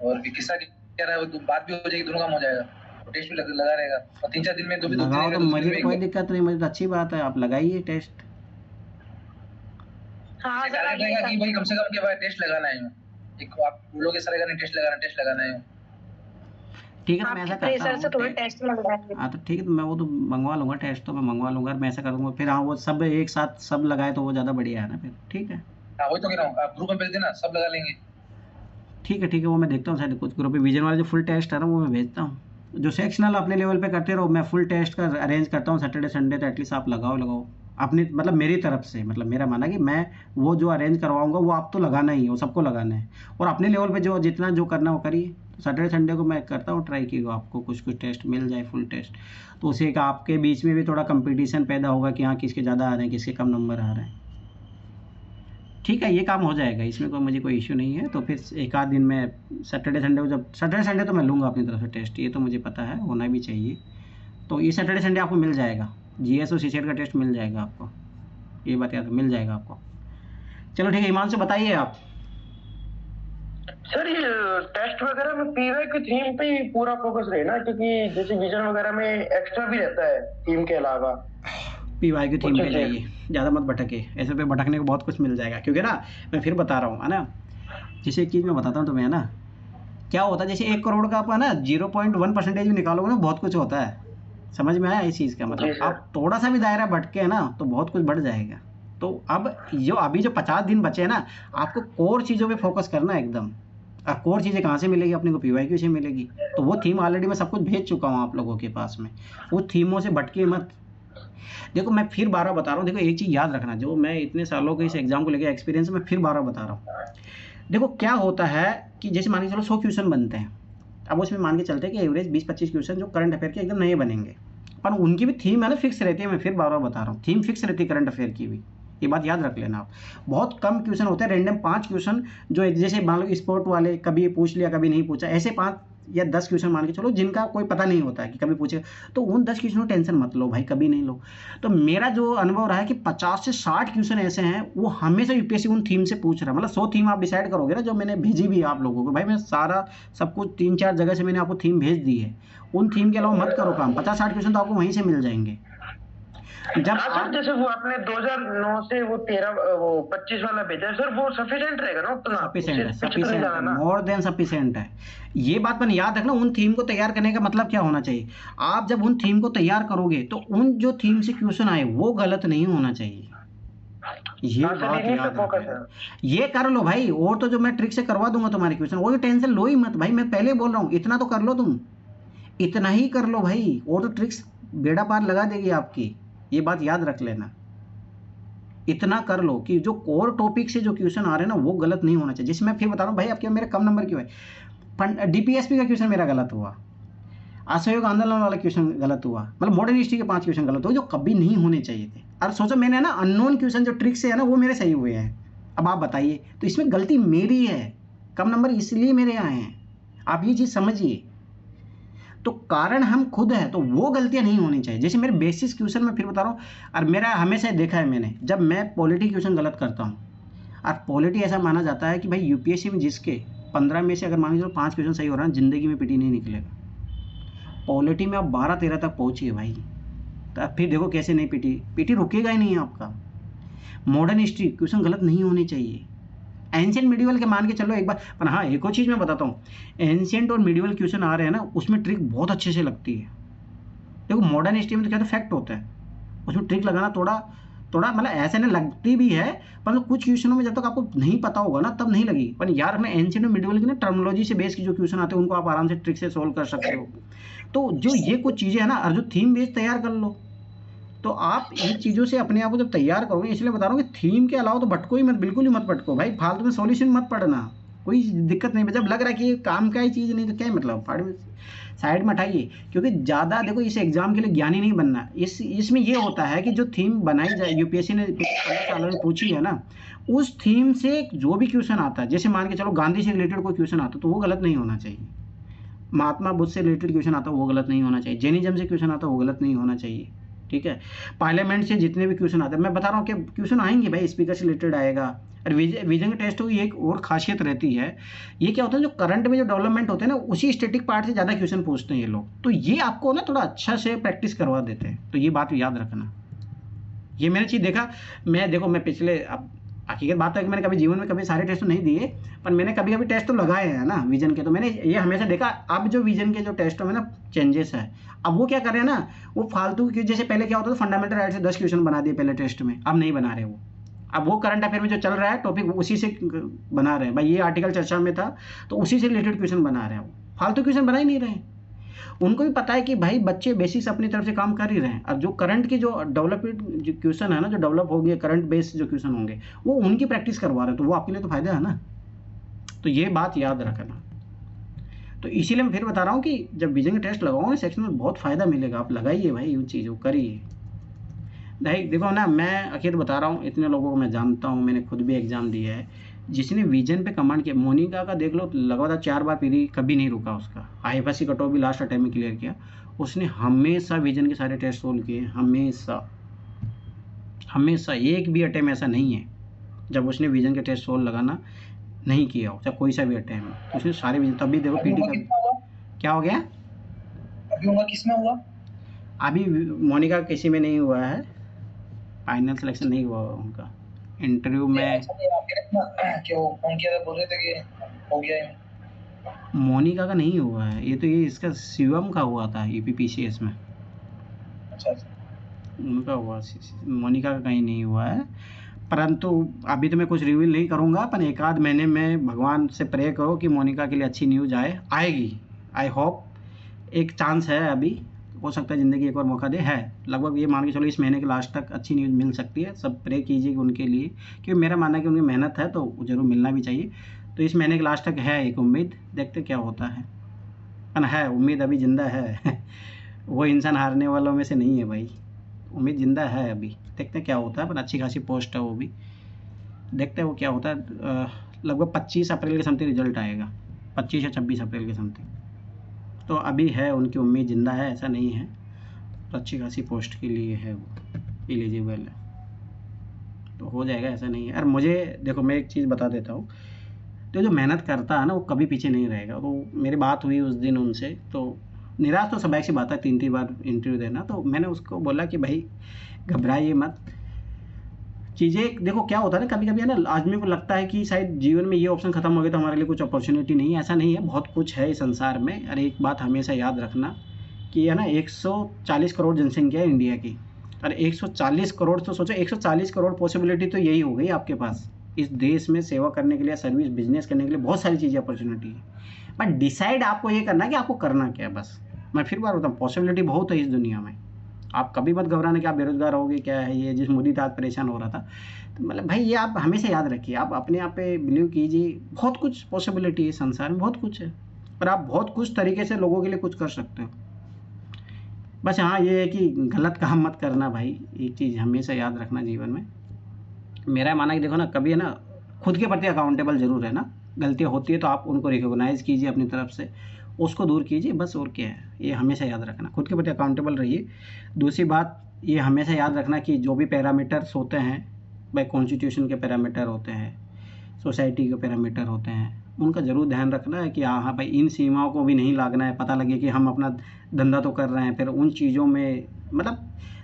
और फिर किसका क्या रहा है वो बात भी हो जाएगी, दोनों काम हो जाएगा, तो टेस्ट भी लगा रहेगा। और 3-4 दिन में दो लगाओ तो मुझे कोई दिक्कत नहीं, मुझे तो अच्छी बात है, आप लगाइए टेस्ट। हाँ कि भाई कम से कम क्या टेस्ट लगाना है, एक आप बोलोगे सर अगर टेस्ट लगाना है, ठीक है तो मैं ऐसा करता हूँ। से थोड़े टेस्ट लगवाएंगे। हाँ तो ठीक है, तो मैं वो तो मंगवा लूँगा, टेस्ट तो मैं मंगवा लूँगा, मैं ऐसा करूँगा फिर। हाँ वो सब एक साथ सब लगाए तो वो ज़्यादा बढ़िया है ना फिर। ठीक है, हाँ वही तो कह रहा हूँ, आप ग्रुप में भेज देना, सब लगा लेंगे। ठीक है वो मैं देखता हूँ, शायद कुछ ग्रुप में विजन वाले जो फुल टेस्ट है ना वो मैं भेजता हूँ। जो सेक्शनल अपने लेवल पे करते रहो, मैं फुल टेस्ट का अरेंज करता हूँ सैटरडे संडे, तो एटलीस्ट आप लगाओ अपनी, मतलब मेरी तरफ से, मतलब मेरा माना कि मैं वो जो अरेंज करवाऊंगा वो आप तो लगाना ही है, वो सबको लगाना है। और अपने लेवल पे जो जितना जो करना वो करिए। तो सैटरडे संडे को मैं करता हूँ ट्राई कि आपको कुछ टेस्ट मिल जाए, फुल टेस्ट, तो उसे एक आपके बीच में भी थोड़ा कंपटीशन पैदा होगा कि हाँ किसके ज़्यादा आ रहे हैं, किसके कम नंबर आ रहे हैं। ठीक है, ये काम हो जाएगा, इसमें मुझे कोई इश्यू नहीं है। तो फिर एक आध दिन में सैटरडे संडे को, जब सैटरडे संडे तो मैं लूँगा अपनी तरफ से टेस्ट, ये तो मुझे पता है, होना भी चाहिए। तो ये सैटरडे संडे आपको मिल जाएगा, जीएस और सीसेट का टेस्ट मिल जाएगा आपको, ये बात याद मिल जाएगा आपको। चलो ठीक है, हिमांशु बताइए आप। सर ये टेस्ट वगैरह में पीवाई की थीम पे ही पूरा फोकस रहे ना, क्योंकि जैसे विजन वगैरह में एक्स्ट्रा भी रहता है थीम के अलावा। पीवाई की थीम पे जाइए, ज़्यादा मत भटके, ऐसे पे भटकने को बहुत कुछ मिल जाएगा। क्योंकि ना मैं फिर बता रहा हूँ है ना, जैसे एक चीज़ मैं बताता हूँ तुम्हें है ना, क्या होता है जैसे 1 करोड़ का आप है ना 0.1% भी निकालोगे ना, बहुत कुछ होता है। समझ में आया इस चीज़ का मतलब? आप थोड़ा सा भी दायरा भटके ना तो बहुत कुछ बढ़ जाएगा। तो अब अभी जो 50 दिन बचे हैं ना, आपको कोर चीज़ों पे फोकस करना है एकदम। और कोर चीज़ें कहाँ से मिलेगी अपने को? पीवाईक्यू से मिलेगी। तो वो थीम ऑलरेडी मैं सब कुछ भेज चुका हूँ आप लोगों के पास में, वो थीमों से भटके मत। देखो मैं फिर 12 बता रहा हूँ, देखो एक चीज़ याद रखना, जो मैं इतने सालों के इस एग्जाम को लेकर एक्सपीरियंस में फिर 12 बता रहा हूँ। देखो क्या होता है कि जैसे मान के चलो 100 क्वेश्चन बनते हैं, अब उसमें मान के चलते हैं कि एवरेज 20-25 क्वेश्चन जो करंट अफेयर के एकदम नए बनेंगे, पर उनकी भी थीम है ना फिक्स रहती है। मैं फिर 12 बता रहा हूँ, थीम फिक्स रहती है करंट अफेयर की भी, ये बात याद रख लेना आप। बहुत कम क्वेश्चन होते हैं, रैंडम 5 क्वेश्चन जो जैसे मान लो स्पोर्ट वाले कभी पूछ लिया कभी नहीं पूछा, ऐसे 5 या 10 क्वेश्चन मान के चलो जिनका कोई पता नहीं होता है कि कभी पूछेगा, तो उन 10 क्वेश्चनों टेंशन मत लो भाई, कभी नहीं लो। तो मेरा जो अनुभव रहा है कि 50 से 60 क्वेश्चन ऐसे हैं वो हमेशा यूपीएससी उन थीम से पूछ रहा है। मतलब 100 थीम आप डिसाइड करोगे ना, जो मैंने भेजी भी है आप लोगों को, भाई मैं सारा सब कुछ 3-4 जगह से मैंने आपको थीम भेज दी है, उन थीम के अलावा मत करो काम। 50-60 क्वेश्चन तो आपको वहीं से मिल जाएंगे। जब आप जैसे वो आपने 2009 से वो 25 वाला भेजा सर, वो सफिशिएंट रहेगा ना उतना? सफिशिएंट है, मोर देन सफिशिएंट है। ये बात मैंने याद रखना। उन थीम को तैयार करने का मतलब क्या होना चाहिए, आप जब उन थीम को तैयार करोगे तो उन जो थीम से क्वेश्चन आए वो गलत नहीं होना चाहिए, ये बात याद रखना। ये कर लो भाई, और तो जो मैं ट्रिक से करवा दूंगा तुम्हारे क्वेश्चन, वो टेंशन लो ही मत भाई। मैं पहले बोल रहा हूँ इतना तो कर लो, तुम इतना ही कर लो भाई, और तो ट्रिक्स बेड़ा पार लगा देगी आपकी, ये बात याद रख लेना। इतना कर लो कि जो कोर टॉपिक से जो क्वेश्चन आ रहे हैं ना वो गलत नहीं होना चाहिए। जिसमें फिर बता रहा हूँ भाई, अब क्या मेरे कम नंबर क्यों है, डीपीएसपी का क्वेश्चन मेरा गलत हुआ, असहयोग आंदोलन वाला क्वेश्चन गलत हुआ, मतलब मॉडर्न हिस्ट्री के 5 क्वेश्चन गलत हुए जो कभी नहीं होने चाहिए थे। और सोचो मैंने ना अननोन क्वेश्चन जो ट्रिक से है ना वो मेरे सही हुए हैं। अब आप बताइए, तो इसमें गलती मेरी है, कम नंबर इसलिए मेरे आए हैं, आप ये चीज़ समझिए। तो कारण हम खुद हैं, तो वो गलतियां नहीं होनी चाहिए। जैसे मेरे बेसिस क्वेश्चन में फिर बता रहा हूँ, और मेरा हमेशा देखा है मैंने, जब मैं पॉलिटी क्वेश्चन गलत करता हूँ, और पॉलिटी ऐसा माना जाता है कि भाई यूपीएससी में जिसके 15 में से अगर मान लीजिए 5 क्वेश्चन सही हो रहा है, जिंदगी में पीटी नहीं निकलेगा। पॉलिटी में आप 12-13 तक पहुंचिए भाई, तो अब फिर देखो कैसे नहीं पीटी रुकेगा ही नहीं आपका। मॉडर्न हिस्ट्री क्वेश्चन गलत नहीं होने चाहिए। एंशिएंट मिडिवल के मान के चलो एक बार, पर हाँ एक और चीज़ मैं बताता हूँ, एंशिएंट और मिडिवल क्वेश्चन आ रहे हैं ना, उसमें ट्रिक बहुत अच्छे से लगती है। देखो मॉडर्न हिस्ट्री में तो क्या तो फैक्ट होता है, उसमें ट्रिक लगाना थोड़ा मतलब ऐसे नहीं लगती भी है, पर कुछ क्वेश्चनों में जब तक आपको नहीं पता होगा ना तब नहीं लगी। पर यार हमें एंशिएंट और मिडिवल की ना टर्मिनोलॉजी से बेस की जो क्वेश्चन आते हैं उनको आप आराम से ट्रिक से सोल्व कर सकते हो। तो जो ये कुछ चीज़ें हैं ना, और जो थीम बेस तैयार कर लो, तो आप इन चीज़ों से अपने आप को जब तैयार करोगे, इसलिए बता रहा हूँ कि थीम के अलावा तो भटको ही मत, बिल्कुल ही मत भटको भाई, फालतू में सॉल्यूशन मत पढ़ना, कोई दिक्कत नहीं। जब लग रहा है कि ये काम का ही चीज़ नहीं तो क्या मतलब फाड़ में साइड में हटाइए, क्योंकि ज़्यादा देखो इस एग्जाम के लिए ज्ञानी नहीं बनना। इसमें ये होता है कि जो थीम बनाई जाए, यूपीएससी ने 15 सालों में पूछी है ना, उस थीम से जो भी क्वेश्चन आता है, जैसे मान के चलो गांधी से रिलेटेड कोई क्वेश्चन आता है तो वो गलत नहीं होना चाहिए, महात्मा बुद्ध से रिलेटेड क्वेश्चन आता है वो गलत नहीं होना चाहिए, जैनिज्म से क्वेश्चन आता है वो गलत नहीं होना चाहिए, ठीक है। पार्लियामेंट से जितने भी क्वेश्चन आते हैं, मैं बता रहा हूँ कि क्वेश्चन आएंगे भाई, स्पीकर से रिलेटेड आएगा। और विजन के टेस्ट की एक और खासियत रहती है, ये क्या होता है जो करंट में जो डेवलपमेंट होते हैं ना, उसी स्टैटिक पार्ट से ज़्यादा क्वेश्चन पूछते हैं ये लोग, तो ये आपको ना थोड़ा अच्छा से प्रैक्टिस करवा देते हैं। तो ये बात याद रखना, ये मैंने चीज़ देखा। मैं पिछले, अब हकीकत बात है कि मैंने कभी जीवन में कभी सारे टेस्ट तो नहीं दिए, पर मैंने कभी कभी टेस्ट तो लगाए हैं ना विजन के, तो मैंने ये हमेशा देखा अब जो विजन के जो टेस्टों में ना चेंजेस है। अब वो क्या कर रहे हैं ना, वो फालतू की, जैसे पहले क्या होता था फंडामेंटल राइट से 10 क्वेश्चन बना दिए पहले टेस्ट में, अब नहीं बना रहे वो। अब वो करंट अफेयर में जो चल रहा है टॉपिक उसी से बना रहे हैं भाई, ये आर्टिकल चर्चा में था तो उसी से रिलेटेड क्वेश्चन बना रहे हैं, वो फालतू क्वेश्चन बना ही नहीं रहे। उनको भी पता है कि भाई बच्चे बेसिक्स अपनी तरफ से काम कर ही रहे हैं, और जो करंट की जो डेवलपमेंट जो क्वेश्चन है ना, जो डेवलप हो गए करंट बेस्ड जो क्वेश्चन होंगे वो उनकी प्रैक्टिस करवा रहे हैं, तो वो आपके लिए तो फायदा है ना। तो ये बात याद रखना। तो इसीलिए मैं फिर बता रहा हूँ कि जब विजन का टेस्ट लगाओ सेक्शन में बहुत फ़ायदा मिलेगा, आप लगाइए भाई उन चीज़ों करिए। देखो ना, मैं अकेले बता रहा हूँ, इतने लोगों को मैं जानता हूँ, मैंने खुद भी एग्ज़ाम दिया है, जिसने विजन पे कमांड किया। मोनिका का देख लो, लगातार 4 बार पीरी, कभी नहीं रुका उसका। IFSC कट ऑफ भी लास्ट अटेम्प्ट में क्लियर किया उसने, हमेशा विजन के सारे टेस्ट सोल्व किए, हमेशा एक भी अटेम्प्ट ऐसा नहीं है जब उसने विजन के टेस्ट सोल्व लगाना नहीं किया हो, चाहे कोई सा भी अटेम्प्ट, उसने सारे विजन। तभी देखो पीटी का क्या हो गया, अभी किसमें हुआ, अभी मोनिका किसी में नहीं हुआ है, फाइनल सिलेक्शन नहीं हुआ उनका। इंटरव्यू में क्यों फोन किया था, बोल रहे थे कि हो गया है। मोनिका का नहीं हुआ है, ये इसका शिवम का हुआ था EPPCS में। अच्छा, उनका हुआ, मोनिका का कहीं नहीं हुआ है। परंतु अभी तो मैं कुछ रिवील नहीं करूंगा, पर 1 आध महीने में भगवान से प्रे करो कि मोनिका के लिए अच्छी न्यूज़ आएगी। आई होप, एक चांस है, अभी हो सकता है ज़िंदगी एक और मौका दे, है लगभग ये मान के चलो इस महीने के लास्ट तक अच्छी न्यूज़ मिल सकती है। सब प्रे कीजिए उनके लिए, क्योंकि मेरा मानना है कि उनकी मेहनत है तो ज़रूर मिलना भी चाहिए। तो इस महीने के लास्ट तक है एक उम्मीद, देखते क्या होता है, पर है उम्मीद अभी ज़िंदा है। वो इंसान हारने वालों में से नहीं है भाई, उम्मीद ज़िंदा है अभी, देखते हैं क्या होता है। पर अच्छी खासी पोस्ट है वो भी, देखते हैं वो क्या होता है। लगभग 25 अप्रैल के समथिंग रिजल्ट आएगा, 25 या 26 अप्रैल के समथिंग। तो अभी है, उनकी उम्मीद ज़िंदा है, ऐसा नहीं है। तो अच्छी खासी पोस्ट के लिए है वो एलिजिबल है, तो हो जाएगा, ऐसा नहीं है। और मुझे देखो, मैं एक चीज़ बता देता हूँ, तो जो मेहनत करता है ना वो कभी पीछे नहीं रहेगा। तो मेरी बात हुई उस दिन उनसे, तो निराश तो स्वाभाविक सी बात है, 3 बार इंटरव्यू देना। तो मैंने उसको बोला कि भाई घबराइए मत, चीज़ें देखो क्या होता है ना, कभी कभी है ना आदमी को लगता है कि शायद जीवन में ये ऑप्शन खत्म हो गया तो हमारे लिए कुछ अपॉर्चुनिटी नहीं है। ऐसा नहीं है, बहुत कुछ है इस संसार में। और एक बात हमेशा याद रखना कि है ना 140 करोड़ जनसंख्या है इंडिया की, और 140 करोड़, तो सोचो 140 करोड़ पॉसिबिलिटी तो यही हो गई आपके पास इस देश में सेवा करने के लिए, सर्विस बिजनेस करने के लिए, बहुत सारी चीज़ें अपॉर्चुनिटी है। बट डिसाइड आपको ये करना है कि आपको करना क्या है। बस मैं फिर बार बताऊँ, पॉसिबिलिटी बहुत है इस दुनिया में। आप कभी मत घबराना कि आप बेरोजगार होगे, क्या है ये, जिस मोदी आज परेशान हो रहा था। तो मतलब भाई ये आप हमेशा याद रखिए, आप अपने आप पे बिलीव कीजिए, बहुत कुछ पॉसिबिलिटी है संसार में, बहुत कुछ है, पर आप बहुत कुछ तरीके से लोगों के लिए कुछ कर सकते हो। बस हाँ ये है कि गलत काम मत करना भाई, एक चीज़ हमेशा याद रखना जीवन में। मेरा मानना है कि देखो ना, कभी है ना खुद के प्रति अकाउंटेबल जरूर है ना, गलतियाँ होती है तो आप उनको रिकॉग्नाइज़ कीजिए अपनी तरफ से, उसको दूर कीजिए, बस और क्या है, ये हमेशा याद रखना, खुद के प्रति अकाउंटेबल रहिए। दूसरी बात ये हमेशा याद रखना कि जो भी पैरामीटर्स होते हैं भाई, कॉन्स्टिट्यूशन के पैरामीटर होते हैं, सोसाइटी के पैरामीटर होते हैं, उनका ज़रूर ध्यान रखना है कि हाँ भाई इन सीमाओं को भी नहीं लागना है। पता लगे कि हम अपना धंधा तो कर रहे हैं, फिर उन चीज़ों में मतलब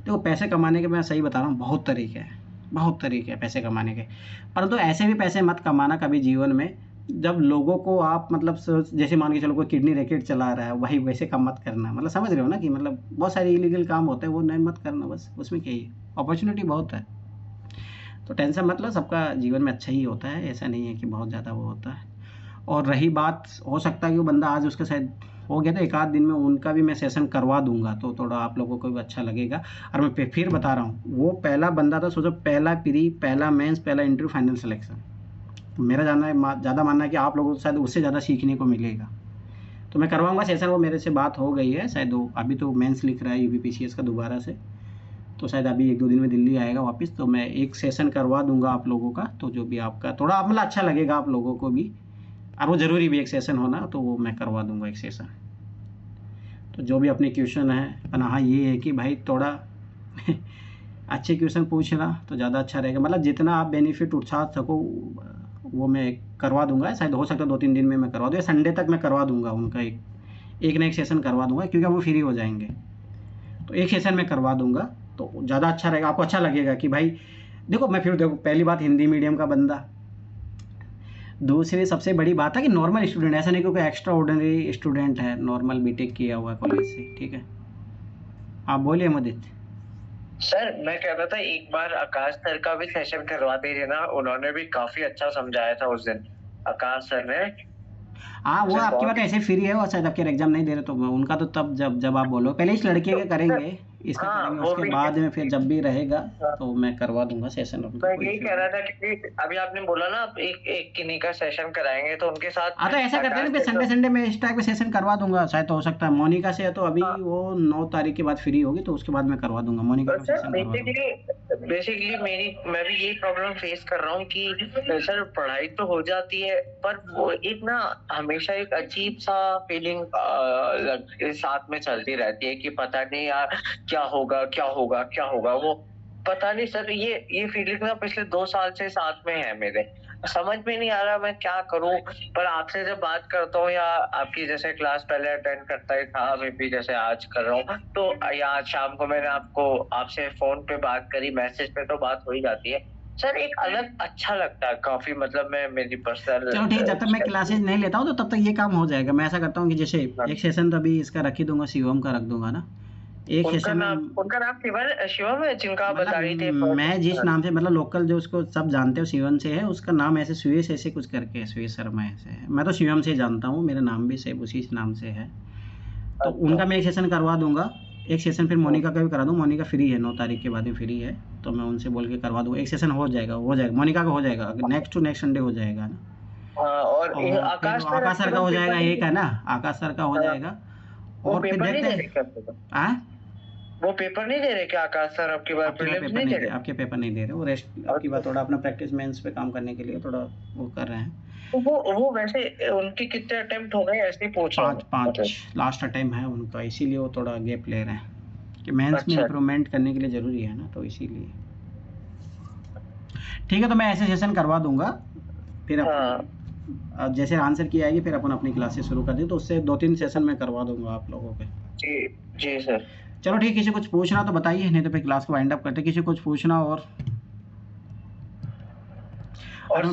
देखो पैसे कमाने के, मैं सही बता रहा हूँ, बहुत तरीके हैं, बहुत तरीके हैं पैसे कमाने के, परंतु ऐसे भी पैसे मत कमाना कभी जीवन में जब लोगों को आप मतलब जैसे मान के चलो कोई किडनी रैकेट चला रहा है, वही वैसे काम मत करना, मतलब समझ रहे हो ना कि मतलब बहुत सारे इलीगल काम होते हैं, वो नहीं मत करना, बस उसमें क्या ही अपॉर्चुनिटी बहुत है। तो टेंशन मत लो, सबका जीवन में अच्छा ही होता है, ऐसा नहीं है कि बहुत ज़्यादा वो होता है। और रही बात, हो सकता है कि वो बंदा आज उसका शायद हो गया, तो एक आध दिन में उनका भी मैं सेशन करवा दूंगा, तो थोड़ा आप लोगों को भी अच्छा लगेगा। और मैं फिर बता रहा हूँ, वो पहला बंदा था, सोचो पहला प्री, पहला मेंस, पहला इंटरव्यू, फाइनल सिलेक्शन। तो मेरा जानना है, ज़्यादा मानना है कि आप लोगों को शायद उससे ज़्यादा सीखने को मिलेगा, तो मैं करवाऊँगा सेशन। वो मेरे से बात हो गई है शायद, वो अभी तो मेंस लिख रहा है UPPCS का दोबारा से, तो शायद अभी 1-2 दिन में दिल्ली आएगा वापस, तो मैं एक सेशन करवा दूंगा आप लोगों का, तो जो भी आपका थोड़ा मतलब अच्छा लगेगा आप लोगों को भी, और वो ज़रूरी भी एक सेशन होना, तो वो मैं करवा दूंगा एक सेशन। तो जो भी अपने क्वेश्चन है अपना, हाँ ये है कि भाई थोड़ा अच्छे क्वेश्चन पूछना तो ज़्यादा अच्छा रहेगा, मतलब जितना आप बेनिफिट उठा सको वो मैं करवा दूंगा। शायद हो सकता है 2-3 दिन में मैं करवा दूँ, संडे तक मैं करवा दूंगा उनका एक ना एक सेशन करवा दूंगा, क्योंकि वो फ्री हो जाएंगे, तो एक सेशन में करवा दूंगा, तो ज़्यादा अच्छा रहेगा, आपको अच्छा लगेगा कि भाई देखो। मैं फिर देखो, पहली बात हिंदी मीडियम का बंदा, दूसरी सबसे बड़ी बात है कि नॉर्मल स्टूडेंट, ऐसा नहीं क्योंकि एक्स्ट्रा ऑर्डिनरी स्टूडेंट है, नॉर्मल बीटेक किया हुआ है कॉलेज से, ठीक है। आप बोलिए मुदित। सर मैं कह रहा था एक बार आकाश सर का भी सेशन करवा दीजिए ना, उन्होंने भी काफी अच्छा समझाया था उस दिन आकाश सर ने। हाँ वो आपकी बात ऐसे फ्री है, और शायद आपके एग्जाम नहीं दे रहे तो उनका तो तब जब आप बोलो, पहले इस लड़के के करेंगे, इसका करेंगे, उसके बाद में फिर जब भी रहेगा तो मैं करवा दूंगा सेशन। मैं यही कह रहा था कि अभी आपने बोला ना आप एक किन्हीं का सेशन कराएंगे, तो उनके साथ हाँ तो ऐसा करते हैं ना, संडे में इस टाइप के सेशन करवा दूंगा, शायद तो हो सकता है मोनिका से है, तो अभी वो 9 तारीख के बाद फ्री होगी, तो उसके बाद मैं करवा दूंगा मोनिका का सेशन करवा दूंगा। बेसिकली मैं भी यही प्रॉब्लम फेस कर रहा हूँ कि सर पढ़ाई तो हो जाती है, पर वो एक ना हमेशा एक अजीब सा फीलिंग साथ में चलती रहती है कि पता नहीं यार क्या होगा क्या होगा क्या होगा, वो पता नहीं सर। ये फीलिंग ना पिछले 2 साल से साथ में है मेरे, समझ में नहीं आ रहा मैं क्या करूं। पर आपसे जब बात करता हूँ या आपकी जैसे क्लास पहले अटेंड करता ही था, अभी भी जैसे आज कर रहा हूँ, तो या आज शाम को मैंने आपसे फोन पे बात करी, मैसेज पे तो बात हो ही जाती है सर, एक अलग अच्छा लगता है काफी, मतलब मैं मेरी पर्सनल। चलो ठीक है, जब तक मैं क्लासेज नहीं लेता हूँ तो तब तक ये काम हो जाएगा। मैं ऐसा करता हूँ कि जैसे एक सेशन तो अभी इसका रख ही दूंगा, शिवम का रख दूंगा ना एक सेशन में। उनका नाम शिवम है जिनका आप बता रही थे। मैं जिस नाम से मतलब लोकल जो उसको सब जानते हो शिवम से है, उसका नाम ऐसे सुयश ऐसे कुछ करके है, सुयश शर्मा ऐसे है, मैं तो शिवम से जानता हूँ, मेरा नाम भी सेम उसी नाम से है। तो उनका मैं एक सेशन करवा दूंगा, एक सेशन फिर मोनिका का भी करा दूँ। मोनिका फ्री है, 9 तारीख के बाद में फ्री है, तो मैं उनसे बोल के करवा दूँगा, एक सेशन हो जाएगा मोनिका का हो जाएगा, नेक्स्ट टू नेक्स्ट संडे हो जाएगा ना। और आकाश सर का हो जाएगा, एक है ना आकाश सर का हो जाएगा। और फिर देखते हैं वो पेपर नहीं दे रहे क्या आकाश सर आपकी बार? आपके पेपर नहीं दे रहे, वो रेस्ट आपकी बात थोड़ा अपना प्रैक्टिस मेंस पे काम करने के लिए थोड़ा वो कर रहे हैं। वो वैसे उनके कितने अटेम्प्ट हो गए ऐसे ही पूछ रहा हूं। 5 लास्ट अटेम्प्ट है उनका, इसीलिए वो थोड़ा गैप ले रहे हैं कि मेंस में इंप्रूवमेंट करने के लिए जरूरी है ना, तो इसीलिए ठीक है। तो मैं ऐसे सेशन करवा दूंगा, फिर जैसे आंसर की आएगी फिर अपन अपनी क्लासेस शुरू कर दें, तो उससे 2-3 सेशन में करवा दूंगा आप लोगों के। जी सर। चलो ठीक, किसी कुछ पूछना तो बताइए, नहीं तो फिर क्लास को वाइंड अप करते। किसी कुछ पूछना और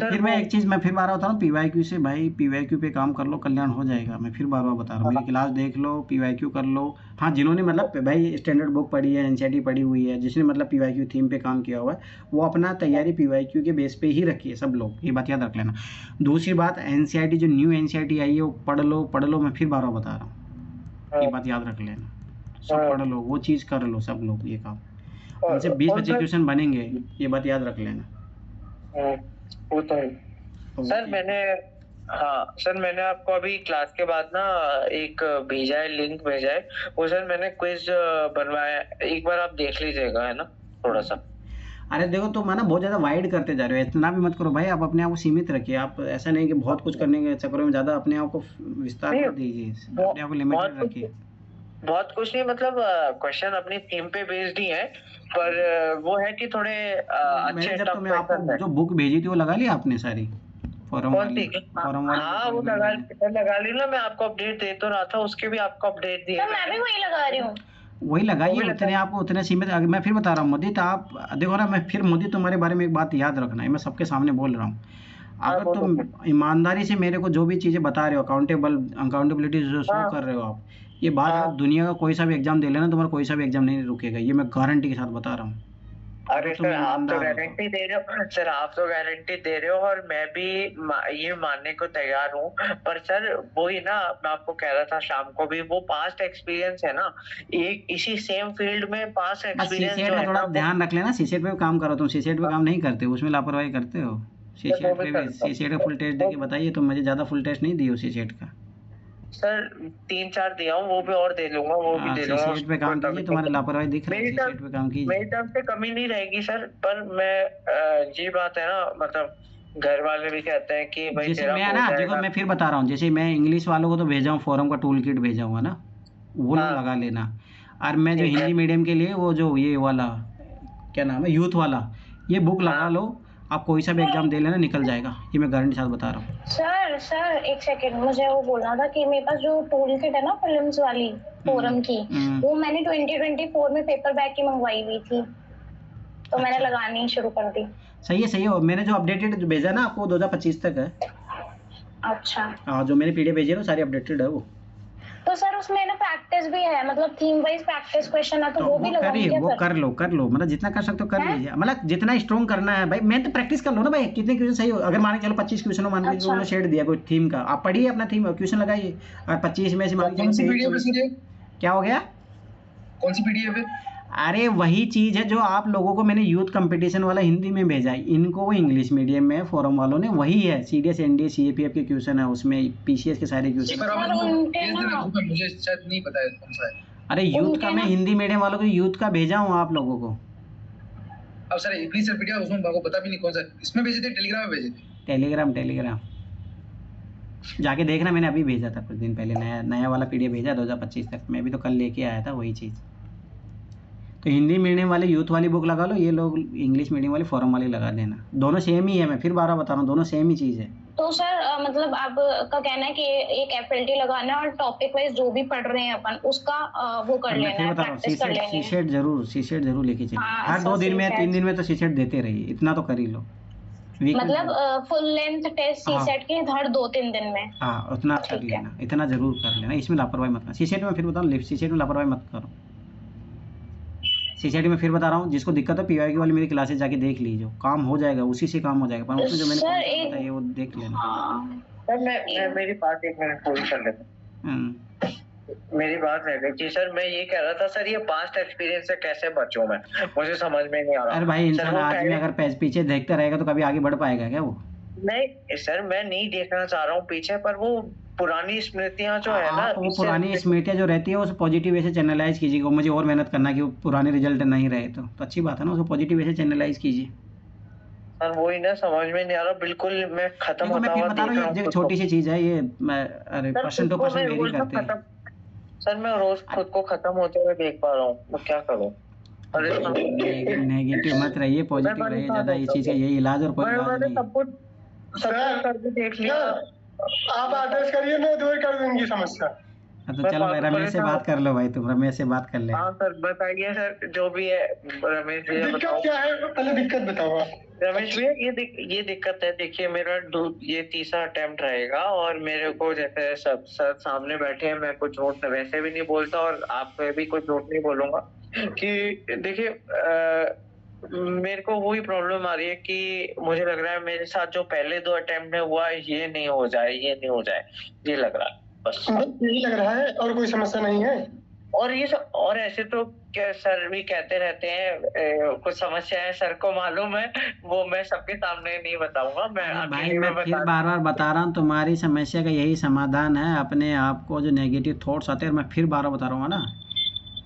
फिर मैं एक चीज़ मैं फिर बार बता रहा हूँ, PYQ से भाई PYQ पे काम कर लो, कल्याण हो जाएगा। मैं फिर बार बता रहा हूँ, मेरी क्लास देख लो, PYQ कर लो। हाँ जिन्होंने मतलब भाई स्टैंडर्ड बुक पढ़ी है, NCERT पढ़ी हुई है, जिसने मतलब PYQ थीम पे काम किया हुआ है, वो अपना तैयारी PYQ के बेस पे ही रखी है सब लोग, ये बात याद रख लेना। दूसरी बात NCERT जो न्यू NCERT आई है वो पढ़ लो, मैं फिर बार बता रहा हूँ, ये बात याद रख लेना, सब पढ़ लो, वो चीज़ कर लो सब लोग, ये काम उनसे 20-25 क्वेश्चन बनेंगे, ये बात याद रख लेना। वो तो है सर। हाँ सर, मैंने आपको अभी क्लास के बाद ना एक भेजा है, लिंक भेजा है, वो सर मैंने क्विज बनवाया है, एक बार आप देख लीजिएगा, है ना, थोड़ा सा। अरे देखो तुम है ना बहुत ज़्यादा वाइड करते जा रहे हो, इतना भी मत करो भाई, आप अपने आप को सीमित रखिए। आप ऐसा नहीं कि बहुत कुछ करने के चक्करों में ज़्यादा अपने आप को विस्तार नहीं, मत दीजिए, अपने आप को लिमिटेड रखिए। बहुत कुछ नहीं, मतलब क्वेश्चन अपनी थीम पे बेस्ड ही है, पर वो है कि थोड़े अच्छे मैंने जब टफ तुम्हें क्वेश्चन आपको है। जो बुक भेजी थी वो लगा ली आपने सारी, फॉरम कौन वाली? सी? फॉरम वाली हाँ वो लगा ली ना, मैं आपको अपडेट दे तो रहा था, उसके भी आपको अपडेट दिए। तो मैं भी वही लगा रही हूँ। वही लगाइए, उतने आपको उतने सीमित। मैं फिर बता रहा हूँ मोदी, तो आप देखो ना, मैं फिर मोदी तुम्हारे बारे में एक बात याद रखना है, मैं सबके सामने बोल रहा हूँ, अगर तुम ईमानदारी से मेरे को जो भी चीज़ें बता रहे हो, अकाउंटेबिलिटी जो शो कर रहे हो आप, ये बात अगर दुनिया का कोई सा भी एग्जाम दे लेना, तुम्हारा कोई सा भी एग्जाम नहीं रुकेगा, ये मैं गारंटी के साथ बता रहा हूँ। अरे सर आप तो गारंटी दे रहे हो सर, आप तो गारंटी दे रहे हो, और मैं भी ये मानने को तैयार हूँ, पर सर वही ना, मैं आपको कह रहा था शाम को भी, वो पास्ट एक्सपीरियंस है ना, एक इसी सेम फील्ड में पास्ट एक्सपीरियंस जो है थोड़ा ना, ध्यान रख लेना, सीसेट पे काम करो, तुम सीसेट पे काम नहीं करते, उसमें लापरवाही करते हो। सीसेट पे भी, सीसेट का फुल टेस्ट देके बताइए, तुम मुझे ज़्यादा फुल टेस्ट नहीं दियो सीसेट का सर 3-4 दिया हूँ, वो भी और दे लूंगा, वो भी दे लूंगा। सीसेट पे काम कीजिए, तुम्हारी लापरवाही दिख रही है, सीसेट पे काम कीजिए। मेरी तरफ से कमी नहीं रहेगी सर, पर मैं ये बात है ना, मतलब घर वाले भी कहते हैं कि भाई जैसे तेरा मैं हो ना, जाएगा। देखो मैं फिर बता रहा हूँ, जैसे मैं इंग्लिश वालों को तो भेजा हूँ, फोरम का टूल किट भेजा हुआ ना, वो लोग लगा लेना। और मैं जो हिंदी मीडियम के लिए वो जो ये वाला क्या नाम है, यूथ वाला, ये बुक लगा लो, आप कोई सा भी एग्जाम दे लेना, निकल जाएगा, ये मैं गारंटी साथ बता रहा हूँ। सर एक सेकंड, मुझे वो बोलना था कि मेरे पास जो टूल किट है ना फिल्म्स वाली फोरम की, वो मैंने 2024 में पेपर बैग की मंगवाई हुई थी, तो मैंने लगानी शुरू कर दी। सही है, मैंने जो अपडेटेड जो भेजा ना आपको 2025 तक है। अच्छा हाँ, जो मैंने पीडीएफ भेजी है ना, सारी अपडेटेड है वो। तो सर उसमें ना प्रैक्टिस भी है, मतलब थीम वाइज प्रैक्टिस क्वेश्चन है, तो वो भी लगाऊंगी क्या? वो कर लो, मतलब जितना कर सकते हो कर लीजिए, मतलब जितना स्ट्रॉन्ग करना है भाई, मैं तो प्रैक्टिस कर लो ना भाई, कितने क्वेश्चन सही हो, अगर मान के चलो 25 क्वेश्चन हो, मान के उन्होंने शेड दिया कोई थीम का, आप पढ़िए अपना थीम क्वेश्चन लगाइए, और 25 में से मान के चलो क्या हो गया, कौन सी पीडीएफ है? अरे वही चीज है जो आप लोगों को मैंने यूथ कंपटीशन वाला हिंदी में भेजा है, इनको वो इंग्लिश मीडियम में फोरम वालों ने, वही है, सीडीएस एनडीए सीएपीएफ के क्वेश्चन है उसमें, पीसीएस के सारे क्वेश्चन। मुझे शायद नहीं पता है कौन सा है। अरे यूथ का, मैं हिंदी मीडियम वालों को यूथ का भेजा हूँ आप लोगों को। अब सर प्लीज सर पीडीएफ उसमें आपको पता भी नहीं कौन सा, इसमें भेजे थे, टेलीग्राम में भेजे थे? टेलीग्राम जाके देखना, मैंने अभी भेजा था कुछ दिन पहले, नया वाला पीडीएफ भेजा 2025 तक, मैं भी तो कल लेके आया था वही चीज़। तो हिंदी मीडियम वाले यूथ वाली बुक लगा लो, ये लोग इंग्लिश मीडियम वाली फॉरम वाली लगा देना, दोनों सेम ही है, मैं फिर 12 बता रहा हूँ, दोनों सेम ही चीज़ है। तो सर मतलब आपका कहना है कि एक एफएलटी लगाना है और टॉपिक वाइज जो भी पढ़ रहे हैं अपन उसका वो कर लेना है, प्रैक्टिस कर लेनी है। सीसेट जरूर लेके चलिए, हर 2 दिन में 3 दिन में तो सीसेट देते रहिए, इतना तो कर ही लो। मतलब फुल लेंथ टेस्ट सीसेट के हर 2-3 दिन में। हाँ उतना कर लेना, इतना जरूर कर लेना, इसमें लापरवाही मत करना। सीसेट में फिर बताऊँ, सीसेट में लापरवाही मत करो। सीसेट में फिर बता रहा हूँ, जिसको दिक्कत है पीवाईक्यू वाली मेरी क्लासेस जाके देख लीजिए, काम हो जाएगा, उसी से काम हो जाएगा, पर उसमें जो मैंने बताया वो देख लेना। सर मैं मेरी बात 1 मिनट पूरी कर लेता, मेरी बात रह गई थी सर, मैं ये कह रहा था सर, ये पास्ट एक्सपीरियंस से कैसे बचूं मैं, मुझे समझ में नहीं आ रहा। अरे भाई इंसान आदमी अगर पीछे देखता रहेगा तो कभी आगे बढ़ पाएगा क्या? वो नहीं सर, मैं नहीं देखना चाह रहा हूँ पीछे, पर वो पुरानी स्मृतियां जो है ना, वो पुरानी स्मृतियां जो रहती है उसे पॉजिटिव वे से चैनलाइज कीजिएगा, मुझे और मेहनत करना कि वो पुराने रिजल्ट नहीं रहे तो अच्छी बात है ना, उसको पॉजिटिव वे से चैनलाइज कीजिए। सर वही ना, समझ में नहीं आ रहा बिल्कुल, मैं खत्म होता हुआ देख रहा हूँ। छोटी सी चीज है ये, अरे पर्सन टू पर्सन वेरी करते हैं सर, मैं रोज खुद को खत्म होते हुए देख पा रहा हूँ, मैं क्या करूँ? नेगेटिव मत रहिए, पॉजिटिव रहिए ज्यादा, ये चीज का यही इलाज और कोई इलाज नहीं। सब कुछ करके देख लिया, आप आदेश करिए, मैं दूर कर दूंगी समस्या। तो चलो भाई रमेश से बात कर लो भाई, तुम रमेश से बात कर ले। हाँ सर बताइए सर, जो भी है रमेश भैया दिक्कत क्या है, पहले दिक्कत बताओ। रमेश भैया ये दिक्कत है, देखिए मेरा ये तीसरा अटेम्प्ट रहेगा, और मेरे को जैसे सब सर सामने बैठे हैं, मैं कुछ झूठ वैसे भी नहीं बोलता, और आप भी कुछ झूठ नहीं बोलूंगा कि देखिए मेरे को वही प्रॉब्लम आ रही है कि मुझे लग रहा है मेरे साथ जो पहले 2 अटेम्प्ट में हुआ, ये नहीं हो जाए, ये लग रहा है, बस यही लग रहा है, और कोई समस्या नहीं है। और ये सब, और ऐसे तो क्या सर भी कहते रहते हैं कुछ समस्याएं सर को मालूम है, वो मैं सबके सामने नहीं बताऊंगा, मैं भाई अकेले मैं में फिर बार बार बता रहा हूँ, तुम्हारी समस्या का यही समाधान है, अपने आप को जो नेगेटिव थॉट्स आते हैं, मैं फिर बार बार बता रहा हूँ ना,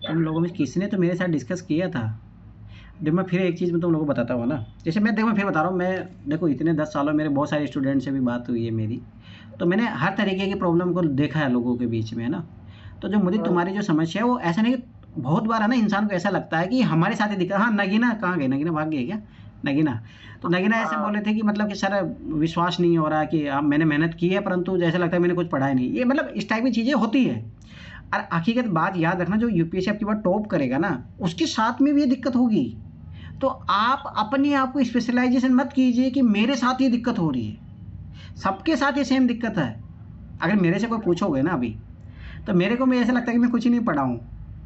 तुम लोगों में किसी ने तो मेरे साथ डिस्कस किया था। देखो मैं फिर एक चीज़ में तुम लोगों को बताता हूँ ना, जैसे मैं देखो मैं फिर बता रहा हूँ, मैं देखो इतने 10 सालों मेरे बहुत सारे स्टूडेंट से भी बात हुई है मेरी, तो मैंने हर तरीके की प्रॉब्लम को देखा है लोगों के बीच में, है ना। तो जो मुझे तुम्हारी जो समस्या है वो ऐसा नहीं, बहुत बार है ना इंसान को ऐसा लगता है कि हमारे साथ ही दिक्कत। हाँ नगीना कहाँ गई, नगीना भाग गई क्या? नगीना, तो नगीना ऐसे बोले थे कि मतलब कि सर विश्वास नहीं हो रहा कि मैंने मेहनत की है परंतु जैसे लगता है मैंने कुछ पढ़ा ही नहीं, ये मतलब इस टाइप की चीज़ें होती है। और हकीकत बात याद रखना, जो यूपीएससी आपकी बार टॉप करेगा ना उसके साथ में भी ये दिक्कत होगी, तो आप अपने आप को स्पेशलाइजेशन मत कीजिए कि मेरे साथ ये दिक्कत हो रही है, सबके साथ ये सेम दिक्कत है। अगर मेरे से कोई पूछोगे ना अभी, तो मेरे को मैं ऐसा लगता है कि मैं कुछ ही नहीं पढ़ा हूँ,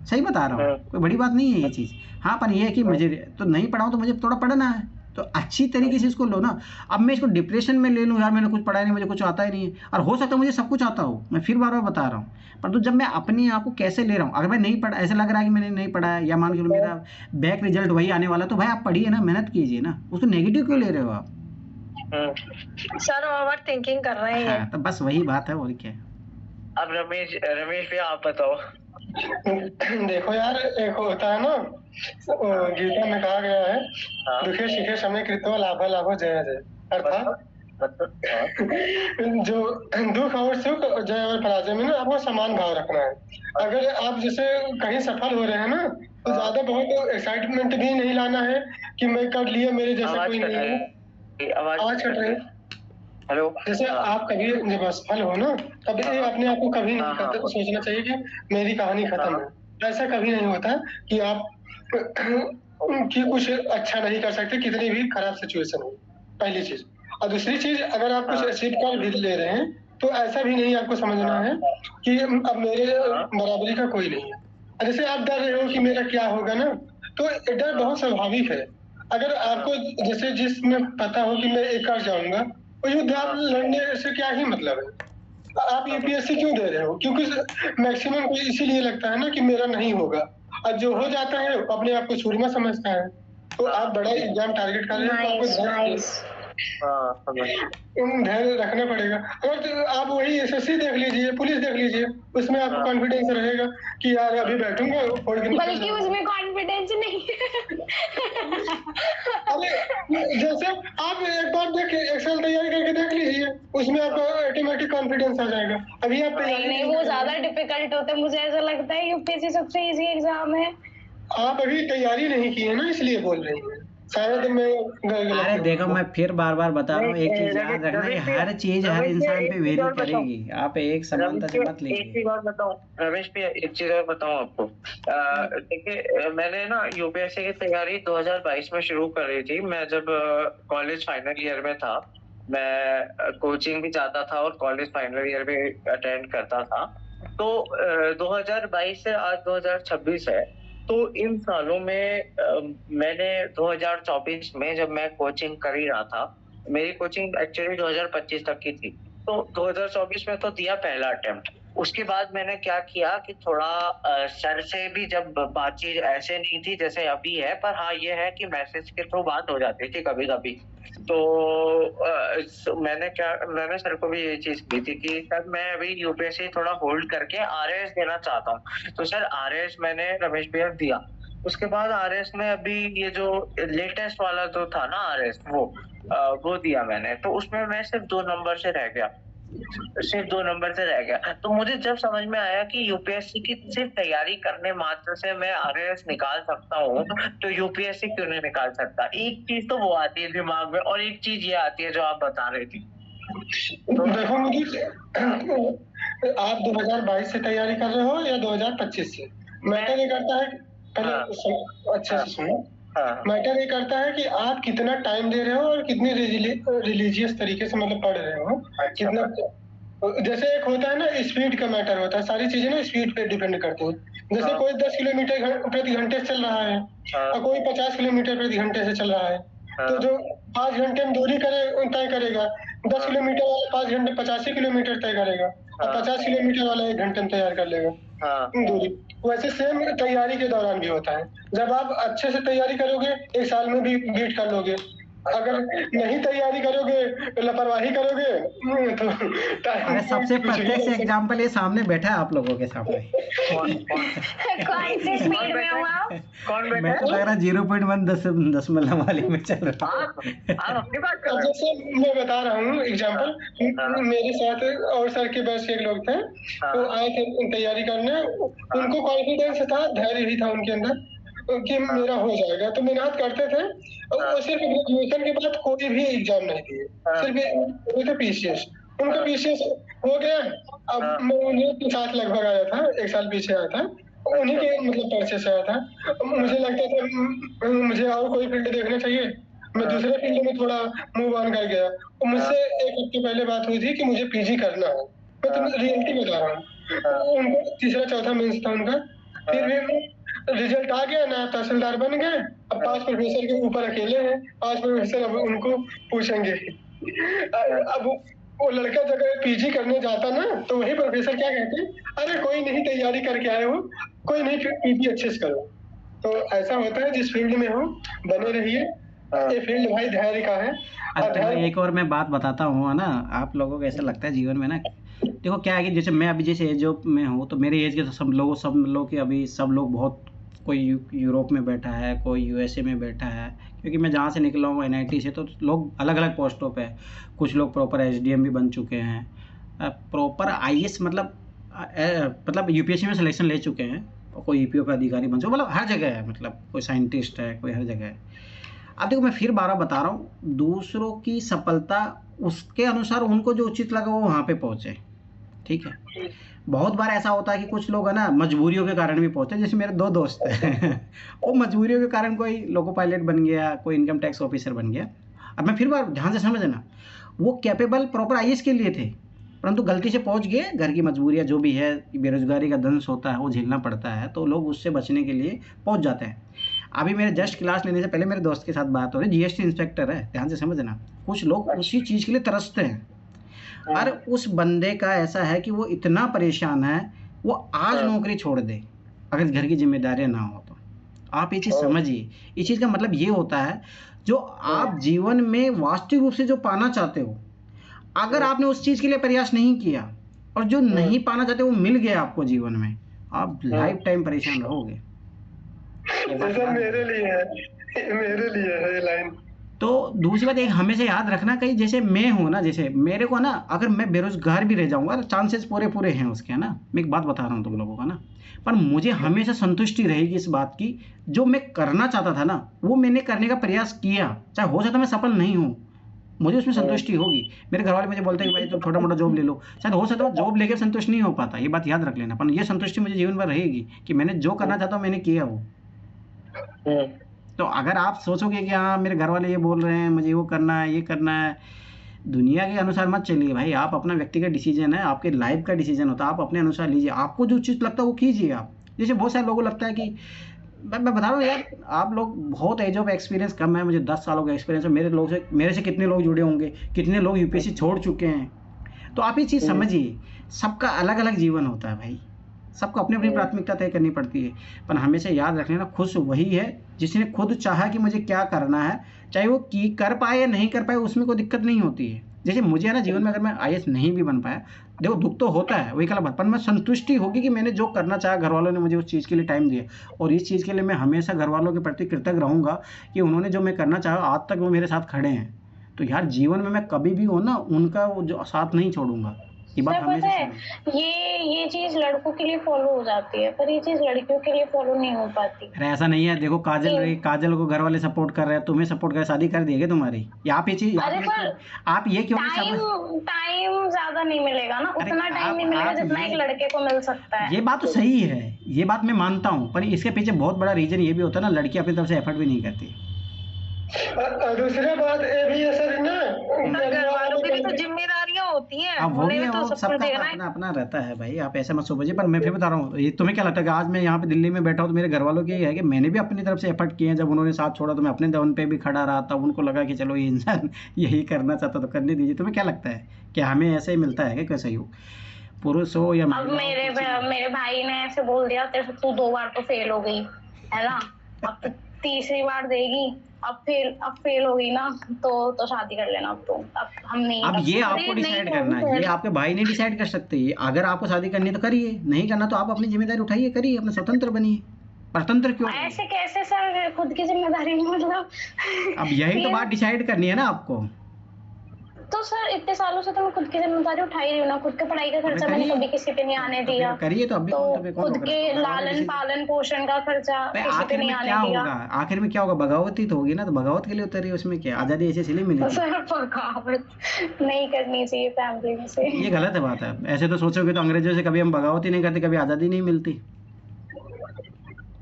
सही बता रहा हूँ, कोई बड़ी बात नहीं है ये चीज़। हाँ पर ये है कि मुझे तो नहीं पढ़ा हूँ तो मुझे थोड़ा पढ़ना है, तो अच्छी तरीके से इसको लो ना। अब मैं इसको डिप्रेशन में ले लूँ यार मैंने कुछ पढ़ा नहीं, मुझे कुछ आता ही नहीं है, और हो सकता है मुझे सब कुछ आता हो, मैं फिर बार बार बता रहा हूँ, परंतु जब मैं अपने आप को कैसे ले रहा हूँ, अगर मैं नहीं पढ़ा, ऐसा लग रहा है कि मैंने नहीं पढ़ा है या मान के चलो मेरा बैक रिजल्ट वही आने वाला, तो भाई आप पढ़िए ना, मेहनत कीजिए ना, उसको नेगेटिव क्यों ले रहे हो आप? सर ओवर थिंकिंग कर रहे हैं। हाँ तो बस वही बात है, और क्या। अब रमेश भी आप बताओ। देखो यार, एक होता है ना, गीता में कहा गया है, दुखे सुखे समय कृतो लाभ लाभ जय जय, अर्थात जो दुख और सुख, जय और पराजय में ना आपको समान भाव रखना है। अगर आप जैसे कहीं सफल हो रहे हैं ना, तो ज्यादा बहुत एक्साइटमेंट भी नहीं लाना है कि मैं कर लिया, मेरे जैसा कोई नहीं है। आवाज कट रही है। हेलो, जैसे आप कभी जब असफल हो ना, कभी अपने आप को कभी नहीं करते सोचना चाहिए कि मेरी कहानी खत्म है। ऐसा कभी नहीं होता कि आप कि कुछ अच्छा नहीं कर सकते, कितनी भी खराब सिचुएशन हो, पहली चीज। और दूसरी चीज, अगर आप कुछ अचीव कर भी ले रहे हैं तो ऐसा भी नहीं आपको समझना है कि अब मेरे बराबरी का कोई नहीं है। जैसे आप डर रहे हो कि मेरा क्या होगा ना, तो डर बहुत स्वाभाविक है। अगर आपको जैसे जिसमें पता हो कि मैं एक कर जाऊंगा, तो युद्ध आप लड़ने से क्या ही मतलब है। आप यूपीएससी क्यों दे रहे हो? क्योंकि मैक्सिमम को इसीलिए लगता है ना कि मेरा नहीं होगा, और जो हो जाता है अपने आप को सूरमा समझता है। तो आप बड़ा एग्जाम टारगेट कर रहे हैं, तो आपको धैर्य रखना पड़ेगा। अगर तो आप वही एसएससी देख लीजिए, पुलिस देख लीजिए, उसमें आपको कॉन्फिडेंस रहेगा कि यार अभी बैठूंगा, बल्कि उसमें कॉन्फिडेंस नहीं है। अरे जैसे आप एक बार देख एक्सेल तैयारी करके देख लीजिए, उसमें आपको ऑटोमेटिक कॉन्फिडेंस आ जाएगा। अभी आप नहीं वो ज्यादा डिफिकल्ट होता है, मुझे ऐसा लगता है यूपीएससी सबसे इजी एग्जाम है। आप अभी तैयारी नहीं की है ना, इसलिए बोल रही हैं शायद मैं। अरे देखो मैं फिर बार बार बता रहा हूँ, एक चीज याद रखना, ये हर चीज हर इंसान पे वेरी करेगी, आप एक समानता से मत लीजिए। एक चीज और बताऊं रमेश भी, एक चीज और बताऊं आपको। देखिए मैंने ना यूपीएससी की तैयारी 2022 में शुरू कर रही थी। मैं जब कॉलेज फाइनल ईयर में था, मैं कोचिंग भी जाता था और कॉलेज फाइनल ईयर भी अटेंड करता था। तो 2022 से आज 2026 है, तो इन सालों में मैंने 2024 में जब मैं कोचिंग कर ही रहा था, मेरी कोचिंग एक्चुअली 2025 तक की थी, तो 2024 में तो दिया पहला अटेम्प्ट। उसके बाद मैंने क्या किया कि थोड़ा सर से भी जब बातचीत ऐसे नहीं थी जैसे अभी है, पर हाँ ये है कि मैसेज के थ्रू बात हो जाती थी कभी कभी। तो मैंने सर को भी ये चीज की थी कि सर मैं अभी यूपीएससी थोड़ा होल्ड करके आरएएस देना चाहता हूँ। तो सर आरएएस मैंने रमेश भैया दिया। उसके बाद आरएएस में अभी ये जो लेटेस्ट वाला जो था ना आरएएस, वो दिया मैंने। तो उसमें मैं सिर्फ 2 नंबर से रह गया, तो मुझे जब समझ में आया कि यूपीएससी की सिर्फ तैयारी करने मात्र से मैं आरएएस निकाल सकता हूँ, तो यूपीएससी क्यों नहीं निकाल सकता। एक चीज तो वो आती है दिमाग में, और एक चीज ये आती है जो आप बता रही थी। तो देखो मुझे, आप 2022 से तैयारी कर रहे हो या 2025 से, मैटर ये करता है, पहले अच्छे से सुनो। मैटर ये करता है कि आप कितना टाइम दे रहे हो और कितनी रिलीजियस तरीके से मतलब पढ़ रहे हो। कितना, जैसे एक होता है ना स्पीड का मैटर होता है, सारी चीजें ना स्पीड पे डिपेंड करती हैं। जैसे कोई 10 किलोमीटर प्रति घंटे से चल रहा है और कोई 50 किलोमीटर प्रति घंटे से चल रहा है, तो जो 5 घंटे में दूरी तय करेगा, 10 किलोमीटर वाला 5 घंटे 85 किलोमीटर तय करेगा, और 50 किलोमीटर वाला 1 घंटे में तैयार कर लेगा। दूरी। वैसे सेम तैयारी के दौरान भी होता है। जब आप अच्छे से तैयारी करोगे 1 साल में भी बीट कर लोगे। अगर नहीं तैयारी करोगे, लापरवाही करोगे तो अरे सबसे प्रत्यक्ष एग्जाम्पल ये सामने बैठा है आप लोगों के सामने। कौन से स्पीड में हो आप? मैं तो लग रहा 0.1 दशमलव वाली में चल रहा हूँ। जैसे मैं बता रहा हूँ एग्जाम्पल, मेरे साथ और सर के बैच के एक लोग थे, वो आए थे तैयारी करने। उनको कॉन्फिडेंस था, धैर्य भी था उनके अंदर कि मेरा हो जाएगा, तो मेहनत करते थे। और सिर्फ ग्रेजुएशन के बाद कोई भी एग्जाम नहीं दिए, सिर्फ पीसीएस। उनका पीसीएस हो गया। अब मैं उन्हीं के साथ लगभग आया था, 1 साल पीछे आया था, उन्हीं के मतलब पर्चे से आया था। मुझे लगता था मुझे और कोई फील्ड देखना चाहिए, मैं दूसरे फील्ड में थोड़ा मूव ऑन कर गया। मुझसे 1 हफ्ते पहले बात हुई थी कि मुझे पीजी करना है। मैं तुम्हें रियलिटी बता रहा हूँ। उनको तीसरा चौथा मेंस था उनका, फिर भी रिजल्ट आ गया ना, तहसीलदार बन गए। अब 5 प्रोफेसर के ऊपर अकेले हैं, 5 प्रोफेसर अब उनको पूछेंगे। अब वो लड़का जब पीजी करने जाता ना, तो वही प्रोफेसर क्या कहते, अरे कोई नहीं तैयारी करके आए हो, कोई नहीं पीजी अच्छे से करो। तो ऐसा होता है, जिस फील्ड में हो बने रहिए। ये फील्ड भाई धैर्य का है। अच्छा एक और मैं बात बताता हूँ ना, आप लोगों को ऐसा लगता है जीवन में ना, देखो क्या है कि जैसे मैं अभी जैसे एज में हूँ, तो मेरे एज के तो सब लोग के अभी सब लोग बहुत, कोई यूरोप में बैठा है, कोई यूएसए में बैठा है। क्योंकि मैं जहाँ से निकला हूँ एनआईटी से, तो लोग अलग अलग पोस्टों पे, कुछ लोग प्रॉपर एसडीएम भी बन चुके हैं, प्रॉपर आईएएस मतलब यूपीएससी में सिलेक्शन ले चुके हैं, कोई ईपीओ का अधिकारी बन चुके, मतलब हर जगह है, मतलब कोई साइंटिस्ट है, कोई हर जगह है। अब देखो मैं फिर 12 बता रहा हूँ, दूसरों की सफलता उसके अनुसार उनको जो उचित लगा वो वहाँ पे पहुँचे, ठीक है। बहुत बार ऐसा होता है कि कुछ लोग है ना मजबूरियों के कारण भी पहुँचते हैं। जैसे मेरे 2 दोस्त हैं वो मजबूरियों के कारण कोई लोको पायलट बन गया, कोई इनकम टैक्स ऑफिसर बन गया। अब मैं फिर बार ध्यान से समझना, वो कैपेबल प्रॉपर आईएएस के लिए थे, परंतु गलती से पहुँच गए, घर की मजबूरियाँ जो भी है, बेरोजगारी का दंश होता है वो झेलना पड़ता है, तो लोग उससे बचने के लिए पहुँच जाते हैं। अभी मेरे जस्ट क्लास लेने से पहले मेरे दोस्त के साथ बात हो रही, जीएसटी इंस्पेक्टर है, ध्यान से समझना। कुछ लोग उसी चीज़ के लिए तरसते हैं, और उस बंदे का ऐसा है कि वो इतना परेशान है, वो आज नौकरी छोड़ दे अगर घर की जिम्मेदारियां ना हो तो। आप ये चीज़ समझिए, इस चीज़ का मतलब ये होता है, जो आप जीवन में वास्तविक रूप से जो पाना चाहते हो, अगर आपने उस चीज़ के लिए प्रयास नहीं किया और जो नहीं पाना चाहते वो मिल गया आपको जीवन में, आप लाइफ टाइम परेशान रहोगे। मेरे लिए है ये लाइन। तो दूसरी बात एक हमेशा याद रखना, कहीं जैसे मैं हूँ ना, जैसे मेरे को ना अगर मैं बेरोजगार भी रह जाऊंगा तो चांसेस पूरे हैं उसके, है ना। मैं एक बात बता रहा हूँ तुम लोगों का ना, पर मुझे हमेशा संतुष्टि रहेगी इस बात की, जो मैं करना चाहता था ना वो मैंने करने का प्रयास किया, चाहे हो सकता मैं सफल नहीं हूँ, मुझे उसमें संतुष्टि होगी। मेरे घर वाले मुझे बोलते हैं कि भाई तुम छोटा मोटा जॉब ले लो, शायद हो सकता है जॉब लेके संतुष्ट नहीं हो पाता, ये बात याद रख लेना, पर ये संतुष्टि मुझे जीवन भर रहेगी कि मैंने जो करना चाहता हूँ मैंने किया वो। तो अगर आप सोचोगे कि हाँ मेरे घर वाले ये बोल रहे हैं मुझे वो करना है, ये करना है, दुनिया के अनुसार मत चलिए भाई। आप अपना व्यक्तिगत डिसीजन है, आपके लाइफ का डिसीजन होता है, आप अपने अनुसार लीजिए, आपको जो चीज़ लगता है वो कीजिए आप। जैसे बहुत सारे लोगों को लगता है कि मैं बता रहा हूँ यार, आप लोग बहुत एज ऑफ एक्सपीरियंस कम है, मुझे 10 सालों का एक्सपीरियंस है। मेरे से कितने लोग जुड़े होंगे, कितने लोग यूपीएससी छोड़ चुके हैं। तो आप ये चीज़ समझिए, सबका अलग अलग जीवन होता है भाई, सबको अपनी अपनी प्राथमिकता तय करनी पड़ती है। पर हमेशा याद रख लेना, खुश वही है जिसने खुद चाहा कि मुझे क्या करना है, चाहे वो कर पाए या नहीं कर पाए, उसमें कोई दिक्कत नहीं होती है। जैसे मुझे है ना जीवन में अगर मैं आईएएस नहीं भी बन पाया, देखो दुख तो होता है, वही कल बात, पर मैं संतुष्टि होगी कि मैंने जो करना चाहा, घर वालों ने मुझे उस चीज़ के लिए टाइम दिया, और इस चीज़ के लिए मैं हमेशा घर वालों के प्रति कृतज्ञ रहूँगा कि उन्होंने जो मैं करना चाहा आज तक वो मेरे साथ खड़े हैं। तो यार जीवन में मैं कभी भी हो ना उनका वो जो साथ नहीं छोड़ूंगा, ये बात हमेशा है। ये चीज लड़कों के लिए फॉलो हो जाती है, पर ये चीज लड़कियों के लिए फॉलो नहीं हो पाती। अरे ऐसा नहीं है, देखो काजल को घर वाले सपोर्ट कर रहे हैं, तुम्हें सपोर्ट कर, शादी कर दिएगा तुम्हारी। आप ये चीज आप ये क्यों टाइम ज्यादा नहीं मिलेगा ना, उतना टाइम नहीं मिलेगा जितना एक लड़के को मिल सकता है। ये बात तो सही है, ये बात मैं मानता हूँ, पर इसके पीछे बहुत बड़ा रीजन ये भी होता है ना, लड़की अपनी तरफ से एफर्ट भी नहीं करती। दूसरी बात ये भी है सर ना, घर वालों की भी तो जिम्मेदारियां होती हैं, उन्हें भी तो सब अपना अपना रहता है भाई, आप ऐसा मत सोचिए। पर मैं फिर बता रहा हूँ, ये तुम्हें क्या लगता है कि आज मैं यहाँ पे दिल्ली में बैठा हूँ तो मेरे घर वालों की है कि मैंने भी अपनी तरफ से एफर्ट किए हैं। जब उन्होंने साथ छोड़ा तो मैं अपने दम पे भी खड़ा रहा, तब उनको लगा कि चलो ये इंसान यही करना चाहता तो करने दीजिए। तुम्हें क्या लगता है कि हमें ऐसे ही मिलता है कि सहयोग? पुरुष हो या अब मेरे भाई ने ऐसे बोल दिया, तेरे से तू 2 बार तो फेल हो गई है ना, अब तो तीसरी बार देगी, अब फेल हो गई ना तो शादी कर लेना। अब हम नहीं, अब ये आपको डिसाइड करना है, ये आपके भाई नहीं डिसाइड कर सकते। अगर आपको शादी करनी है तो करिए, नहीं करना तो आप अपनी जिम्मेदारी उठाइए, करिए, अपना स्वतंत्र बनिए। परतंत्र क्यों? ऐसे कैसे सर, खुद की जिम्मेदारी नहीं, मतलब अब यही तो बात डिसाइड करनी है ना आपको। तो सर इतने सालों से तो मैं खुद की जिम्मेदारी उठा ही रही हूँ ना, खुद के पढ़ाई का खर्चा मैंने कभी किसी पे नहीं आने दिया। करिए तो अभी खुद के लालन पालन पोषण का खर्चा किसी पे नहीं आने दिया। आखिर में क्या होगा? बगावत ही तो होगी ना, तो बगावत के लिए उतरी, उसमें क्या आजादी ऐसे इसलिए मिली? सर बगावत नहीं करनी चाहिए फैमिली में से, ये गलत बात है। ऐसे तो सोचोगे तो अंग्रेजों से कभी हम बगावत ही नहीं करते, कभी आजादी नहीं मिलती।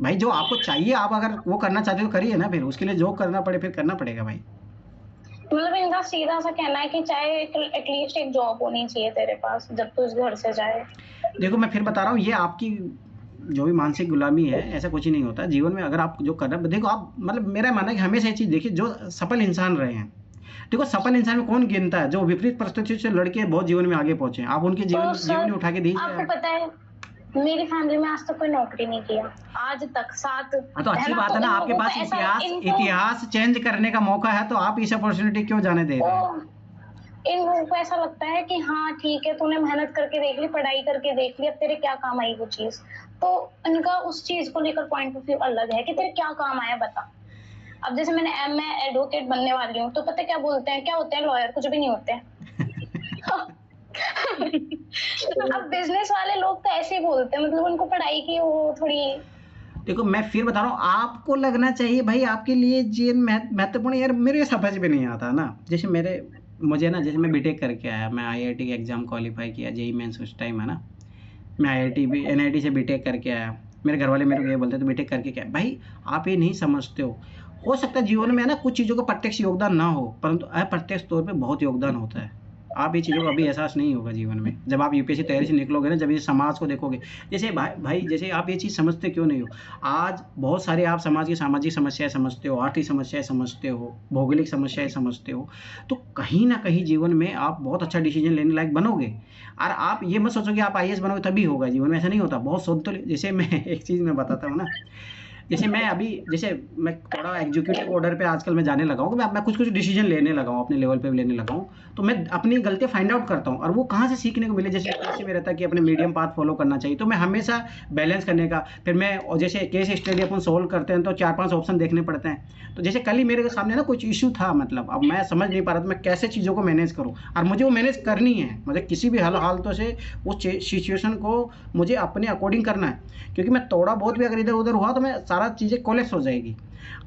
भाई जो आपको चाहिए, आप अगर वो करना चाहते हो तो करिए ना, फिर उसके लिए जो करना पड़े फिर करना पड़ेगा भाई। मतलब इनका सीधा सा कहना है कि चाहे एटलीस्ट एक जॉब होनी चाहिए तेरे पास जब तू इस घर से जाए। देखो मैं फिर बता रहा हूँ, ये आपकी जो भी मानसिक गुलामी है, ऐसा कुछ ही नहीं होता जीवन में। अगर आप जो कर रहे हैं, देखो आप, मतलब मेरा मानना है कि हमेशा ये चीज़ देखिए, जो सफल इंसान रहे हैं, देखो सफल इंसान में कौन गिनता है? जो विपरीत परिस्थितियों से लड़के बहुत जीवन में आगे पहुंचे। आप उनके जीवन उठा के दीजिए। आपको पता है मेरी फैमिली में आज तक कोई नौकरी नहीं किया, आज तक 7। तो अच्छी बात है ना, आपके पास इतिहास चेंज करने का मौका है, तो आप इस अपॉर्चुनिटी क्यों जाने दे रहे हैं? इन लोगों को ऐसा लगता है कि हाँ ठीक है, तूने मेहनत करके देख ली, पढ़ाई करके देख ली, अब तेरे क्या काम आई वो चीज। तो इनका उस चीज को लेकर पॉइंट ऑफ व्यू अलग है कि तेरे क्या काम आया बता। अब जैसे मैं एडवोकेट बनने वाली हूँ, तो पता क्या बोलते हैं, क्या होते हैं लॉयर? कुछ भी नहीं होते हैं। अब बिजनेस वाले लोग तो ऐसे ही बोलते हैं, मतलब उनको पढ़ाई की वो थोड़ी। देखो मैं फिर बता रहा हूँ, आपको लगना चाहिए भाई आपके लिए जीवन महत्वपूर्ण। यार मेरे ये समझ में नहीं आता ना, जैसे मुझे ना, जैसे मैं बीटेक करके आया, मैं आईआईटी के एग्ज़ाम क्वालिफाई किया, जेईई मेंस उस टाइम है ना, मैं एनआईटी से बीटेक करके आया। मेरे घर वाले मेरे को ये बोलते तो बीटेक करके क्या भाई, आप ये नहीं समझते हो सकता है जीवन में है ना कुछ चीज़ों का प्रत्यक्ष योगदान ना हो, परंतु अप्रत्यक्ष तौर पे बहुत योगदान होता है। आप ये चीज़ों का अभी एहसास नहीं होगा जीवन में, जब आप यूपीएससी तैयारी से निकलोगे ना, जब ये समाज को देखोगे। जैसे भाई जैसे आप ये चीज़ समझते क्यों नहीं हो? आज बहुत सारे आप समाज की सामाजिक समस्याएं समझते हो, आर्थिक समस्याएं समझते हो, भौगोलिक समस्याएं समझते हो, तो कहीं ना कहीं जीवन में आप बहुत अच्छा डिसीजन लेने लायक बनोगे। और आप ये मत सोचो कि आप आईएएस बनोगे तभी होगा जीवन में, ऐसा नहीं होता। बहुत सोच तो, जैसे मैं एक चीज़ मैं बताता हूँ ना, जैसे मैं थोड़ा एग्जीक्यूटिव ऑर्डर पे आजकल मैं जाने लगा हूँ, मैं कुछ डिसीजन लेने लगा हूँ, अपने लेवल पे लेने लगा हूँ, तो मैं अपनी गलतियाँ फाइंड आउट करता हूँ। और वो कहाँ से सीखने को मिले, जैसे में रहता है कि अपने मीडियम पाथ फॉलो करना चाहिए, तो मैं हमेशा बैलेंस करने का, फिर मैं जैसे केस स्टडी अपन सोल्व करते हैं तो 4-5 ऑप्शन देखने पड़ते हैं। तो जैसे कल ही मेरे सामने ना कुछ इशू था, मतलब अब मैं समझ नहीं पा रहा था मैं कैसे चीज़ों को मैनेज करूँ, और मुझे वो मैनेज करनी है, मुझे किसी भी हालतों से उस सिचुएशन को मुझे अपने अकॉर्डिंग करना है, क्योंकि मैं थोड़ा बहुत भी अगर इधर उधर हुआ तो मैं सारा चीज़ें कोलैप्स हो जाएगी।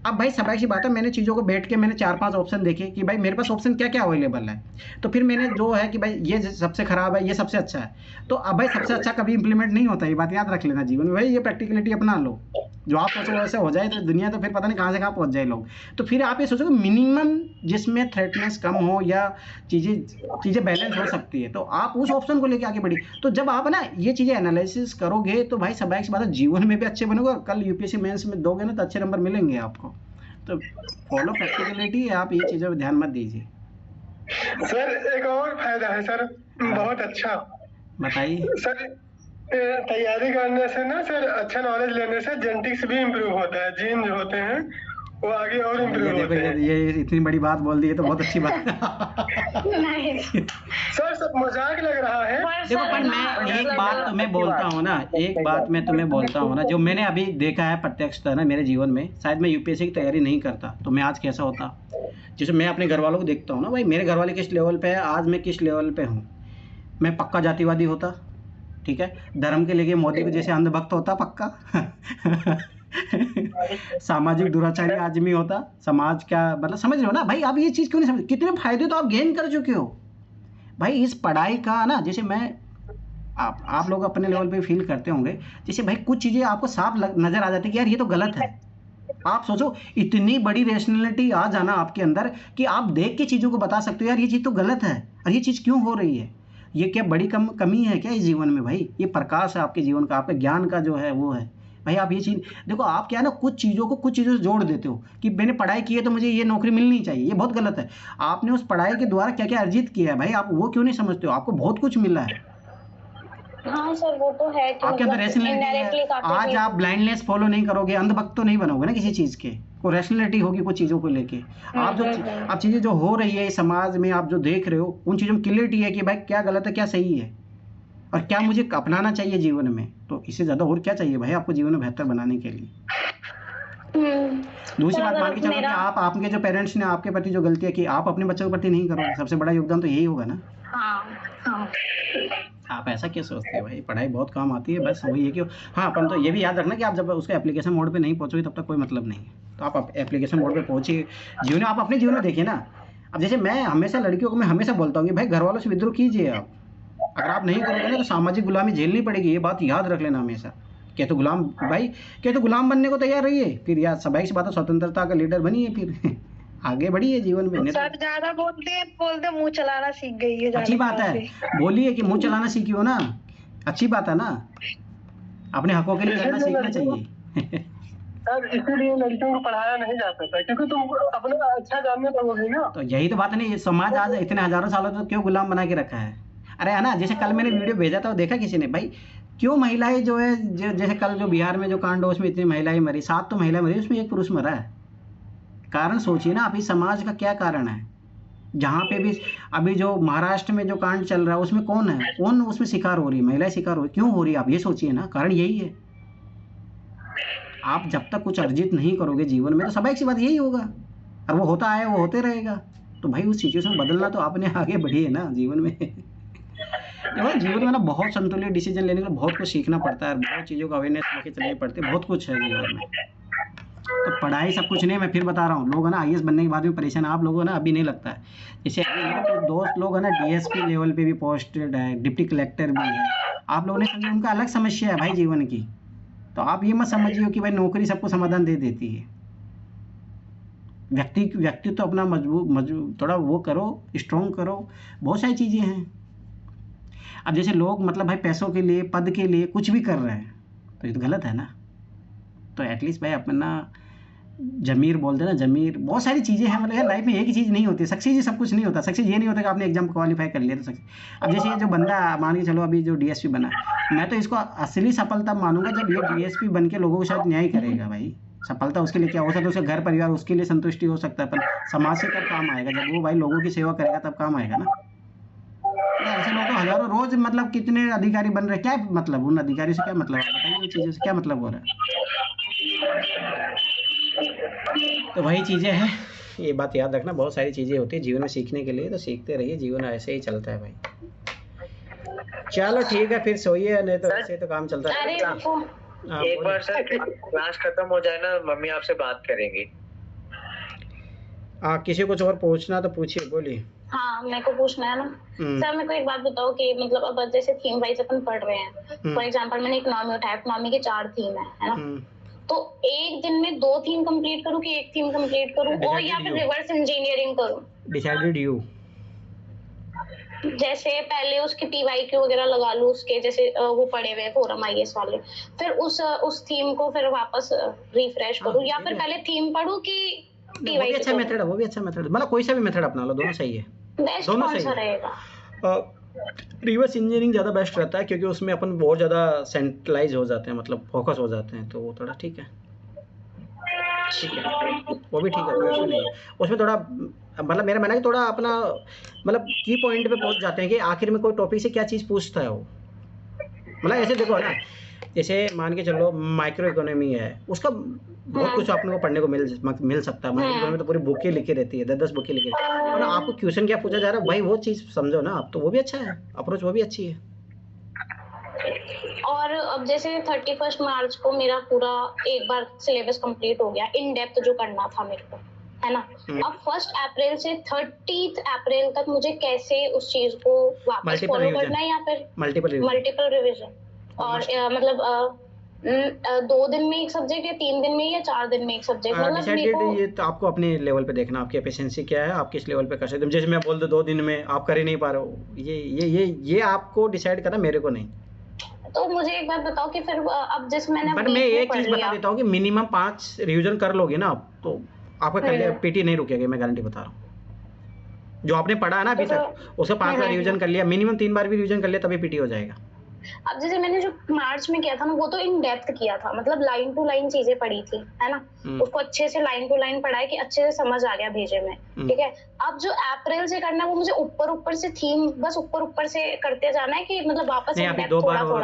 अब भाई सबाई सी बात है, मैंने चीज़ों को बैठ के मैंने 4-5 ऑप्शन देखे कि भाई मेरे पास ऑप्शन क्या क्या अवेलेबल है, तो फिर मैंने जो है कि भाई ये सबसे ख़राब है, ये सबसे अच्छा है। तो अब भाई सबसे अच्छा कभी इंप्लीमेंट नहीं होता, ये बात याद रख लेना जीवन में भाई, ये प्रैक्टिकलिटी अपना लो। जो आप सोचो वैसे हो जाए तो दुनिया तो फिर पता नहीं कहाँ से कहाँ पहुँच जाए लोग। तो फिर आप ये सोचो कि मिनिमम जिसमें थ्रेटनेस कम हो या चीज़ें बैलेंस हो सकती है, तो आप उस ऑप्शन को लेके आगे बढ़िए। तो जब आप ना ये चीज़ें एनालिसिस करोगे तो भाई सबाई सी बात है, जीवन में भी अच्छे बनोगे, और कल यूपीएससी मेंस में दोगे ना तो अच्छे नंबर मिलेंगे आपको। तो फॉलो प्रैक्टिकलिटी, आप ये चीज़ों पर ध्यान मत दीजिए। सर एक और फायदा है सर, बहुत अच्छा, बताइए सर। तैयारी करने से ना सर, अच्छा नॉलेज लेने से जेनेटिक्स भी इम्प्रूव होता है, जीन जो होते हैं वो आगे और इम्प्रूव होते हैं। ये इतनी बड़ी बात बोल दी है तो बहुत अच्छी बात नहीं सर सब मजाक लग रहा है। देखो पर मैं एक बात तुम्हें बोलता हूँ ना, एक बात मैं तुम्हें बोलता हूँ ना, जो मैंने अभी देखा है प्रत्यक्षतः ना मेरे जीवन में, शायद मैं यूपीएससी की तैयारी नहीं करता तो मैं आज कैसा होता। जैसे मैं अपने घर वालों को देखता हूँ ना, भाई मेरे घर वाले किस लेवल पे है, आज मैं किस लेवल पे हूँ। मैं पक्का जातिवादी होता, ठीक है, धर्म के लिए मोदी को जैसे अंधभक्त होता पक्का। सामाजिक दुराचारी आदमी होता, समाज क्या मतलब, समझ रहे हो ना भाई। आप ये चीज़ क्यों नहीं समझ, कितने फायदे तो आप गेन कर चुके हो भाई इस पढ़ाई का ना। जैसे मैं आप लोग अपने लेवल पे फील करते होंगे, जैसे भाई कुछ चीज़ें आपको साफ नज़र आ जाती है कि यार ये तो गलत है। आप सोचो इतनी बड़ी रेशनलिटी आ जाना आपके अंदर कि आप देख के चीज़ों को बता सकते हो यार ये चीज़ तो गलत है, और ये चीज़ क्यों हो रही है, ये क्या बड़ी कमी है क्या इस जीवन में। भाई ये प्रकाश है आपके जीवन का, आपके ज्ञान का जो है वो है भाई। आप ये चीज़ देखो, आप क्या है ना कुछ चीज़ों से जोड़ देते हो कि मैंने पढ़ाई की है तो मुझे ये नौकरी मिलनी चाहिए, ये बहुत गलत है। आपने उस पढ़ाई के द्वारा क्या क्या अर्जित किया है भाई, आप वो क्यों नहीं समझते हो, आपको बहुत कुछ मिला है। हाँ सर वो तो है कि आपके अंदर मतलब रैशनैलिटी इनडायरेक्टली है। काफी आज चीज। आप ब्लाइंडनेस फॉलो नहीं करोगे, अंधभक्त तो नहीं बनोगे ना किसी चीज के, कोई रैशनैलिटी होगी कुछ चीजों को लेके। आप जो आप चीजें जो हो रही है समाज में, आप जो देख रहे हो उन चीजों में क्लियरिटी है कि भाई क्या गलत है क्या सही है और क्या मुझे अपनाना चाहिए जीवन में। तो इससे ज्यादा और क्या चाहिए भाई आपको जीवन में बेहतर बनाने के लिए। दूसरी सर बात, मान अगर के चलो कि मेरा आप आपके जो पेरेंट्स ने आपके प्रति जो गलती है कि आप अपने बच्चों के प्रति नहीं करोगे, सबसे बड़ा योगदान तो यही होगा ना। हाँ हाँ आप ऐसा क्यों सोचते हो भाई, पढ़ाई बहुत काम आती है, बस वही है कि हाँ अपन तो ये भी याद रखना कि आप जब उसके एप्लीकेशन मोड पे नहीं पहुंचोगे तब तक कोई मतलब नहीं है। तो आप एप्लीकेशन मोड पे पहुंचिए, जीवन में आप अपने जीवन में देखिए ना। अब जैसे मैं हमेशा लड़कियों को मैं हमेशा बोलता हूँ कि भाई घर वालों से विद्रोह कीजिए आप, अगर आप नहीं करोगे ना तो सामाजिक गुलामी झेलनी पड़ेगी, ये बात याद रख लेना हमेशा। क्या तो गुलाम भाई, क्या तो गुलाम बनने को तैयार रहिए, फिर यार सबाई से बात है स्वतंत्रता का लीडर बनिए, फिर आगे बढ़िए जीवन में। सर ज्यादा बोलते मुंह चलाना सीख गई है। अच्छी बात है, बोलिए कि मुंह चलाना सीखी हो ना, अच्छी बात है ना, अपने हकों के लिए लड़ना सीखना चाहिए। सर इसीलिए लड़कियों को पढ़ाया नहीं जा सकता क्योंकि तुम अपना अच्छा जानने लगोगी ना। तो यही तो बात नहीं, समाज आज इतने हजारों सालों तक क्यों गुलाम बना के रखा है। अरे है ना, जैसे कल मैंने वीडियो भेजा था, वो देखा किसी ने भाई, क्यों महिलाएं जो है जैसे कल जो बिहार में जो कांड हो उसमें इतनी महिलाएं मरी, 7 तो महिलाएं मरी, उसमें 1 पुरुष मरा है। कारण सोचिए ना, अभी समाज का क्या कारण है। जहाँ पे भी अभी जो महाराष्ट्र में जो कांड चल रहा है उसमें कौन है, कौन उसमें शिकार हो रही है, महिलाएं शिकार हो रही, क्यों हो रही है, आप ये सोचिए ना, कारण यही है। आप जब तक कुछ अर्जित नहीं करोगे जीवन में तो स्वाभाविक सी बात यही होगा, और वो होता है वो होते रहेगा। तो भाई उस सिचुएशन बदलना तो आपने आगे बढ़िए ना जीवन में। देखो जीवन में ना बहुत संतुलित डिसीजन लेने के लिए बहुत कुछ सीखना पड़ता है, बहुत चीज़ों का अवेयरनेस लेके चलनी पड़ती है, बहुत कुछ है जीवन में। तो पढ़ाई सब कुछ नहीं, मैं फिर बता रहा हूँ, लोग है ना आईएएस बनने के बाद में परेशान, आप लोगों को ना अभी नहीं लगता है। जैसे अभी मेरे कुछ दोस्त लोग है ना डीएसपी लेवल पे भी पोस्टेड है, डिप्टी कलेक्टर भी है, आप लोगों ने समझे उनका अलग समस्या है भाई जीवन की। तो आप ये मत समझिए कि भाई नौकरी सबको समाधान दे देती है। व्यक्तित्व तो अपना मजबूत थोड़ा वो करो, स्ट्रॉन्ग करो, बहुत सारी चीज़ें हैं। अब जैसे लोग मतलब भाई पैसों के लिए, पद के लिए कुछ भी कर रहे हैं, तो ये तो गलत है ना। तो एटलीस्ट भाई अपना जमीर बोलते हैं ना, जमीर, बहुत सारी चीज़ें हैं। मतलब यार लाइफ में एक ही चीज़ नहीं होती, सक्सेस ही सब कुछ नहीं होता। सक्सेस ये नहीं होता कि आपने एग्जाम क्वालिफाई कर लिया तो सक्सेस। अब जैसे ये जो बंदा मान के चलो अभी जो डीएसपी बना, मैं तो इसको असली सफलता मानूंगा जब ये डीएसपी बन के लोगों के साथ न्याय करेगा। भाई सफलता उसके लिए क्या हो सकता है, उसका घर परिवार उसके लिए संतुष्टि हो सकता है, पर समाज से कब काम आएगा, जब वो भाई लोगों की सेवा करेगा तब काम आएगा ना। ऐसे लोग तो हजारों रोज मतलब कितने अधिकारी बन रहे, क्या मतलब उन अधिकारी से क्या मतलब है, बताइए उन चीज़ों से क्या मतलब हो रहा है। तो वही चीज़ें हैं, ये बात याद रखना, बहुत सारी चीज़ें होती है जीवन में सीखने के लिए, तो सीखते रहिए, जीवन ऐसे ही चलता है भाई। चलो ठीक है, फिर सोइए, नहीं तो ऐसे तो काम चलता है। एक बार सर क्लास खत्म हो जाए ना, मम्मी आपसे बात करेंगी। किसी कुछ और पूछना तो पूछिए, बोलिए। हाँ मेरे को पूछना है ना सर, मेरे को एक बात बताओ कि मतलब अब जैसे थीम वाइज अपन पढ़ रहे हैं, फॉर एग्जांपल मैंने इकोनॉमी उठाया, इकोनॉमी के 4 थीम है ना, तो एक दिन में 2 थीम कंप्लीट करूं कि 1 थीम कंप्लीट करूं, और या फिर रिवर्स इंजीनियरिंग करूं? Decided you. जैसे पहले उसके पीवाईक्यू वगैरह लगा लूं, उसके जैसे वो पड़े हुए फोरम आईएएस वाले, फिर उस थीम को फिर वापस रिफ्रेश करूं, या फिर पहले थीम पढ़ूं कि पीवाईक्यू? अच्छा मेथड है, वो भी अच्छा मेथड है, मतलब कोई सा भी मेथड अपना लो, दोनों सही है। दोनों सही रहेगा। रिवर्स इंजीनियरिंग ज़्यादा बेस्ट रहता है क्योंकि उसमें अपन बहुत ज़्यादा सेंट्रलाइज हो जाते हैं, मतलब फोकस हो जाते हैं, तो वो थोड़ा ठीक है, वो भी ठीक है, कोई इशू नहीं है उसमें। थोड़ा मतलब मेरा मानना है कि थोड़ा अपना मतलब की पॉइंट पे पहुंच जाते हैं कि आखिर में कोई टॉपिक से क्या चीज़ पूछता है वो। मतलब ऐसे देखो ना, जैसे मान के चलो माइक्रो इकोनॉमी है, उसका बहुत कुछ आपने को पढ़ने को मिल सकता है। माइक्रो इकोनॉमी तो पूरी बुकें लिखी रहती है, 10 बुकें लिखी रहती है, और आपको क्वेश्चन क्या पूछा जा रहा है भाई वो चीज़ समझो ना आप, तो वो भी अच्छा है, अप्रोच वो भी अच्छी है। और अब जैसे 31 मार्च को मेरा पूरा एक बार सिलेबस कंप्लीट हो गया, इन डेप्थ जो करना था मेरे को, है ना। अब 1 अप्रैल से 30 अप्रैल तक मुझे कैसे उस चीज को वापस फॉलो करना है, या फिर मल्टीपल रिवीजन? और मतलब 2 दिन में एक सब्जेक्ट, या 3 दिन में, या 4 दिन में एक सब्जेक्ट? मतलब ये तो आपको अपने लेवल पे देखना, आपकी एफिशिएंसी क्या है, आप किस लेवल पे कर सकते हो। जैसे मैं बोल दूं 2 दिन में आप कर ही नहीं पा रहे हो, ये आपको डिसाइड करना, मेरे को नहीं। तो मुझे एक बात बताओ कि फिर अब जैसे मैंने बट मैं एक चीज बता देता हूँ कि मिनिमम 5 रिवीजन कर लोगे ना आप, तो आपका पीटी नहीं रुकेगा, मैं गारंटी बता रहा हूँ। जो आपने पढ़ा है ना अभी तक, उसका 5 बार रिवीजन कर लिया, मिनिमम 3 बार भी रिवीजन कर लिया, तभी पीटी हो जाएगा। अब जैसे मैंने जो मार्च में किया था ना वो तो इन डेप्थ किया था, मतलब लाइन टू लाइन चीजें पढ़ी थी, है ना, उसको अच्छे से लाइन टू लाइन पढ़ा है कि अच्छे से समझ आ गया भेजे में, ठीक है। अब जो अप्रैल से करना है वो मुझे ऊपर ऊपर से थीम बस ऊपर से करते जाना है कि मतलब वापस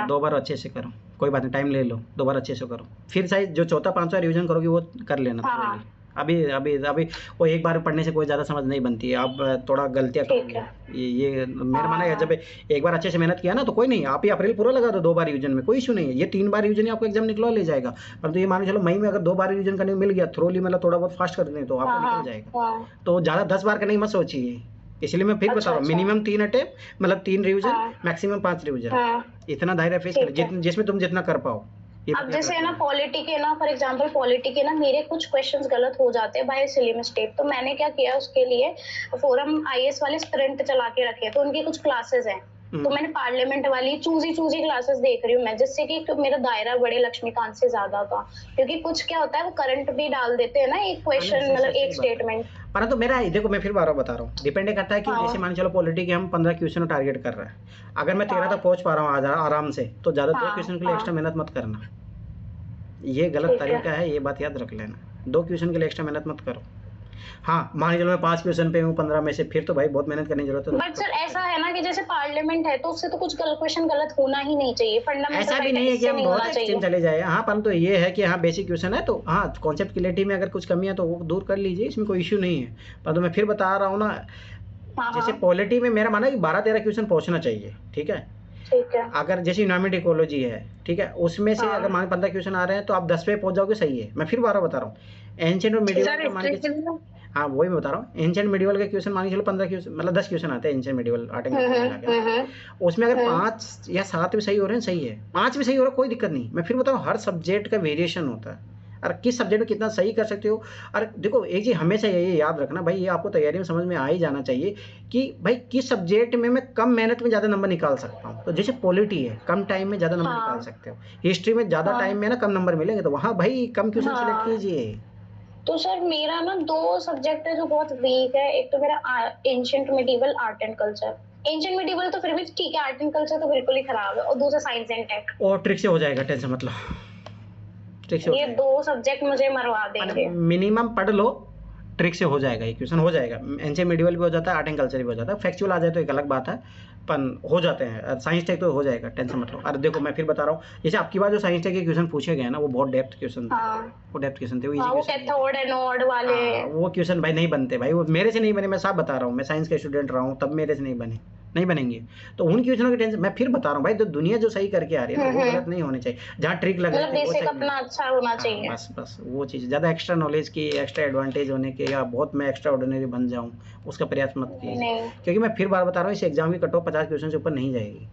दो बार अच्छे से करो, कोई बात नहीं, टाइम ले लो, 2 बार अच्छे से करो, फिर शायद जो चौथा 5वां रिवीजन करोगे वो कर लेना। हाँ। अभी अभी अभी वो एक बार पढ़ने से कोई ज़्यादा समझ नहीं बनती है, आप थोड़ा गलतियाँ करोगे। ये मेरा मानना है, जब एक बार अच्छे से मेहनत किया ना तो कोई नहीं, आप ही अप्रैल पूरा लगा दो 2 बार रिवीजन में, कोई इशू नहीं है। ये 3 बार रिवीजन ही आपको एग्जाम निकलवा ले जाएगा, परंतु ये मान चलो मई में अगर 2 बार रिवीजन करने को मिल गया थ्रोली, मतलब थोड़ा बहुत फास्ट कर दें तो आपको निकल जाएगा। तो ज़्यादा 10 बार का नहीं मत सोचिए, इसलिए मैं फिर बता रहा हूँ, मिनिमम 3 अटेम्प्ट, मतलब 3 रिवीजन, मैक्सिमम 5 रिवीजन, इतना दायरा फेस करो जिसमें तुम जितना कर पाओ। अब जैसे है ना पॉलिटी के ना, फॉर एग्जांपल पॉलिटी के ना मेरे कुछ क्वेश्चंस गलत हो जाते हैं बाय सिली मिस्टेक, तो मैंने क्या किया उसके लिए फोरम आईएएस वाले स्प्रिंट चला के रखे, तो उनकी कुछ क्लासेस हैं, तो मैंने पार्लियामेंट वाली चूजी क्लासेस देख रही हूँ मैं, जिससे कि मेरा दायरा बड़े लक्ष्मीकांत से ज्यादा था, क्योंकि कुछ क्या होता है वो करंट भी डाल देते हैं ना, एक क्वेश्चन मतलब एक स्टेटमेंट। परंतु मेरा देखो मैं फिर बार बता रहा हूँ, डिपेंड करता है कि जैसे मान चलो पॉलिटी के हम 15 क्वेश्चन टारगेट कर रहे हैं, अगर मैं 13 तक पहुंच पा रहा हूँ आराम से, तो ज्यादा 2 क्वेश्चन के लिए एक्स्ट्रा मेहनत मत करना, ये गलत तरीका है, ये बात याद रख लेना। 2 क्वेश्चन के लिए एक्स्ट्रा मेहनत मत करो। हाँ मान चलो मैं 5 क्वेश्चन पे हूँ 15 में से, फिर तो भाई बहुत मेहनत करने की जरूरत है। बट सर ऐसा है ना कि जैसे पार्लियामेंट है तो उससे तो कुछ क्वेश्चन गलत होना ही नहीं चाहिए, फंडामेंटल ऐसा भी नहीं है कि हम बहुत एक्सट्रीम चले जाए। हाँ परंतु ये है कि हाँ बेसिक क्वेश्चन है, तो हाँ कॉन्सेप्ट क्लियरिटी में अगर कुछ कमी है तो वो दूर कर लीजिए, इसमें कोई इश्यू नहीं है। परंतु मैं फिर बता रहा हूँ ना, जैसे पॉलिटी में मेरा माना है कि 12-13 क्वेश्चन पहुंचना चाहिए, ठीक है। अगर जैसे इन्वायरमेंट इकोलॉजी है, ठीक है, उसमें से अगर मान 15 क्वेश्चन आ रहे हैं तो आप 10 पे पहुंच जाओगे, सही है। मैं फिर 12 बता रहा हूँ, एंशिएंट और मिडिवल का मान के, हाँ वही मैं बता रहा हूँ, एंशिएंट मिडिवल के क्वेश्चन मान के चलो 15 क्वेश्चन, मतलब 10 क्वेश्चन आते हैं एंशिएंट मिडिवल आर्टिकल, उसमें अगर 5 या 7 भी सही हो रहे हैं, सही है, 5 भी सही हो रहा है, कोई दिक्कत नहीं। मैं फिर बता रहा हूँ, हर सब्जेक्ट का वेरिएशन होता है, और किस सब्जेक्ट में कितना सही कर सकते हो। और देखो एक चीज़ हमेशा ये याद रखना भाई, ये आपको तैयारी में समझ में आ ही जाना चाहिए कि भाई किस सब्जेक्ट में मैं कम मेहनत में ज़्यादा नंबर निकाल सकता हूँ। तो जैसे पॉलिटी है, कम टाइम में ज़्यादा नंबर निकाल सकते हो, हिस्ट्री में ज़्यादा टाइम में ना कम नंबर मिलेंगे, तो वहाँ भाई कम क्वेश्चन सिलेक्ट कीजिए। तो सर मेरा ना 2 सब्जेक्ट है जो बहुत वीक है, एक तो मेरा ancient medieval art and culture, ancient medieval तो फिर भी ठीक है, आर्ट एंड कल्चर तो बिल्कुल ही खराब है, और दूसरा साइंस एंड टेक। और ट्रिक से हो जाएगा, टेंशन मत लो, ये 2 सब्जेक्ट मुझे मरवा देंगे। मिनिमम पढ़ लो, ट्रिक से हो जाएगा, ये क्वेश्चन हो जाएगा। एंशिएंट मिडिवल भी हो जाता है, आर्ट एंड कल्चर भी हो जाता है, फैक्चुअल आ जाए तो एक अलग बात है, पर हो जाते हैं। साइंस टेक तो हो जाएगा, टेंशन मत लो। अरे देखो मैं फिर बता रहा हूँ, जैसे आपकी बात जो साइंस टेक के क्वेश्चन पूछे गए ना, वो बहुत डेप्थ क्वेश्चन थे, वो डेप्थ क्वेश्चन थे, वो इजी क्वेश्चन वाले, वो क्वेश्चन भाई नहीं बनते भाई, वो मेरे से नहीं बने, मैं साफ बता रहा हूँ, मैं साइंस का स्टूडेंट रहा हूँ तब मेरे से नहीं बनेंगे। तो उन क्वेश्चनों की टेंशन, मैं फिर बता रहा हूँ भाई, तो दुनिया जो सही करके आ रही है ना, वो गलत नहीं होनी चाहिए, जहाँ ट्रिक लगे अपना अच्छा होना चाहिए। बस वो चीज़, ज़्यादा एक्स्ट्रा नॉलेज की, एक्स्ट्रा एडवांटेज होने के, या बहुत मैं एक्स्ट्रा ऑर्डिनरी बन जाऊँ, उसका प्रयास मत कीजिए, क्योंकि मैं फिर बार बता रहा हूँ, इस एग्जाम की कट ऑफ 50 क्वेश्चन से ऊपर नहीं जाएगी।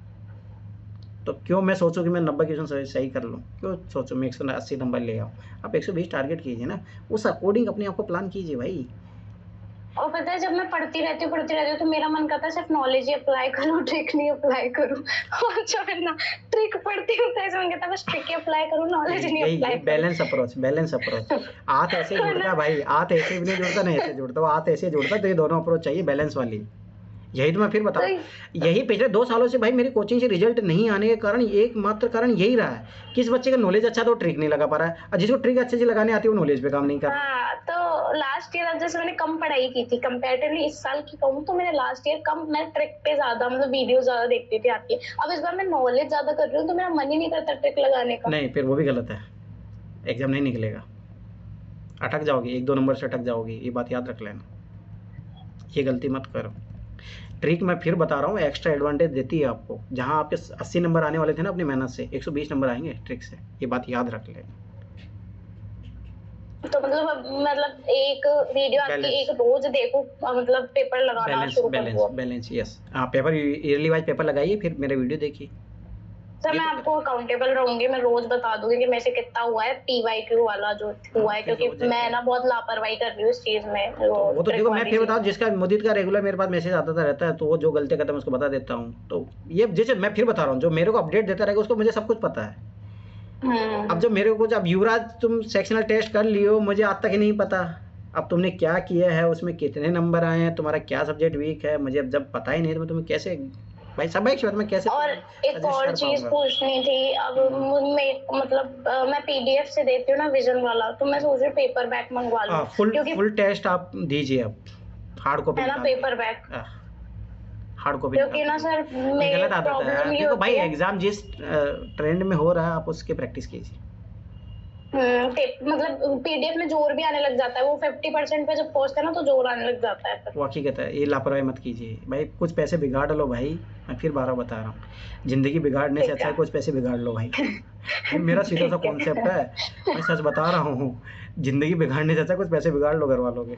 तो क्यों मैं सोचूं कि मैं 90 क्वेश्चन सही कर लूँ, क्यों सोचूं मैं 180 नंबर ले आऊँ। आप 120 टारगेट कीजिए ना, उस अकॉर्डिंग अपने आप को प्लान कीजिए भाई। और पता है जब मैं पढ़ती रहती हूँ तो मेरा मन करता है सिर्फ नॉलेज ही अप्लाई करूँ, ट्रिक नहीं अप्लाई करूँ। और जब मैं ना ट्रिक पढ़ती हूँ तो ऐसा मन करता है बस ट्रिक ही अप्लाई करूँ, नॉलेज नहीं अप्लाई करूँ। बैलेंस अप्रोच हाथ ऐसे जुड़ता भाई, हाथ ऐसे भी नहीं जुड़ता, नहीं ऐसे जुड़ता, हाथ ऐसे जुड़ता, तो ये दोनों अप्रोच चाहिए बैलेंस वाली। यही तो मैं फिर बताऊँ, यही पिछले 2 सालों से भाई मेरी कोचिंग से रिजल्ट नहीं आने के कारण एकमात्र कारण यही रहा है कि इस बच्चे का नॉलेज अच्छा तो ट्रिक नहीं लगा पा रहा है, और जिसको ट्रिक अच्छे से लगाने आती है वो नॉलेज पे काम नहीं कर रहा। तो लास्ट ईयर जैसे मैंने कम पढ़ाई की थी कंपैरेटिवली इस साल की कहूँ तो मैंने लास्ट ईयर कम, मैं ट्रिक पे ज्यादा मतलब वीडियो ज्यादा देखती थी आपकी। अब इस बार मैं नॉलेज ज्यादा कर रही हूँ तो मेरा मन ही नहीं करता ट्रिक लगाने का। नहीं, फिर वो भी गलत है, एग्जाम नहीं निकलेगा, अटक जाओगी, 1-2 नंबर से अटक जाओगी, ये बात याद रख लेना, ये गलती मत करो। ट्रिक मैं फिर बता रहा हूँ, एक्स्ट्रा एडवांटेज देती है आपको, जहाँ आपके 80 नंबर आने वाले थे ना अपनी मेहनत से, 120 नंबर आएंगे ट्रिक से, ये बात याद रख लेना। तो मतलब एक वीडियो आपकी एक रोज देखो, मतलब पेपर लगाना शुरू कर दो। बैलेंस यस, हाँ पेपर ईयरली वाइज पेपर लगाइए, फिर मेरे वीडियो देखिए। सर मैं आपको अकाउंटेबल रहूंगी, मैं रोज बता दूंगी कि मेरे से कितना हुआ है, PYQ वाला जो हुआ है, क्योंकि मैं ना बहुत लापरवाही कर रही हूँ इस चीज में। वो तो देखो मैं फिर बताऊँ, जिसका मुदीद का रेगुलर मेरे पास मैसेज आता रहता है, तो वो जो गलतियां करता है मैं उसको बता देता हूँ। तो ये जैसे मैं फिर बता रहा हूँ, जो मेरे को अपडेट देता रहेगा उसको मुझे सब कुछ पता है। अब जो मेरे को, अब युवराज तुम सेक्शनल टेस्ट कर लियो, मुझे आज तक ही नहीं पता, अब तुमने क्या किया है, उसमें कितने नंबर आए हैं, तुम्हारा क्या सब्जेक्ट वीक है, मुझे अब जब पता ही नहीं तो मैं तुम्हें कैसे भाई सब एक मैं कैसे और एक और चीज पूछनी थी। अब मतलब मैं पीडीएफ से देती हूँ ना विजन वाला, तो मैं सोच रही हूँ पेपर बैक मंगवा लूँ। फुल टेस्ट आप दीजिए, अब हार्ड कॉपी है ना पेपर बैक, हार्ड कॉपी, क्योंकि ना सर गलत आदत है। देखो भाई एग्जाम जिस ट्रेंड में हो रहा है आप उसकी प्रैक्टिस कीजिए। मतलब पीडीएफ में जोर भी आने लग जाता है, वो 50% पे जब पहुंचता है ना तो जोर आने लग जाता है। वो हकीकत है, ये लापरवाही मत कीजिए भाई। कुछ पैसे बिगाड़ लो भाई, मैं फिर 12 बता रहा हूँ, जिंदगी बिगाड़ने से अच्छा है कुछ पैसे बिगाड़ लो भाई। मेरा सीधा सा कॉन्सेप्ट है, मैं सच बता रहा हूँ, जिंदगी बिगाड़ने से अच्छा कुछ पैसे बिगाड़ लो घर वालों के।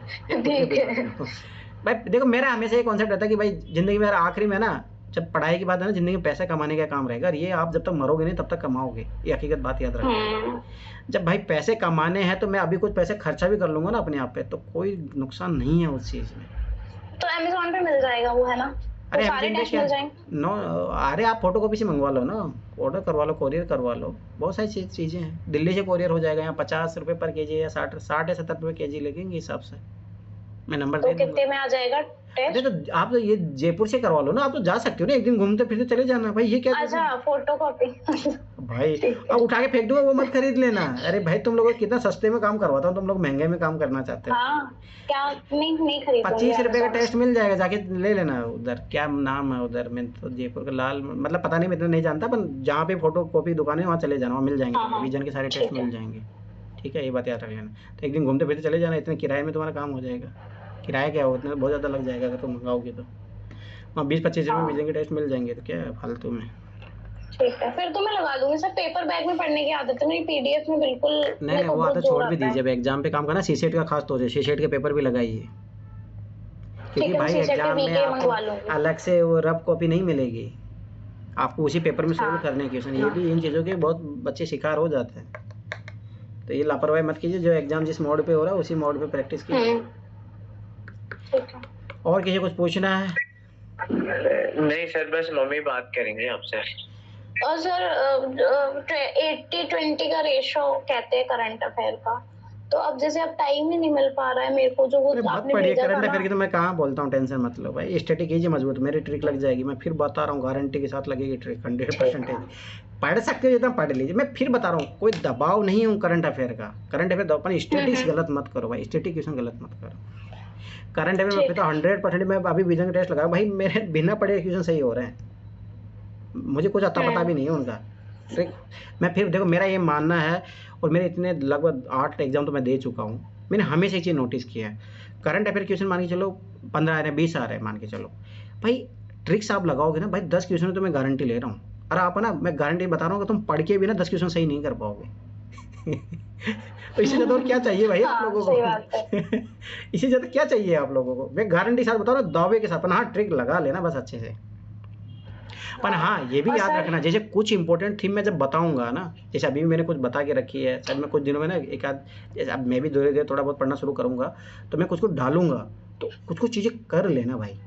भाई देखो मेरा हमेशा ये कॉन्सेप्ट रहता है कि भाई जिंदगी में आखिरी में ना, जब पढ़ाई की बात है ना, जिंदगी में पैसा कमाने का काम रहेगा, और ये आप जब तक मरोगे नहीं तब तक कमाओगे, ये हकीकत बात याद रखना। जब भाई पैसे कमाने हैं तो मैं अभी कुछ पैसे खर्चा भी कर लूंगा ना अपने आप पे, तो कोई नुकसान नहीं है उस चीज में। तो अमेज़न पे मिल जाएगा वो, है ना? अरे सारे टेस्ट मिल जाएंगे। नो अरे आप फोटोकॉपी से मंगवा लो ना, ऑर्डर करवा लो, कोरियर करवा लो, बहुत सारी चीजें हैं। दिल्ली से कोरियर हो जाएगा, यहाँ 50 रुपये पर केजी या 60 या 70 रुपये केजी लगेंगे हिसाब से, मैं नंबर दे दूंगा। कितने में आ जाएगा टेस्ट? तो आप तो ये जयपुर से करवा लो ना, आप तो जा सकते हो ना, एक दिन घूमते फिरते चले जाना भाई। ये क्या अच्छा फोटोकॉपी भाई अब उठा के फेंक दूंगा वो मत खरीद लेना। अरे भाई तुम लोगों को कितना सस्ते में काम करवाता हूँ, तुम लोग महंगे में काम करना चाहते हो। हाँ, क्या नहीं खरीद 25 रुपए का टेस्ट मिल जाएगा, जाके ले लेना। उधर क्या नाम है उधर, मैं तो जयपुर का लाल, मतलब पता नहीं, मैं इतना नहीं जानता, पर जहाँ पे फोटो कॉपी दुकान है वहाँ चले जाना, वहाँ मिल जाएंगे, विजन के सारे टेस्ट मिल जाएंगे। ठीक है, ये बात याद रख लेना। तो एक दिन घूमते फिरते चले जाना, इतने किराए में तुम्हारा काम हो जाएगा। किराया क्या हो, इतना बहुत ज़्यादा लग जाएगा अगर तुम मंगाओगे तो। वहाँ 20-25 रुपये विजन के टेस्ट मिल जाएंगे, तो क्या है फालतू में। ठीक है, फिर तो मैं लगा दूंगी सर। पेपर बैग में पढ़ने की आदत है मेरी, पीडीएफ में बिल्कुल नहीं, वो आदत छोड़ भी दीजिए। अब एग्जाम पे काम करना, सीसेट का खास तौर से सीसेट के पेपर भी लगाइए, क्योंकि भाई एग्जाम में आपको अलग से वो रफ कॉपी नहीं मिलेगी, आपको उसी पेपर में सोल्व करने की क्वेश्चन। ये भी इन चीज़ों के बहुत बच्चे शिकार हो जाते हैं, तो ये लापरवाही मत कीजिए। जो एग्जाम जिस मोड पे हो रहा है उसी मोड पे प्रैक्टिस कीजिए। और किसी कुछ पूछना है? नहीं सर, बस मम्मी बात करेंगे आपसे। और सर 80-20 का रेशो कहते हैं करंट अफेयर का, तो अब जैसे अब टाइम ही नहीं मिल पा रहा है मेरे को, जो वो आपने भेजा था करंट अफेयर की तो मैं कहाँ बोलता हूँ, टेंशन मत लो भाई। स्टैटिक कीजिए मजबूत, मेरी ट्रिक लग जाएगी। मैं फिर बता रहा हूँ, गारंटी के साथ लगेगी ट्रिक 100%। पढ़ सकते हो जितना पढ़ लीजिए, मैं फिर बता रहा हूँ, कोई दबाव नहीं हूँ करंट अफेयर का। करंट अफेयर अपन स्टैटिक्स गलत मत करो भाई, स्टैटिक क्वेश्चन गलत मत करो। करंट अफेयर में तो 100% मैं अभी विजन का टेस्ट लगाया भाई, मेरे बिना पढ़े क्वेश्चन सही हो रहे हैं, मुझे कुछ आता पता भी नहीं है उनका। ठीक, मैं फिर देखो मेरा ये मानना है, और मेरे इतने लगभग 8 एग्जाम तो मैं दे चुका हूँ, मैंने हमेशा एक चीज़ नोटिस किया है, करंट अफेयर क्वेश्चन मान के चलो 15 आ रहे हैं, 20 आ रहे हैं मान के चलो भाई, ट्रिक्स आप लगाओगे ना भाई 10 क्वेश्चन तो मैं गारंटी ले रहा हूँ। और आप ना, मैं गारंटी बता रहा हूँ कि तुम पढ़ के भी ना 10 क्वेश्चन सही नहीं कर पाओगे। तो इससे ज़्यादा क्या चाहिए भाई आप लोगों को? इससे ज़्यादा क्या चाहिए आप लोगों को? मैं गारंटी साथ बता रहा हूँ, दावे के साथ। हाँ, ट्रिक लगा लेना बस अच्छे से। पर हाँ, ये भी याद रखना, जैसे कुछ इंपॉर्टेंट थीम मैं जब बताऊंगा ना, जैसे अभी भी मैंने कुछ बता के रखी है, शायद मैं कुछ दिनों में ना एक आध, जैसे अब मैं भी धीरे धीरे थोड़ा बहुत पढ़ना शुरू करूंगा, तो मैं कुछ कुछ डालूंगा, तो कुछ कुछ चीज़ें कर लेना भाई।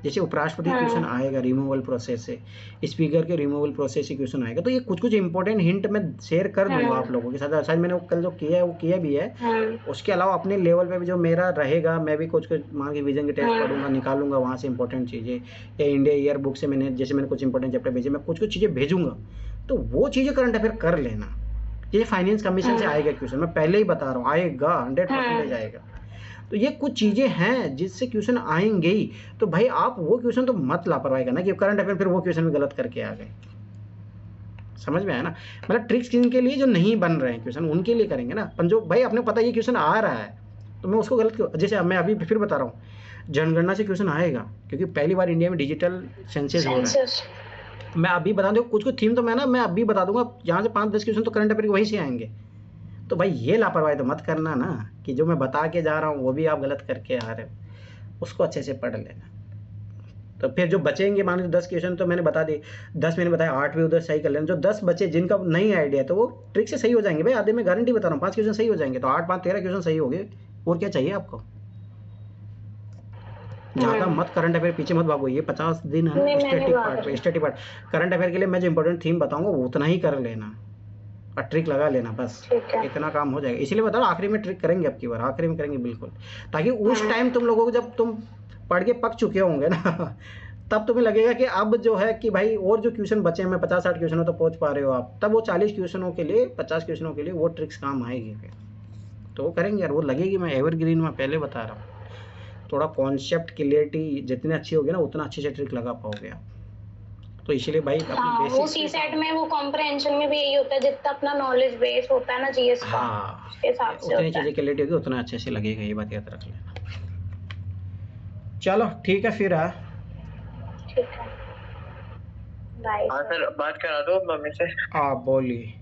जैसे उपराष्ट्रपति क्वेश्चन आएगा रिमूवल प्रोसेस से, स्पीकर के रिमूवल प्रोसेस से क्वेश्चन आएगा, तो ये कुछ कुछ इंपॉर्टेंट हिंट मैं शेयर कर दूंगा आप लोगों के साथ। शायद मैंने कल जो किया है वो किया भी है। उसके अलावा अपने लेवल पे भी जो मेरा रहेगा, मैं भी कुछ कुछ मान के विजन के टेस्ट पढ़ूंगा, निकालूंगा वहाँ से इंपॉर्टेंट चीज़ें, या इंडिया ईयर बुक से मैंने कुछ इंपॉर्टेंट चैप्टर भेजे, मैं कुछ कुछ चीज़ें भेजूंगा, तो वो चीज़ें करंट अफेयर कर लेना। ये फाइनेंस कमीशन से आएगा क्वेश्चन, मैं पहले ही बता रहा हूँ, आएगा 100% आएगा। तो ये कुछ चीज़ें हैं जिससे क्वेश्चन आएंगे ही, तो भाई आप वो क्वेश्चन तो मत लापरवाही करना कि करंट अफेयर फिर वो क्वेश्चन भी गलत करके आ गए। समझ में आया ना? मतलब ट्रिक्स के लिए जो नहीं बन रहे हैं क्वेश्चन, उनके लिए करेंगे ना। पर जो भाई अपने पता ये क्वेश्चन आ रहा है तो मैं उसको गलत क्यों? जैसे मैं अभी फिर बता रहा हूँ, जनगणना से क्वेश्चन आएगा, क्योंकि पहली बार इंडिया में डिजिटल सेंसस हो रहा है। मैं अभी बता दूँ कुछ थीम, तो मैं अभी बता दूंगा, यहाँ से 5-10 क्वेश्चन तो करंट अफेयर वहीं से आएंगे। तो भाई ये लापरवाही तो मत करना ना, कि जो मैं बता के जा रहा हूँ वो भी आप गलत करके आ रहे हो, उसको अच्छे से पढ़ लेना। तो फिर जो बचेंगे, मान लो 10 क्वेश्चन तो मैंने बता दी, 10 मैंने बताया, 8 भी उधर सही कर लेना। जो 10 बचे जिनका नहीं आइडिया, तो वो ट्रिक से सही हो जाएंगे भाई, आधे में गारंटी बता रहा हूँ, 5 क्वेश्चन सही हो जाएंगे, तो 8-5 13 क्वेश्चन सही हो गए। और क्या चाहिए आपको? ज़्यादा मत करंट अफेयर पीछे मत भागो। ये 50 दिन है स्टैटिक पार्ट। करंट अफेयर के लिए मैं जो इंपॉर्टेंट थीम बताऊंगा वो उतना ही कर लेना, और ट्रिक लगा लेना, बस इतना काम हो जाएगा। इसीलिए बता रहा हूँ, आखिरी में ट्रिक करेंगे, अब की बार आखिरी में करेंगे बिल्कुल, ताकि उस टाइम तुम लोगों को, जब तुम पढ़ के पक चुके होंगे ना, तब तुम्हें लगेगा कि अब जो है कि भाई और जो क्वेश्चन बचे हैं, मैं 50-60 क्वेश्चनों तो पहुंच पा रहे हो आप, तब वो 40 क्वेश्चनों के लिए 50 क्वेश्चनों के लिए वो ट्रिक्स काम आएगी फिर तो वो करेंगे यार, वो लगेगी। मैं एवरग्रीन में पहले बता रहा हूँ, थोड़ा कॉन्सेप्ट क्लियरिटी जितनी अच्छी होगी ना उतना अच्छे से ट्रिक लगा पाओगे आप। तो इसीलिए भाई अपनी वो सीसेट में वो कॉम्प्रहेंशन में भी यही होता है, जितना अपना नॉलेज बेस होता है ना जीएस का, उसके हिसाब से उतनी चीजें क्लियरिटी होगी उतना अच्छे से लगेगा, ये बात याद रख लेना। चलो ठीक है फिर। ठीक है, बाय। हाँ सर, बात करा दो मम्मी से। आप बोलिए।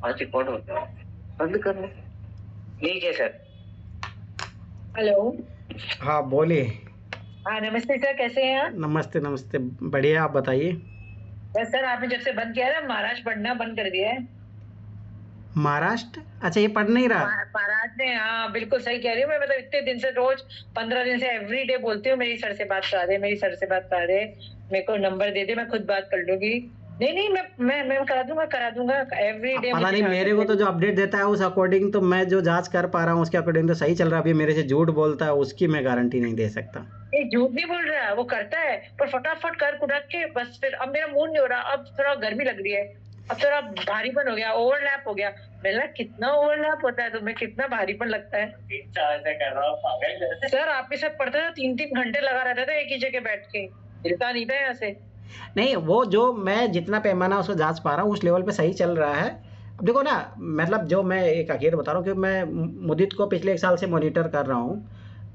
आज रिकॉर्ड होता है, बंद कर लो। लीजिए सर। हेलो। हाँ बोलिए। हाँ नमस्ते सर, कैसे हैं आप? नमस्ते नमस्ते, बढ़िया, आप बताइए। बस सर, आपने जब से बंद किया है ना, महाराष्ट्र पढ़ना बंद कर दिया है। महाराष्ट्र? अच्छा, ये पढ़ नहीं रहा। महाराष्ट्र ने, हाँ बिल्कुल सही कह रही हूँ मैं। मतलब इतने दिन से, रोज 15 दिन से एवरी डे बोलती हूँ मेरी सर से बात करा दे, मेरी सर से बात करा दे, मेरे को नंबर दे दे, मैं खुद बात कर लूंगी। नहीं, मैं करा दूंगा एवरी डे। पता नहीं, मेरे को तो जो अपडेट देता है उस अकॉर्डिंग तो मैं जो जांच कर पा रहा हूँ उसके अकॉर्डिंग तो सही चल रहा है। अभी मेरे से झूठ बोलता है उसकी मैं गारंटी नहीं दे सकता। ये झूठ नहीं बोल रहा है, वो करता है, पर फटाफट कर कुटक के बस। फिर अब मेरा मूड नहीं हो रहा, अब थोड़ा गर्मी लग रही है, अब थोड़ा भारीपन हो गया, ओवरलैप हो गया। मैंने कितना ओवरलैप होता है तुम्हें, कितना भारीपन लगता है। सर आपके साथ पढ़ता था, 3-3 घंटे लगा रहता था एक ही जगह बैठ के, हिलता नहीं था यहाँ से। नहीं, वो जो मैं जितना पैमाना उसको जांच पा रहा हूँ उस लेवल पे सही चल रहा है। अब देखो ना, मतलब जो मैं एक हकीकत बता रहा हूँ कि मैं मुदित को पिछले 1 साल से मॉनिटर कर रहा हूँ,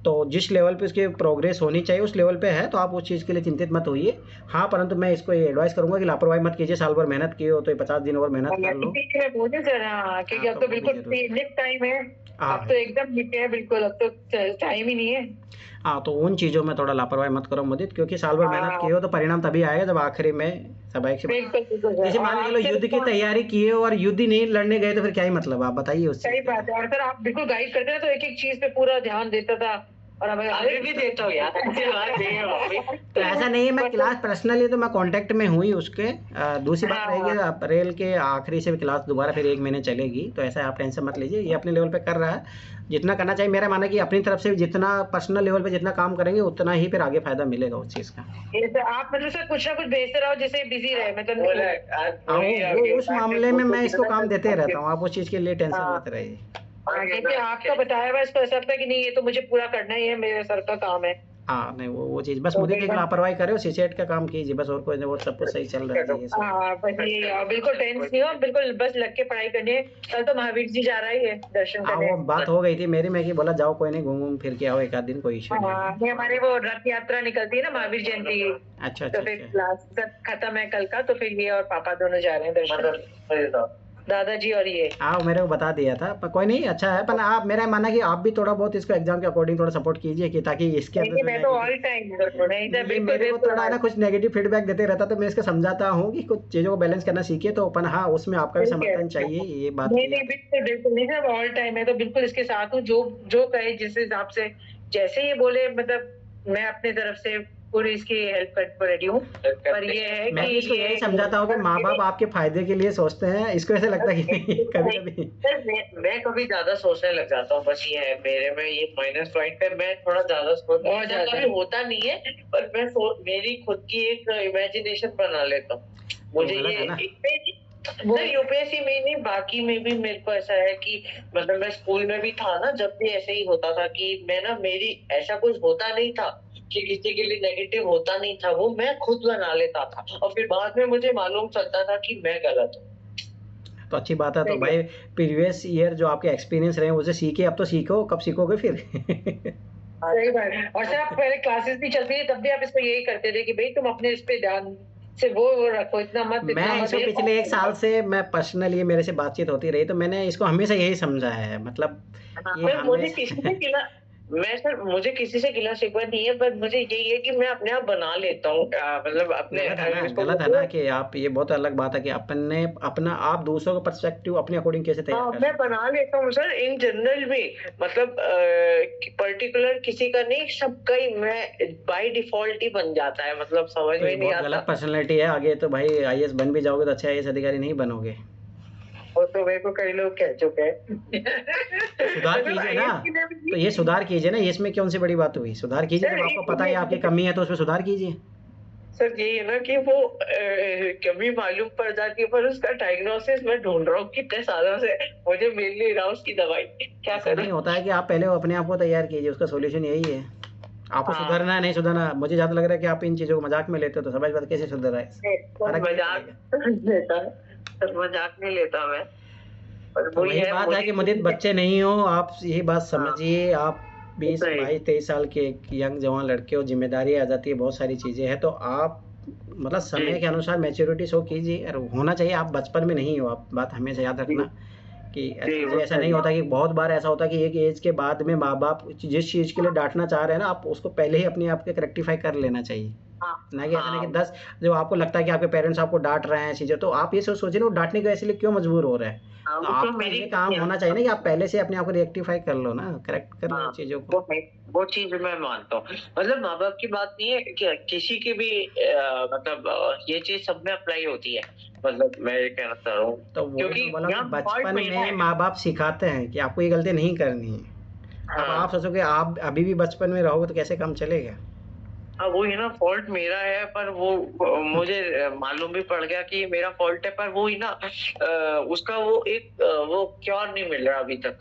तो जिस लेवल पे उसकी प्रोग्रेस होनी चाहिए उस लेवल पे है, तो आप उस चीज़ के लिए चिंतित मत होइए। हाँ, परंतु मैं इसको ये एडवाइस करूंगा कि लापरवाही मत कीजिए। साल भर मेहनत की हो तो 50 दिन और मेहनत कर लो। क्योंकि अब तो बिल्कुल नेक्स्ट टाइम है, अब तो एकदम नीचे है बिल्कुल, अब तो टाइम ही नहीं है। हाँ, तो उन चीज़ों में थोड़ा लापरवाही मत करो मुदित, क्योंकि साल भर मेहनत की हो तो परिणाम तभी आएगा जब आखिरी में सब एक से। जैसे मान लो युद्ध की तैयारी की हो और युद्ध ही नहीं लड़ने गए तो फिर क्या ही मतलब, आप बताइए उससे। सही बात है। और सर आप बिल्कुल गाइड करते हैं तो एक एक चीज पे पूरा ध्यान देता था, और अभी भी देता हूँ यार। तो ऐसा नहीं है, मैं क्लास पर्सनली तो मैं कांटेक्ट में हुई उसके। दूसरी बात रहेगी, अप्रैल के आखिरी से भी क्लास दोबारा फिर 1 महीने चलेगी, तो ऐसा आप टेंशन मत लीजिए। ये अपने लेवल पे कर रहा है जितना करना चाहिए। मेरा मानना है कि अपनी तरफ से जितना पर्सनल लेवल पे जितना काम करेंगे उतना ही फिर आगे फायदा मिलेगा उस चीज़ का। आप मतलब सर कुछ ना कुछ भेजते रहो जिससे बिजी रहे, मतलब उस मामले में मैं इसको काम देते रहता हूँ, आप उस चीज़ के लिए टेंशन मत रहिए। क्योंकि आपका बताया हुआ इसको ऐसा लगता है कि नहीं ये तो मुझे पूरा करना ही है, मेरे सर का काम है। हाँ नहीं, वो चीज़ बस मुझे एक लापरवाही करे हो, सीसेट का काम कीजिए बस, और कोई नहीं, वो सब कुछ सही चल रहा है। हाँ बिल्कुल टेंस नहीं हो, बिल्कुल बस लग के पढ़ाई करनी है। कल तो महावीर जी जा रहा ही है दर्शन करने। वो बात हो गई थी मेरी, मैं कि बोला जाओ कोई नहीं, घूम फिर के आओ 1 आध दिन, कोई इशू नहीं। हमारे वो रथ यात्रा निकलती है ना महावीर जयंती की। अच्छा, तो फिर क्लास खत्म है कल का, तो फिर ये और पापा दोनों जा रहे हैं दर्शन, दादाजी और ये। हाँ, मेरे को बता दिया था, पर कोई नहीं, अच्छा है। पर आप, मेरा मानना कि आप भी थोड़ा बहुत इसको एग्जाम के अकॉर्डिंग थोड़ा सपोर्ट कीजिए कि ताकि इसके अंदर मैं तो ऑल टाइम मेरे को थोड़ा ना कुछ नेगेटिव फीडबैक देते रहता, तो मैं इसको समझाता हूँ कि कुछ चीज़ों को बैलेंस करना सीखिए। तो अपन, हाँ, उसमें आपका भी समर्थन चाहिए, ये बात बिल्कुल नहीं सर, ऑल टाइम है तो बिल्कुल इसके साथ हूँ। जो कहे जिस हिसाब से जैसे ये बोले, मतलब मैं अपनी तरफ से पूरी इसकी हेल्प कर रेडी हूँ। पर ये है मैं इसको यही समझाता हूँ कि माँ बाप आपके फायदे के लिए सोचते हैं, इसको ऐसा लगता है कि कभी कभी मैं कभी ज्यादा सोचने लग जाता हूँ, बस ये है मेरे में ये माइनस पॉइंट है। मैं थोड़ा ज्यादा कभी होता नहीं है, पर मैं मेरी खुद की एक इमेजिनेशन बना लेता हूँ। मुझे ये यूपीएससी में नहीं, बाकी में भी मेरे को ऐसा है कि मतलब मैं स्कूल में भी था ना, जब भी ऐसे ही होता था कि मैं ना, मेरी ऐसा कुछ होता नहीं था कि किसी के लिए नेगेटिव होता नहीं था, वो मैं खुद बना लेता था और फिर बाद में मुझे मालूम चलता था कि मैं गलत हूँ। तो अच्छी बात है। तो भाई प्रीवियस ईयर जो आपके एक्सपीरियंस रहे उसे सीखे, अब तो सीखो, कब सीखोगे फिर। सही बात है। और सर आप पहले क्लासेस भी चलती है तब भी आप इसको यही करते थे कि भाई तुम अपने इस पे ध्यान से वो रखो, इतना मत। मैं इसको पिछले 1 साल से मैं पर्सनली मेरे से बातचीत होती रही, तो मैंने इसको हमेशा यही समझा है। मतलब मुझे किसी से गिला शिकवा नहीं है, पर मुझे यही है कि मैं अपने आप बना लेता हूँ। मतलब अपने गलत है ना कि आप, ये बहुत अलग बात है कि अपना आप दूसरों का पर्सपेक्टिव अपने अकॉर्डिंग कैसे तैयार कर। मैं बना लेता हूँ सर, इन जनरल भी, मतलब पर्टिकुलर किसी का नहीं, सबका ही मैं बाय डिफॉल्ट ही बन जाता है। मतलब समझ में नहीं आता। गलत पर्सनैलिटी है, आगे तो भाई आईएएस बन भी जाओगे तो अच्छे आईएएस अधिकारी नहीं बनोगे। वो तो मेरे को कई लोग कह चुके हैं। सुधार कीजिए ना। तो ये सुधार कीजिए ना, ये इसमें कौन सी बड़ी बात हुई, सुधार कीजिए। जब आपको पता है आपकी कमी है तो उसमें सुधार कीजिए। सर ये है ना कि वो कमी मालूम पड़ जाती है, पर उसका डायग्नोसिस मैं ढूंढ रहा हूँ कितने सालों से, मुझे मिल नहीं रहा उसकी दवाई, क्या करूं? नहीं होता है कि आप पहले अपने आप को तैयार कीजिए, उसका सॉल्यूशन यही है। आपको सुधरना है नहीं सुधरना, मुझे ज़्यादा लग रहा है कि आप इन चीज़ों को मजाक में लेते हो, तो समझ बात कैसे सुधर रहा है। मजाक नहीं लेता मैं, पर तो वही बात है कि मुझे बच्चे नहीं हो आप, यही बात समझिए। आप 20 22 23 साल के एक यंग जवान लड़के हो, जिम्मेदारी आ जाती है, बहुत सारी चीज़ें हैं, तो आप मतलब समय के अनुसार मैच्योरिटी शो कीजिए। और होना चाहिए, आप बचपन में नहीं हो, आप बात हमेशा याद रखना कि ऐसा नहीं होता कि बहुत बार ऐसा होता है कि एक एज के बाद में माँ बाप जिस चीज़ के लिए डांटना चाह रहे हैं ना, आप उसको पहले ही अपने आप के रेक्टिफाई कर लेना चाहिए। ना कि ऐसा नहीं कि 10 जो आपको लगता है कि आपके पेरेंट्स आपको डांट रहे हैं चीज़ें, तो आप ये सोचिए ना, वो डांटने के इसलिए क्यों मजबूर हो रहे हैं। तो आपका ये काम होना चाहिए ना कि आप पहले से अपने आप को रेक्टिफाई कर लो ना, करेक्ट कर लो चीज़ों को। वो चीज मैं मानता हूँ, मतलब माँ बाप की बात नहीं है कि किसी की भी मतलब ये चीज सब में अप्लाई होती है, मतलब मैं ये कहना चाह रहा हूँ। तो क्योंकि बचपन में माँ बाप सिखाते हैं कि आपको ये गलती नहीं करनी है। अब आप सोचोगे आप अभी भी बचपन में रहोगे तो कैसे काम चलेगा। हाँ वो है ना, फॉल्ट मेरा है, पर वो मुझे मालूम भी पड़ गया कि मेरा फॉल्ट है, पर वो ही ना उसका वो एक वो क्योर नहीं मिल रहा अभी तक।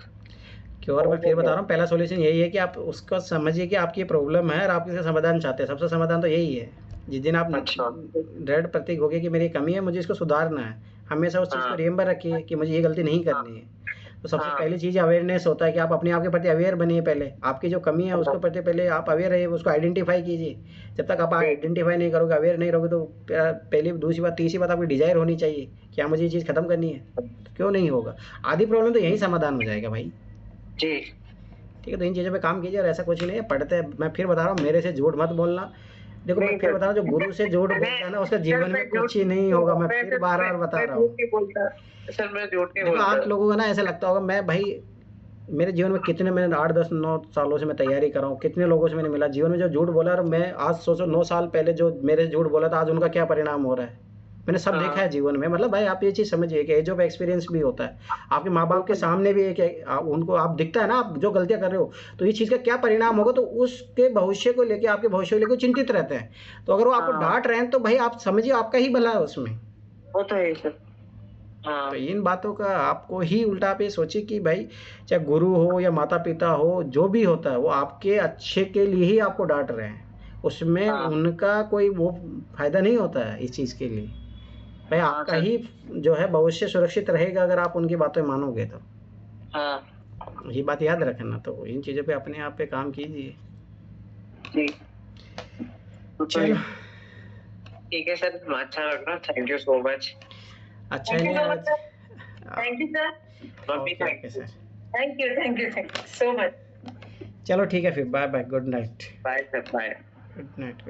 क्योर मैं फिर बता रहा हूँ, पहला सॉल्यूशन यही है कि आप उसको समझिए कि आपकी प्रॉब्लम है और आप इसका समाधान चाहते हैं। सबसे समाधान तो यही है, जिस दिन आप दृढ़ प्रतीक हो गए कि मेरी कमी है, मुझे इसको सुधारना है, हमेशा उस चीज़ को रिमेंबर रखिए कि मुझे ये गलती नहीं करनी है। तो सबसे पहली चीज़ अवेयरनेस होता है कि आप अपने आप के प्रति अवेयर बनिए। पहले आपकी जो कमी है उसके प्रति पहले आप अवेयर रहिए, उसको आइडेंटिफाई कीजिए। जब तक आप आइडेंटिफाई नहीं करोगे, अवेयर नहीं रहोगे, तो पहली दूसरी बात तीसरी बात आपकी डिजायर होनी चाहिए कि हाँ मुझे ये चीज़ खत्म करनी है। तो क्यों नहीं होगा, आधी प्रॉब्लम तो यही समाधान हो जाएगा भाई जी। ठीक है, तो इन चीज़ों पे काम कीजिए। और ऐसा कुछ नहीं है, पढ़ते मैं फिर बता रहा हूँ, मेरे से झूठ मत बोलना। देखो मैं फिर बता रहा हूँ, जो गुरु से झूठ बोलता है ना उसका जीवन में कुछ ही नहीं होगा। मैं फिर बार बार बता रहा हूँ। सर मैं झूठ नहीं देखो आप लोगों को ना ऐसा लगता होगा, मैं भाई मेरे जीवन में कितने, मैंने 8 10 9 सालों से मैं तैयारी कर रहा हूँ, कितने लोगों से मैंने मिला जीवन में जो झूठ बोला, और मैं आज सोचो 9 साल पहले जो मेरे से झूठ बोला था आज उनका क्या परिणाम हो रहा है। मैंने सब देखा है जीवन में। मतलब भाई आप ये चीज़ समझिए कि एज ऑफ एक्सपीरियंस भी होता है। आपके माँ बाप के सामने भी एक उनको आप दिखता है ना, आप जो गलतियाँ कर रहे हो तो ये चीज़ का क्या परिणाम होगा, तो उसके भविष्य को लेके, आपके भविष्य को लेकर चिंतित रहते हैं। तो अगर वो आपको डांट रहे हैं तो भाई आप समझिए आपका ही भला है उसमें। वो तो है सर। तो इन बातों का आपको ही उल्टा आप ये सोचिए कि भाई चाहे गुरु हो या माता पिता हो, जो भी होता है वो आपके अच्छे के लिए ही आपको डांट रहे हैं, उसमें उनका कोई वो फायदा नहीं होता है इस चीज़ के लिए। भाई आपका ही जो है भविष्य सुरक्षित रहेगा अगर आप उनकी बातें मानोगे तो। ये बात याद रखना। तो इन चीज़ों पे अपने आप पे काम कीजिए। चलो ठीक है सर, अच्छा लगा, थैंक यू सो मच। अच्छा नहीं thank you sir. Okay sir, thank you so much. चलो ठीक है फिर, bye bye, good night. Bye sir, bye. Good night.